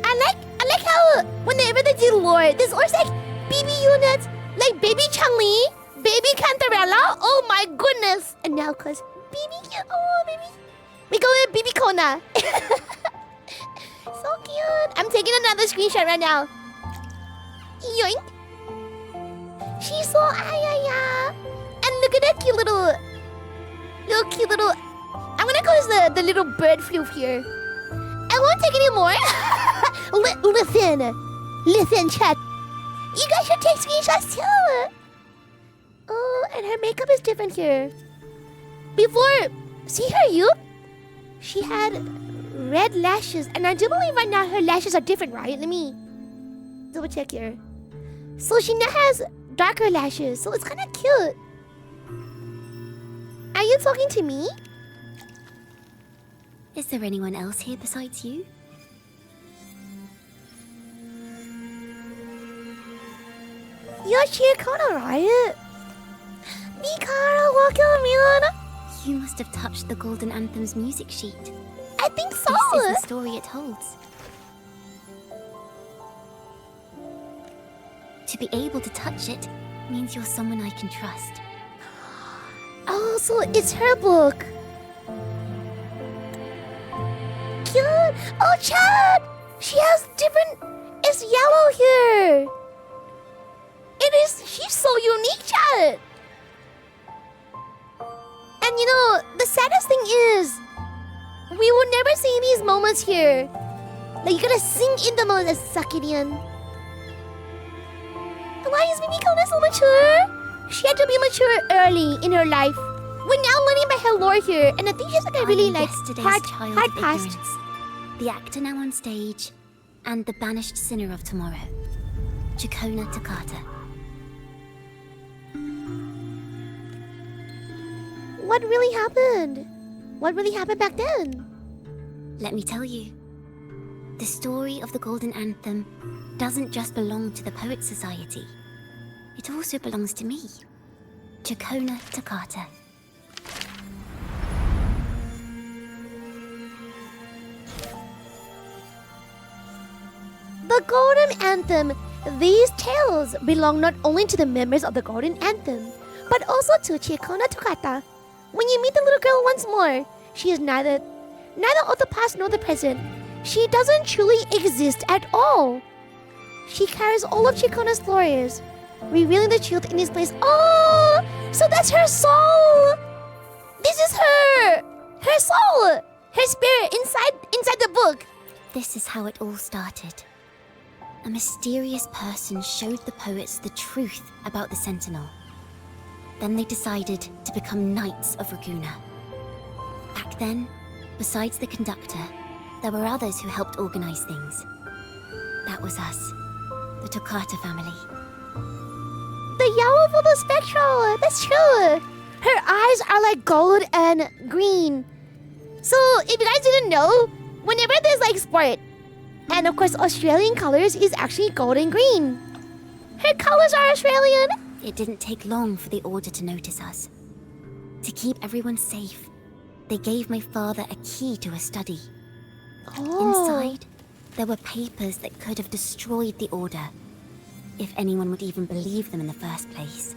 I like how whenever they do lore, there's always like baby units, like baby Chun-Li, baby Cantarella. Oh my goodness! And now, cause baby, oh baby, we go with baby Kona. So cute. I'm taking another screenshot right now. Yoink. She's so ayaya. And look at that cute little. I'm gonna call this the little bird floof here. I won't take any more. Listen, chat. You guys should take screenshots too. Oh, and her makeup is different here. Before, see her, you? She had red lashes, and I do believe right now her lashes are different, right? Let me double check here. So she now has darker lashes, so it's kind of cute. Are you talking to me? Is there anyone else here besides you? You're Ciaccona, right? Mikara, welcome, Milana. You must have touched the Golden Anthem's music sheet. I think so. This is the story it holds. To be able to touch it means you're someone I can trust. Oh, so it's her book. Cute. Oh, Chad! She has different... It's yellow here. It is... She's so unique, Chad. And you know, the saddest thing is... We will never see these moments here. Like, you gotta sink in the moment and suck it in. Why is Mimikona so mature? She had to be mature early in her life. We're now learning about her lore here, and I think she's like a really like hard past. Ignorance, the actor now on stage, and the banished sinner of tomorrow, Ciaccona Toccata. What really happened? What really happened back then? Let me tell you. The story of the Golden Anthem doesn't just belong to the Poets Society. It also belongs to me, Ciaccona Toccata. The Golden Anthem. These tales belong not only to the members of the Golden Anthem, but also to Ciaccona Toccata. When you meet the little girl once more, she is neither of the past nor the present. She doesn't truly exist at all. She carries all of Ciaccona's glories, revealing the truth in this place. Oh, so that's her soul. This is her soul, her spirit inside the book. This is how it all started. A mysterious person showed the poets the truth about the Sentinel. Then they decided to become Knights of Raguena. Back then, besides the conductor, there were others who helped organize things. That was us, the Toccata family. The yellow for the spectral, that's true. Her eyes are like gold and green. So, if you guys didn't know, whenever there's like sport, and of course Australian colors is actually gold and green. Her colors are Australian. It didn't take long for the Order to notice us. To keep everyone safe, they gave my father a key to a study. Inside, there were papers that could have destroyed the Order, if anyone would even believe them in the first place.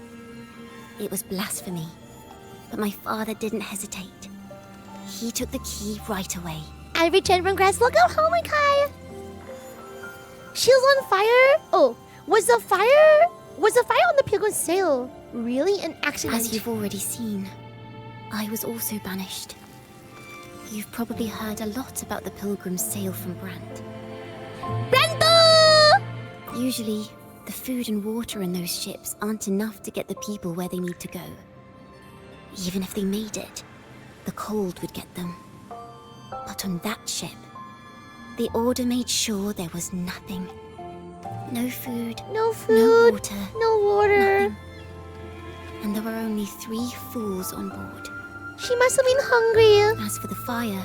It was blasphemy, but my father didn't hesitate. He took the key right away. I returned from grass. Look out, HOLYYY! She was on fire? Oh, was the fire on the Pilgrim's Sail really an accident? As you've already seen, I was also banished. You've probably heard a lot about the Pilgrim's Sail from Brant. Brando! Usually, the food and water in those ships aren't enough to get the people where they need to go. Even if they made it, the cold would get them. But on that ship, the Order made sure there was nothing. No food, no water, nothing. And there were only 3 fools on board. She must have been hungry. As for the fire,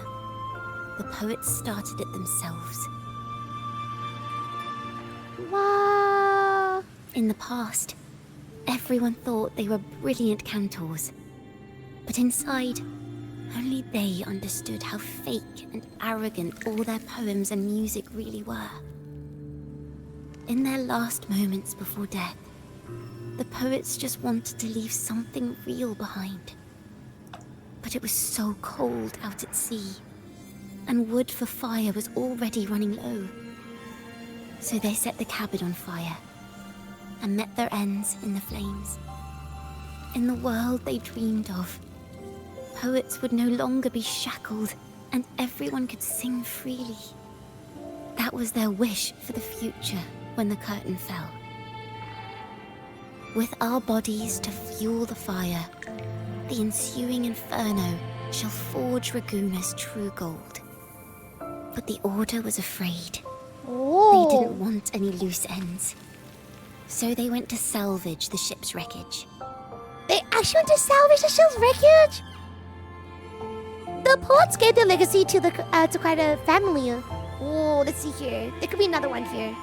the poets started it themselves. Wow. In the past, everyone thought they were brilliant cantors. But inside, only they understood how fake and arrogant all their poems and music really were. In their last moments before death, the poets just wanted to leave something real behind. But it was so cold out at sea, and wood for fire was already running low. So they set the cabin on fire, and met their ends in the flames. In the world they dreamed of, poets would no longer be shackled, and everyone could sing freely. That was their wish for the future when the curtain fell. With our bodies to fuel the fire, the ensuing inferno shall forge Raguna's true gold. But the Order was afraid. They didn't want any loose ends. So they went to salvage the ship's wreckage. They actually went to salvage the ship's wreckage? The poets gave their legacy to the Ciaccona family. Oh, let's see here. There could be another one here.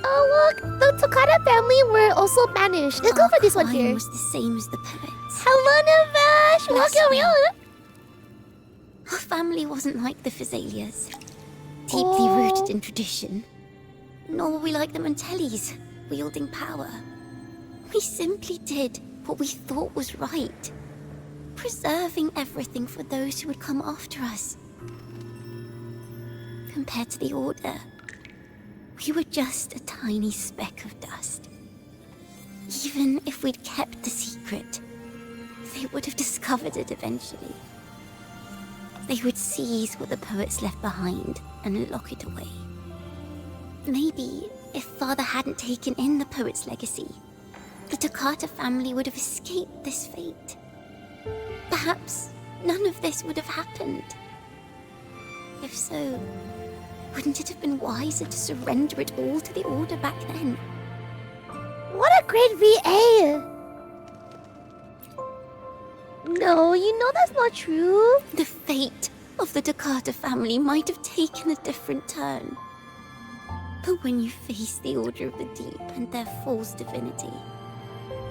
Oh look, the Ciaccona family were also banished. Let's go for this one here. Was the same as the poets. Hello, Navash. Welcome on. Our family wasn't like the Physalias, deeply rooted in tradition. Nor were we like the Mantellis, wielding power. We simply did what we thought was right, preserving everything for those who would come after us. Compared to the Order, we were just a tiny speck of dust. Even if we'd kept the secret, they would have discovered it eventually. They would seize what the poets left behind and lock it away. Maybe if Father hadn't taken in the poet's legacy, the Toccata family would have escaped this fate. Perhaps none of this would have happened. If so, wouldn't it have been wiser to surrender it all to the Order back then? What a great VA! No, you know that's not true. The fate of the Toccata family might have taken a different turn. But when you face the Order of the Deep and their false divinity,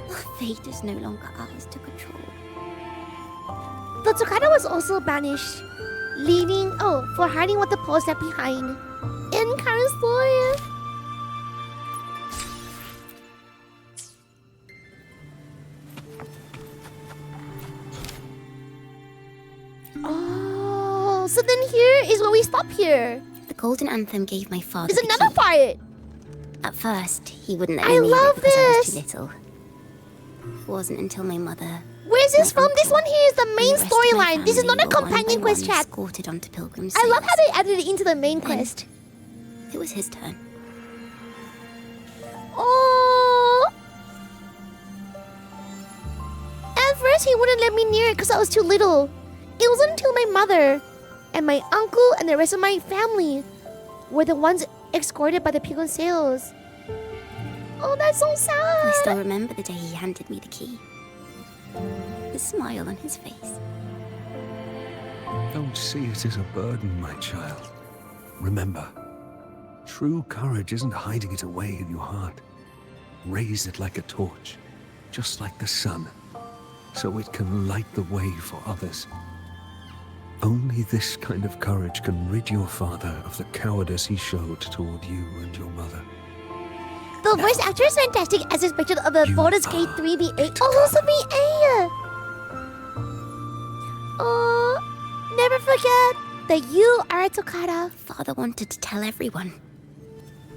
our fate is no longer ours to control. The Ciaccona was also banished, leaving for hiding what the poets left behind. In current story. Oh, so then here is where we stop here. The Golden Anthem gave my father. There's another part. At first, he wouldn't let I me love because I was this. too little. It wasn't until my mother. Where's this from? This one here is the main and the rest of my storyline. This is not a family were one companion by quest one chat. Escorted onto pilgrims. I love how they added it into the main quest. It was his turn. Oh. At first, he wouldn't let me near it because I was too little. It wasn't until my mother and my uncle and the rest of my family were the ones escorted by the pilgrim sailors. Oh, that's so sad. I still remember the day he handed me the key. The smile on his face. Don't see it as a burden, my child. Remember, true courage isn't hiding it away in your heart. Raise it like a torch, just like the sun, so it can light the way for others. Only this kind of courage can rid your father of the cowardice he showed toward you and your mother. The voice actor is fantastic, as expected of the Baldur's Gate 3 VA. Oh, who's the VA? Oh, never forget that you are a Toccata. Father wanted to tell everyone.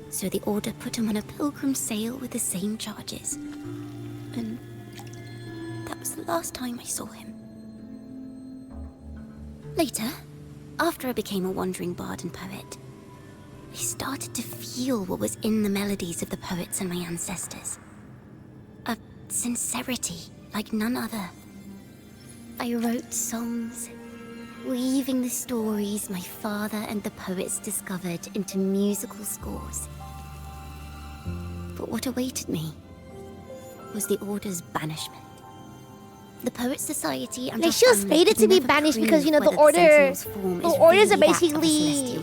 So the Order put him on a pilgrim sail with the same charges. And that was the last time I saw him. Later, after I became a wandering bard and poet, I started to feel what was in the melodies of the poets and my ancestors. A sincerity like none other. I wrote songs, weaving the stories my father and the poets discovered into musical scores. But what awaited me was the Order's banishment. The Poet Society and Like she was fated to be banished because, you know, the orders are basically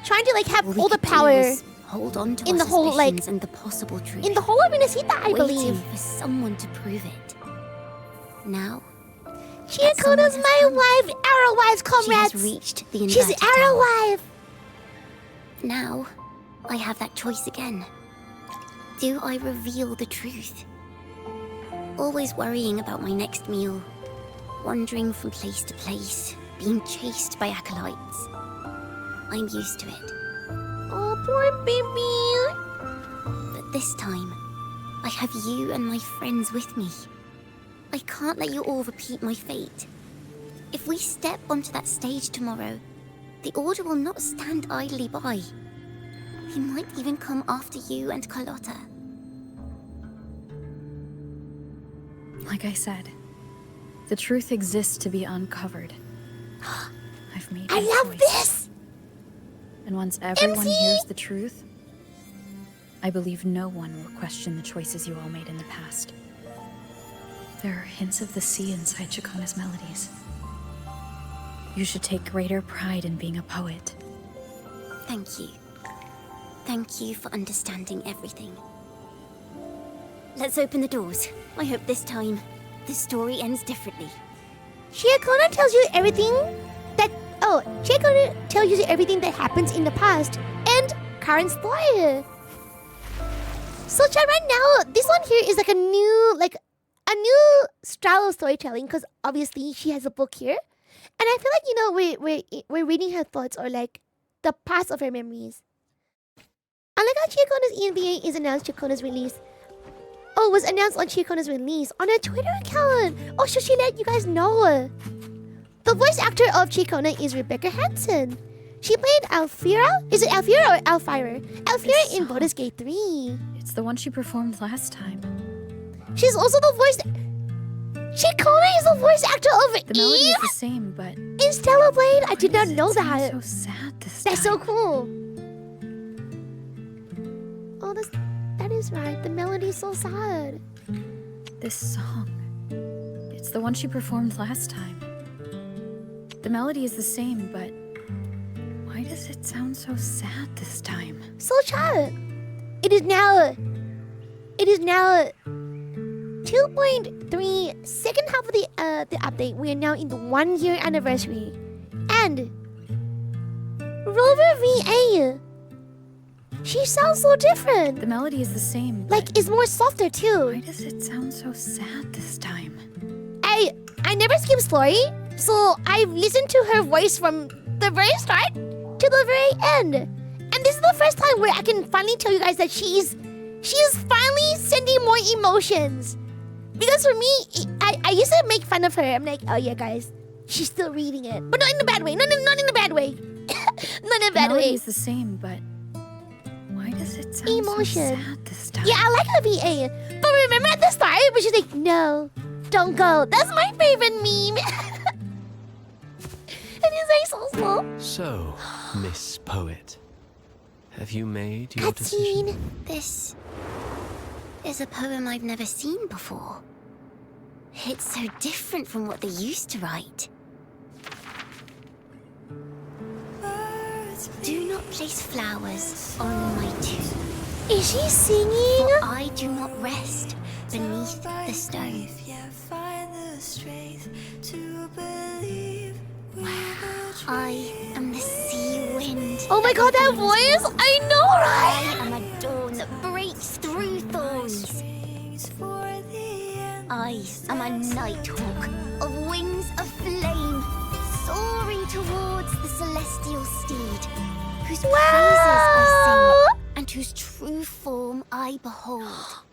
trying to like have all the power hold on to in the whole and the possible truth. in the whole of Minnesota, I believe. Waiting for someone to prove it. Now, Ciaccona's my wife, our wives, comrades. She has reached the She's inverted our tower. wife. Now, I have that choice again. Do I reveal the truth? Always worrying about my next meal, wandering from place to place, being chased by acolytes. I'm used to it. Oh, poor baby. But this time, I have you and my friends with me. I can't let you all repeat my fate. If we step onto that stage tomorrow, the Order will not stand idly by. He might even come after you and Carlotta. Like I said, the truth exists to be uncovered. I've made I love choice. this! And once everyone MC? hears the truth, I believe no one will question the choices you all made in the past. There are hints of the sea inside Ciaccona's melodies. You should take greater pride in being a poet. Thank you. Thank you for understanding everything. Let's open the doors. I hope this time, the story ends differently. Ciaccona tells you everything that... Oh, Ciaccona tells you everything that happens in the past and current story. So chat right now, this one here is like a new style of storytelling, because obviously she has a book here. And I feel like, you know, we're reading her thoughts or like the past of her memories. Unlike how Ciaccona's ENVA is announced Ciaccona's release. Oh, was announced on Ciaccona's release on her Twitter account. Oh, should she let you guys know? The voice actor of Ciaccona is Rebecca Hansen. She played Alfira. Is it Alfira or Alfira? Alfira in Baldur's Gate 3. It's the one she performed last time. She's also the voice... Ciaccona is the voice actor of The melody is the same, but... in Stellar Blade. I did not know that. So sad this That's so cool. Oh, that is right. The melody is so sad. This song... It's the one she performed last time. The melody is the same, but... Why does it sound so sad this time? So chat. It is now 2.3 second half of the update. We are now in the 1 year anniversary. And Rover VA, she sounds so different. The melody is the same. Like it's more softer too. Why does it sound so sad this time? I never skip story, so I've listened to her voice from the very start to the very end. And this is the first time where I can finally tell you guys that she is finally sending more emotions. Because for me, I used to make fun of her. I'm like, oh yeah, guys, she's still reading it, but not in a bad way. Not in a bad way. Not in a bad way. The melody is the same, but why does it sound so sad this time? Yeah, I like her VA, but remember at the start, when she's like, no, don't go. That's my favorite meme. And he's like so slow. So, Miss Poet, have you made your decision? This is a poem I've never seen before. It's so different from what they used to write. Do not place flowers on my tomb. Is she singing? For I do not rest beneath the stone. I am the sea wind. Oh my god, that voice! I know, right? I am a dawn that breaks through thorns. I am a nighthawk of wings of flame, soaring towards the celestial steed, whose praises I sing and whose true form I behold.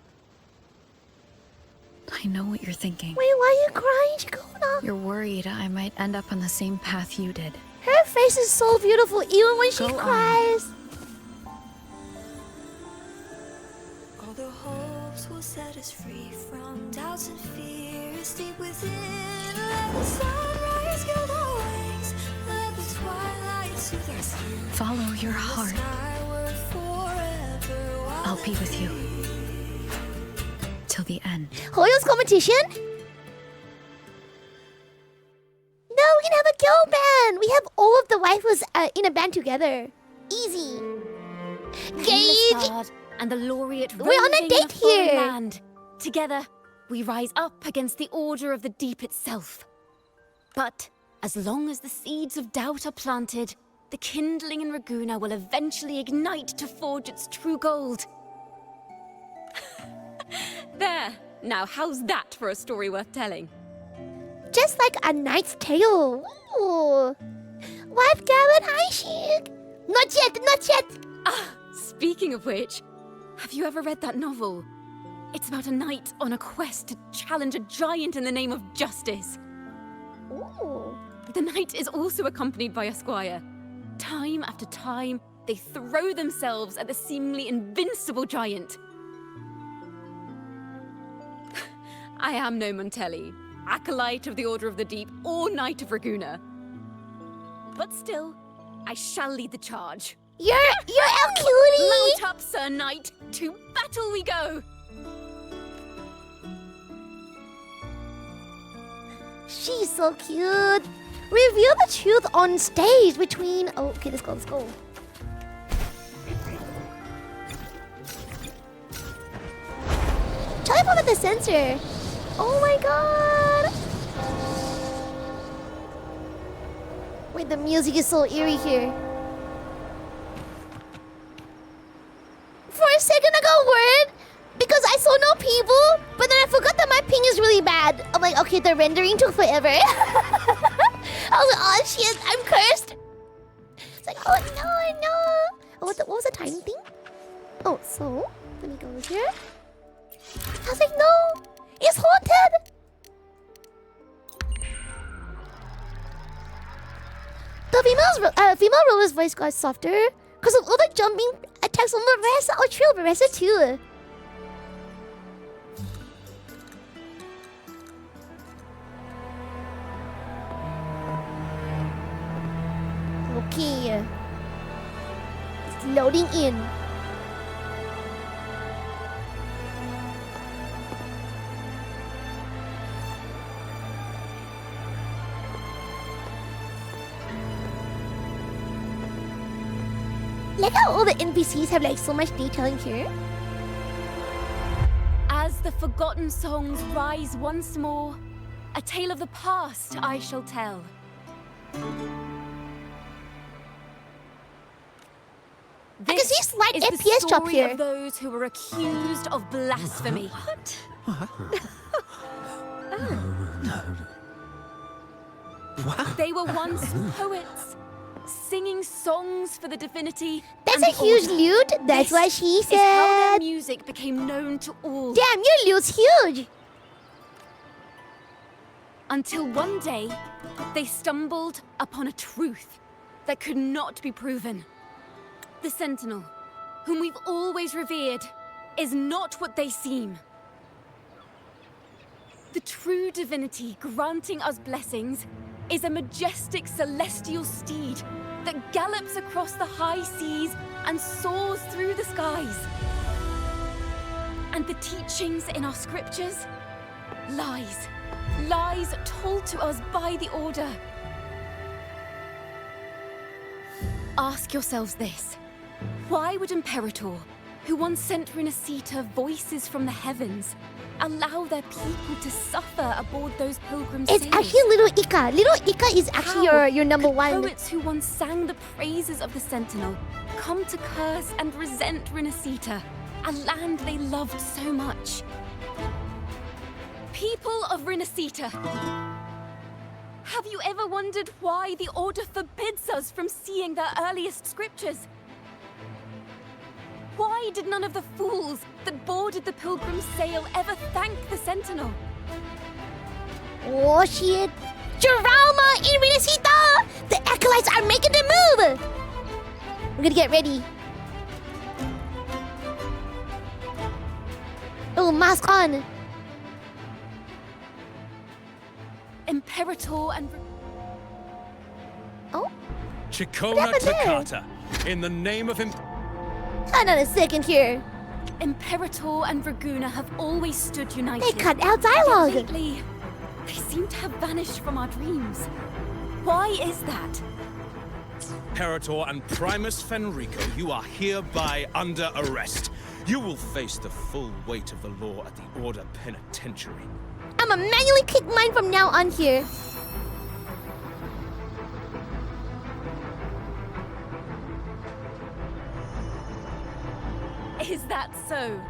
I know what you're thinking. Wait, why are you crying, Ciaccona? You're worried I might end up on the same path you did. Her face is so beautiful, even when she cries. All the hopes will set us free from doubts and fears deep within. Let the sunrise gild our wings. Let the twilight soothe our skin. Follow your heart. I'll be with you. Till the end. HOLYYY's competition? No, we can have a girl band. We have all of the waifus in a band together. Easy. Gage. And the laureate We're on a date here. Land. Together, we rise up against the order of the deep itself. But as long as the seeds of doubt are planted, the kindling in Raguena will eventually ignite to forge its true gold. There! Now, how's that for a story worth telling? Just like A Knight's Tale. Ooh. What, Gavin? Hi, Sheik. Not yet, not yet. Ah, speaking of which, have you ever read that novel? It's about a knight on a quest to challenge a giant in the name of justice. Ooh. The knight is also accompanied by a squire. Time after time, they throw themselves at the seemingly invincible giant. I am no Montelli, acolyte of the Order of the Deep, or Knight of Raguena. But still, I shall lead the charge. You're a cutie! Mount up, Sir Knight! To battle we go! She's so cute. Reveal the truth on stage between... Oh, okay, let's go, let's go. Teleport with the sensor. Oh my god. Wait, the music is so eerie here. For a second I got worried because I saw no people, but then I forgot that my ping is really bad. I'm like, okay, the rendering took forever. I was like, oh shit, I'm cursed. It's like, oh no, no. Oh, what was the time thing? Oh, so, let me go here. I was like, no, it's haunted. The female roller's voice got softer because of all the jumping attacks on Marissa. Oh, true, Marissa too. Okay. It's loading in. Like how all the NPCs have like so much detailing here. As the forgotten songs rise once more, a tale of the past I shall tell. I can see a slight This is FPS the drop story here. of those who were accused of blasphemy. What? They were once poets, singing songs for the divinity. That's and a the huge order. lute. That's This what she is how their said. music became known to all. Damn, your lute's huge. Until one day, they stumbled upon a truth that could not be proven. The Sentinel, whom we've always revered, is not what they seem. The true divinity granting us blessings is a majestic celestial steed that gallops across the high seas and soars through the skies. And the teachings in our scriptures? Lies. Lies told to us by the Order. Ask yourselves this. Why would Imperator, who once sent Renacita voices from the heavens, allow their people to suffer aboard those pilgrim sails? It's actually Little Ika. Little Ika is actually your number could one. Poets who once sang the praises of the Sentinel come to curse and resent Renacita, a land they loved so much. People of Renacita, have you ever wondered why the Order forbids us from seeing their earliest scriptures? Why did none of the fools that boarded the pilgrim sail ever thank the Sentinel? Oh shit! Drama in Renacita! The acolytes are making the move! We're gonna get ready. Oh, mask on! Imperator and... Oh? Ciaccona happened there? Toccata, in the name of Hold on a second here. Imperator and Raguena have always stood united. They cut out dialogue. Yet lately, they seem to have vanished from our dreams. Why is that? Imperator and Primus Fenrico, you are hereby under arrest. You will face the full weight of the law at the Order Penitentiary. I'ma manually kick mine from now on here. Is that so?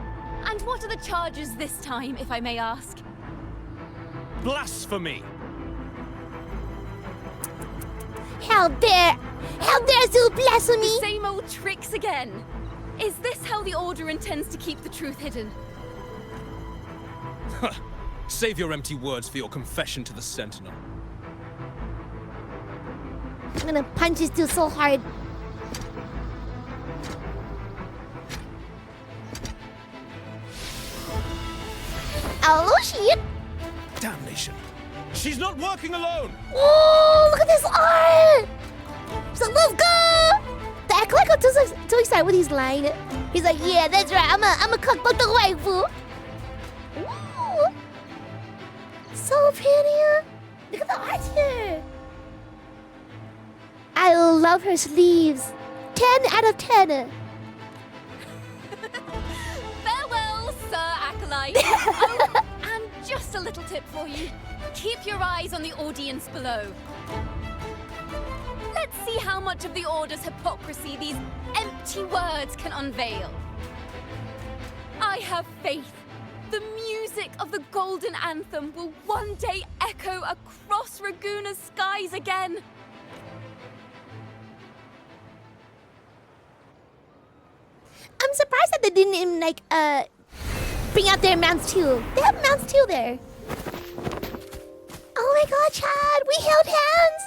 And what are the charges this time, if I may ask? Blasphemy! How dare you blasphemy! The same old tricks again. Is this how the Order intends to keep the truth hidden? Save your empty words for your confession to the Sentinel. I'm gonna punch this dude so hard. Oh shit! Damnation! She's not working alone! Oh, look at this art! He's like, let's go! The Acolyte got too excited with his line. He's like, yeah, that's right. I'm a cookbook the waifu. Ooh, so pretty. Look at the art here. I love her sleeves. 10 out of 10. Farewell, Sir Acolyte. Oh, and just a little tip for you. Keep your eyes on the audience below. Let's see how much of the Order's hypocrisy these empty words can unveil. I have faith. The music of the Golden Anthem will one day echo across Raguna's skies again. I'm surprised that they didn't even bring out their mounts too. They have mounts too there. Oh my god, Chad, we held hands.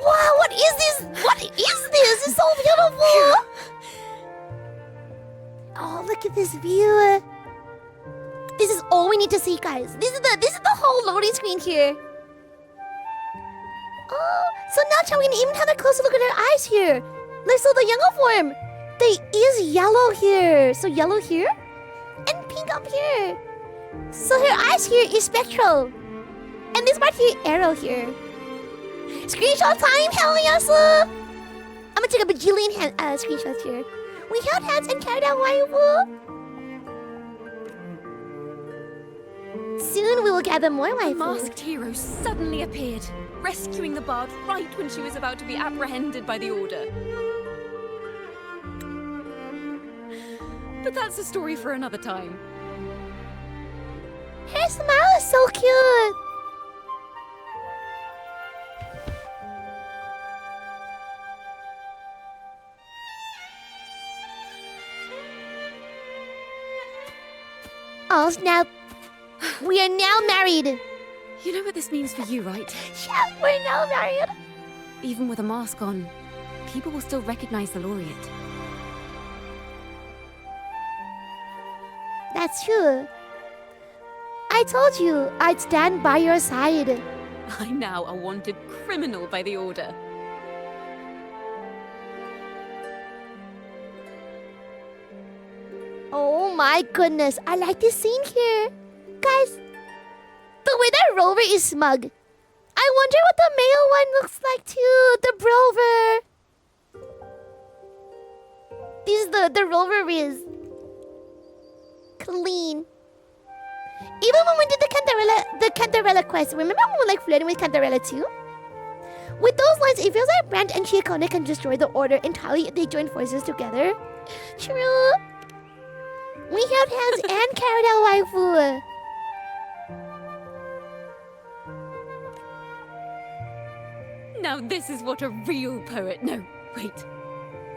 Wow, what is this? What is this? It's so beautiful. Oh, look at this view. This is all we need to see, guys. This is the whole loading screen here. Oh, so now Chad, we can even have a closer look at her eyes here. Like, so the younger form, there is yellow here. So yellow here and pink up here. So her eyes here is spectral. And this part here, arrow here. Screenshot time, hell yes! I'm gonna take a bajillion screenshots here. We held hands and carried out waifu. Soon we will gather more waifu. A masked hero suddenly appeared, rescuing the bard right when she was about to be apprehended by the Order. But that's a story for another time. Her smile is so cute. Oh snap. We are now married. You know what this means for you, right? Yeah, we're now married. Even with a mask on, people will still recognize the laureate. That's true. I told you I'd stand by your side. I'm now a wanted criminal by the Order. Oh my goodness, I like this scene here. Guys, the way that Rover is smug. I wonder what the male one looks like too, the Brover. This is the Rover is clean. Even when we did the Cantarella quest, remember when we were flirting with Cantarella too? With those lines, it feels like Brand and Ciaccona can destroy the Order entirely if they join forces together. True. We held hands and carried out waifu. Now this is what a real poet, no, wait,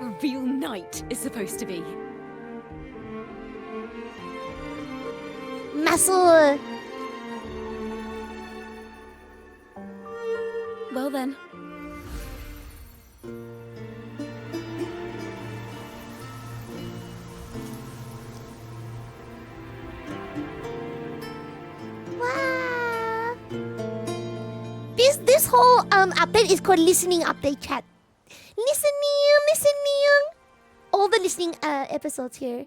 a real knight is supposed to be. Muscle. Well then. Wow. This whole update is called listening update, chat. Listening. All the listening episodes here.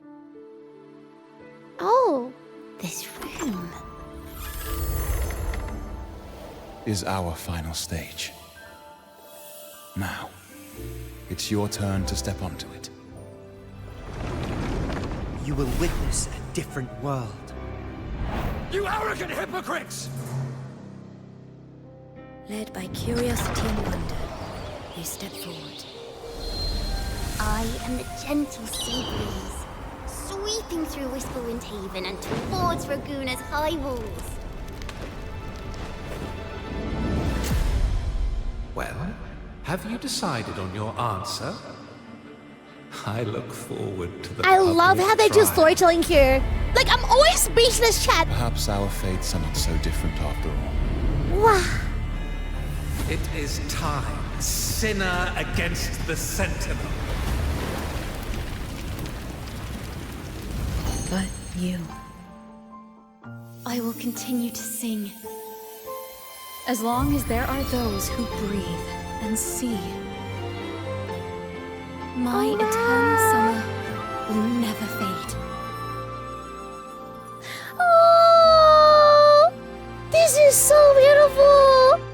Oh, this room is our final stage. Now, it's your turn to step onto it. You will witness a different world. You arrogant hypocrites! Led by curiosity and wonder, you step forward. I am the gentle sea breeze, marching through Whisperwind Haven and towards Raguna's high walls. Well, have you decided on your answer? I look forward to the I love how they do trial. storytelling here. Like, I'm always speechless, chat. Perhaps our fates are not so different after all. Wow. It is time, sinner against the sentinel. But you. I will continue to sing. As long as there are those who breathe and see. My eternal summer will never fade. Oh, this is so beautiful.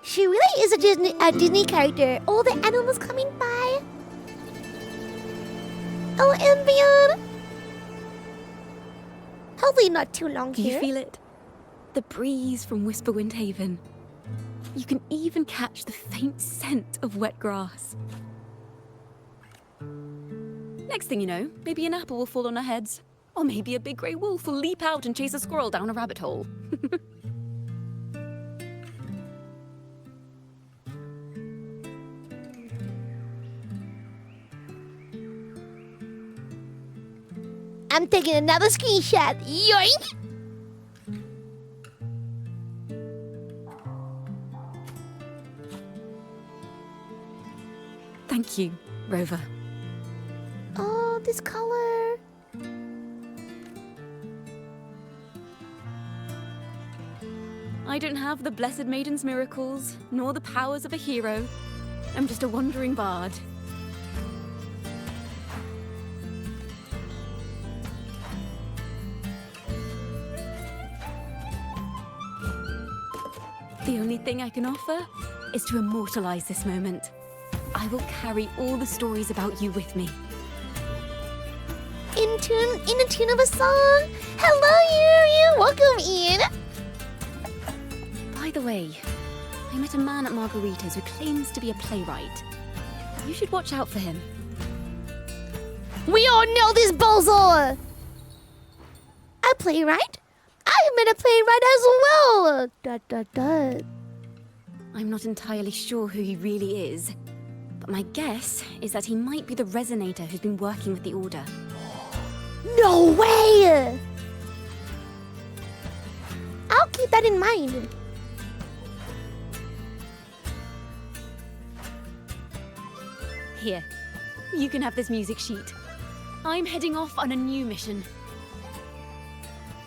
She really is a Disney character. All the animals coming by. Oh, Ambien. Hopefully not too long Do here. you feel it? The breeze from Whisperwind Haven. You can even catch the faint scent of wet grass. Next thing you know, maybe an apple will fall on our heads. Or maybe a big grey wolf will leap out and chase a squirrel down a rabbit hole. I'm taking another screenshot. Yoink! Thank you, Rover. Oh, this color. I don't have the Blessed Maiden's miracles, nor the powers of a hero. I'm just a wandering bard. The only thing I can offer is to immortalize this moment. I will carry all the stories about you with me. In the tune of a song. Hello, you. Welcome in. By the way, I met a man at Margarita's who claims to be a playwright. You should watch out for him. We all know this bozo. A playwright? I met a playwright as well. Dot, dot, dot. I'm not entirely sure who he really is, but my guess is that he might be the resonator who's been working with the Order. No way! I'll keep that in mind. Here, you can have this music sheet. I'm heading off on a new mission.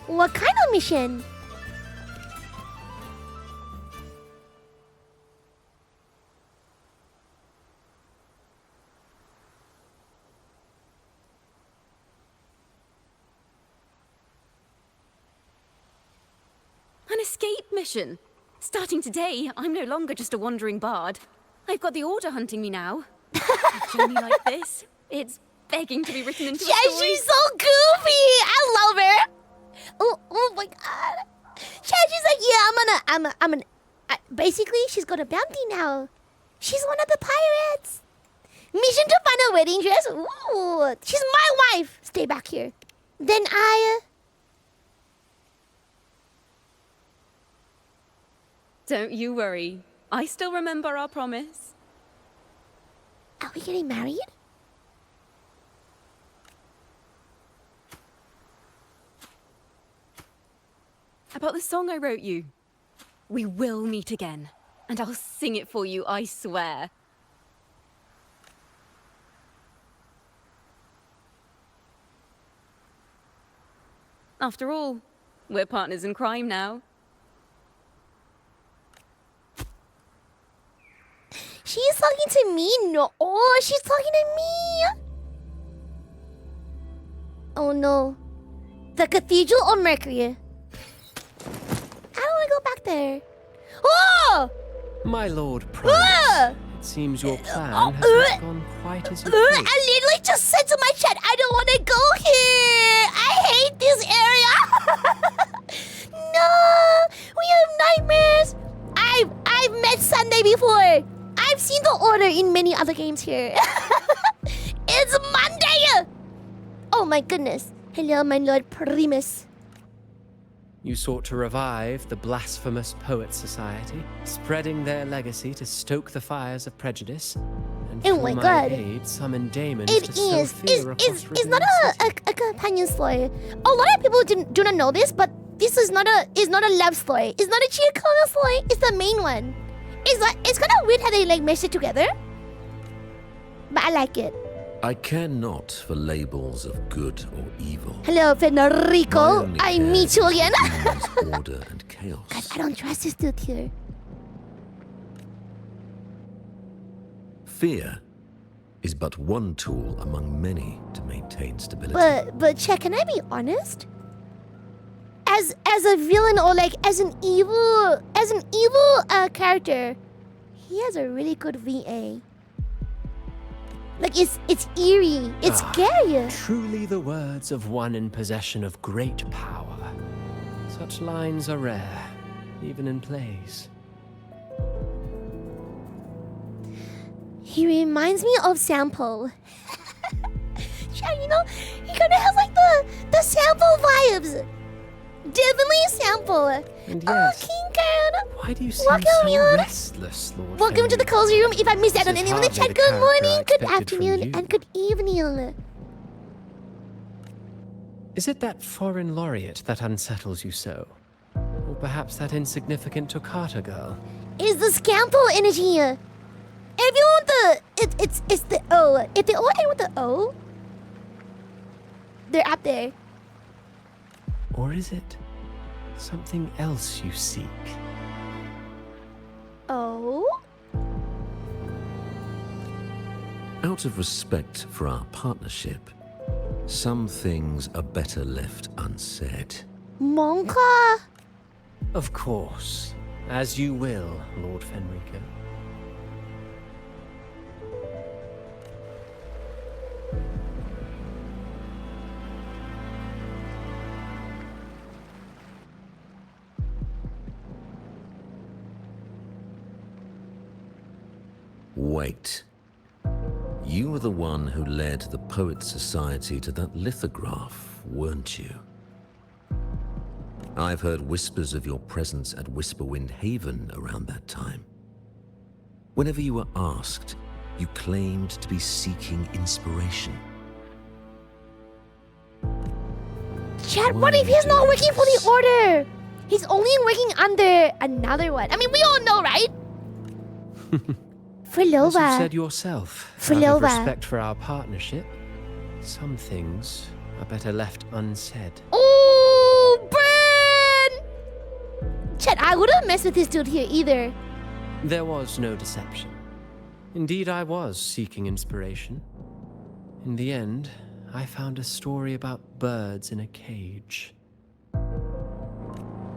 What kind of mission? An escape mission. Starting today, I'm no longer just a wandering bard. I've got the Order hunting me now. A journey like this, it's begging to be written into a Yeah, story. she's so goofy. I love her. Oh my god. Yeah, she's like, yeah, I'm gonna. Basically, she's got a bounty now. She's one of the pirates. Mission to find a wedding dress. Ooh, she's my wife. Stay back here. Then Don't you worry. I still remember our promise. Are we getting married? About the song I wrote you. We will meet again. And I'll sing it for you, I swear. After all, we're partners in crime now. She's talking to me? No. Oh, she's talking to me. Oh no. The cathedral on Mercury. I don't want to go back there. Oh! My Lord Primus, it seems your plan has not gone quite as you I hoped. literally just said to my chat, I don't want to go here. I hate this area. No, we have nightmares. I've met Sunday before. I've seen the order in many other games here. It's Monday. Oh my goodness. Hello, my Lord Primus. You sought to revive the blasphemous Poets Society, spreading their legacy to stoke the fires of prejudice, and Oh through my my God. aid summon daemons It to sow is. fear across It's not Raguna's a companion story. A lot of people do not know this, but this is not a love story. It's not a Ciaccona story. It's the main one. It's kind of weird how they like mesh it together, but I like it. I care not for labels of good or evil. Hello, Federico. My only I care meet you is again. Raguna's order and chaos. Guys, I don't trust this dude here. Fear is but one tool among many to maintain stability. But Chet, can I be honest? As a villain or like as an evil character, he has a really good VA. Like it's eerie, it's scary. Truly the words of one in possession of great power. Such lines are rare, even in plays. He reminds me of Sample. Yeah, you know, he kind of has like the Sample vibes. Definitely Sample. And Oh, yes, King Card. why do you seem Welcome, so Leon. restless, Lord Welcome to the cozy room. If I missed out on This is anyone in the hardly chat, the good character I morning, good expected from afternoon, you. and good evening. Is it that foreign laureate that unsettles you so? Or perhaps that insignificant Toccata girl? Is the Scample energy. If you want it's the O. If they all end with the O, they're up there. Or is it something else you seek? Oh? Out of respect for our partnership, some things are better left unsaid. Monka? Of course. As you will, Lord Fenrico. Wait. You were the one who led the Poets Society to that lithograph, weren't you? I've heard whispers of your presence at Whisperwind Haven around that time. Whenever you were asked, you claimed to be seeking inspiration. Chat, what if he's not working for the Order? He's only working under another one. I mean, we all know, right? As you Frilova. said yourself, out Frilova. of respect for our partnership, some things are better left unsaid. Oh, burn! Chat, I wouldn't mess with this dude here either. There was no deception. Indeed, I was seeking inspiration. In the end, I found a story about birds in a cage.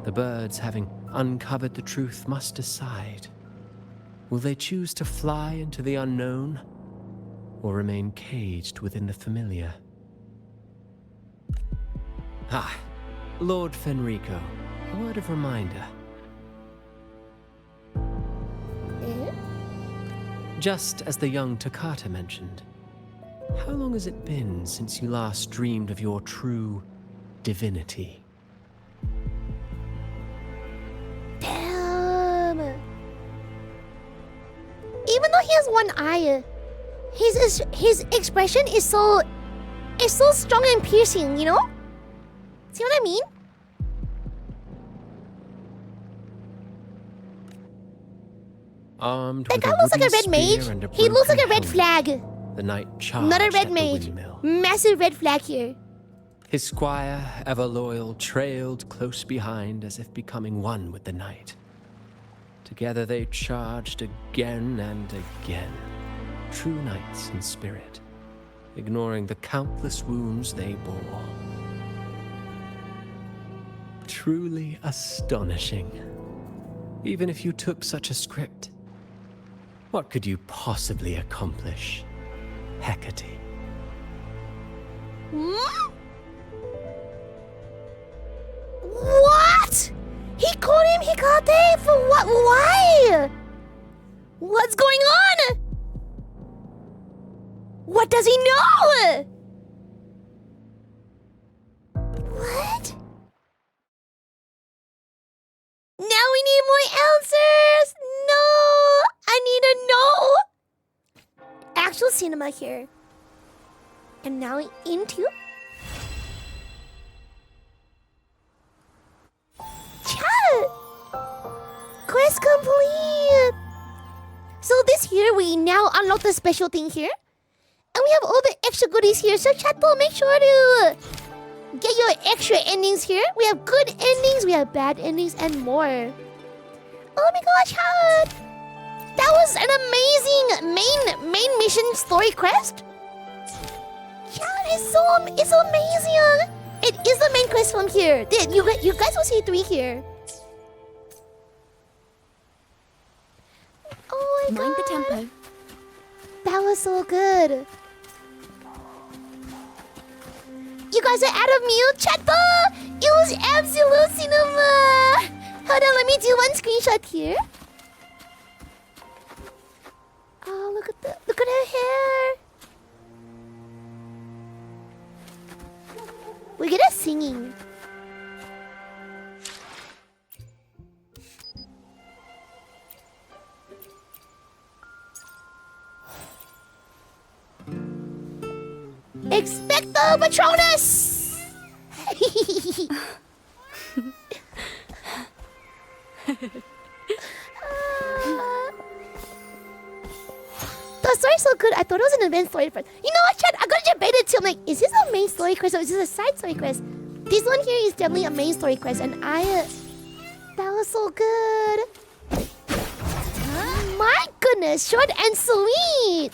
The birds, having uncovered the truth, must decide. Will they choose to fly into the unknown, or remain caged within the familiar? Ah, Lord Fenrico, a word of reminder. Just as the young Toccata mentioned, how long has it been since you last dreamed of your true divinity? Damn. Even though he has one eye, his expression is so strong and piercing, you know? See what I mean? Armed That with guy a looks like a wooden red spear mage. and a He looks like a broken red helmet, flag. the knight charged Not a red at the mage. windmill. Massive red flag here. His squire, ever loyal, trailed close behind as if becoming one with the knight. Together they charged again and again, true knights in spirit, ignoring the countless wounds they bore. Truly astonishing. Even if you took such a script, what could you possibly accomplish, Hecate? Hmm? What? He called him Hecate for what? Why? What's going on? What does he know? What? Now we need more answers. No, I need to know. Actual cinema here. And now into chat. Quest complete. So this here we now unlock the special thing here. And we have all the extra goodies here. So chatbot, make sure to get your extra endings here. We have good endings, we have bad endings, and more. Oh my gosh, chat! That was an amazing main mission story quest. Chat, it's so amazing. It is the main quest from here. You guys will see 3 here. Oh my god. Mind the tempo. That was so good. You guys are out of mute, chatbot! It was absolute cinema! Hold on, let me do one screenshot here. Oh, look at her hair. We're good at singing. Expecto Patronus! The story's so good. I thought it was an advanced story first. You know what, chat? I gotta debate it too. I'm like, is this a main story quest or is this a side story quest? This one here is definitely a main story quest, and that was so good. My goodness, short and sweet.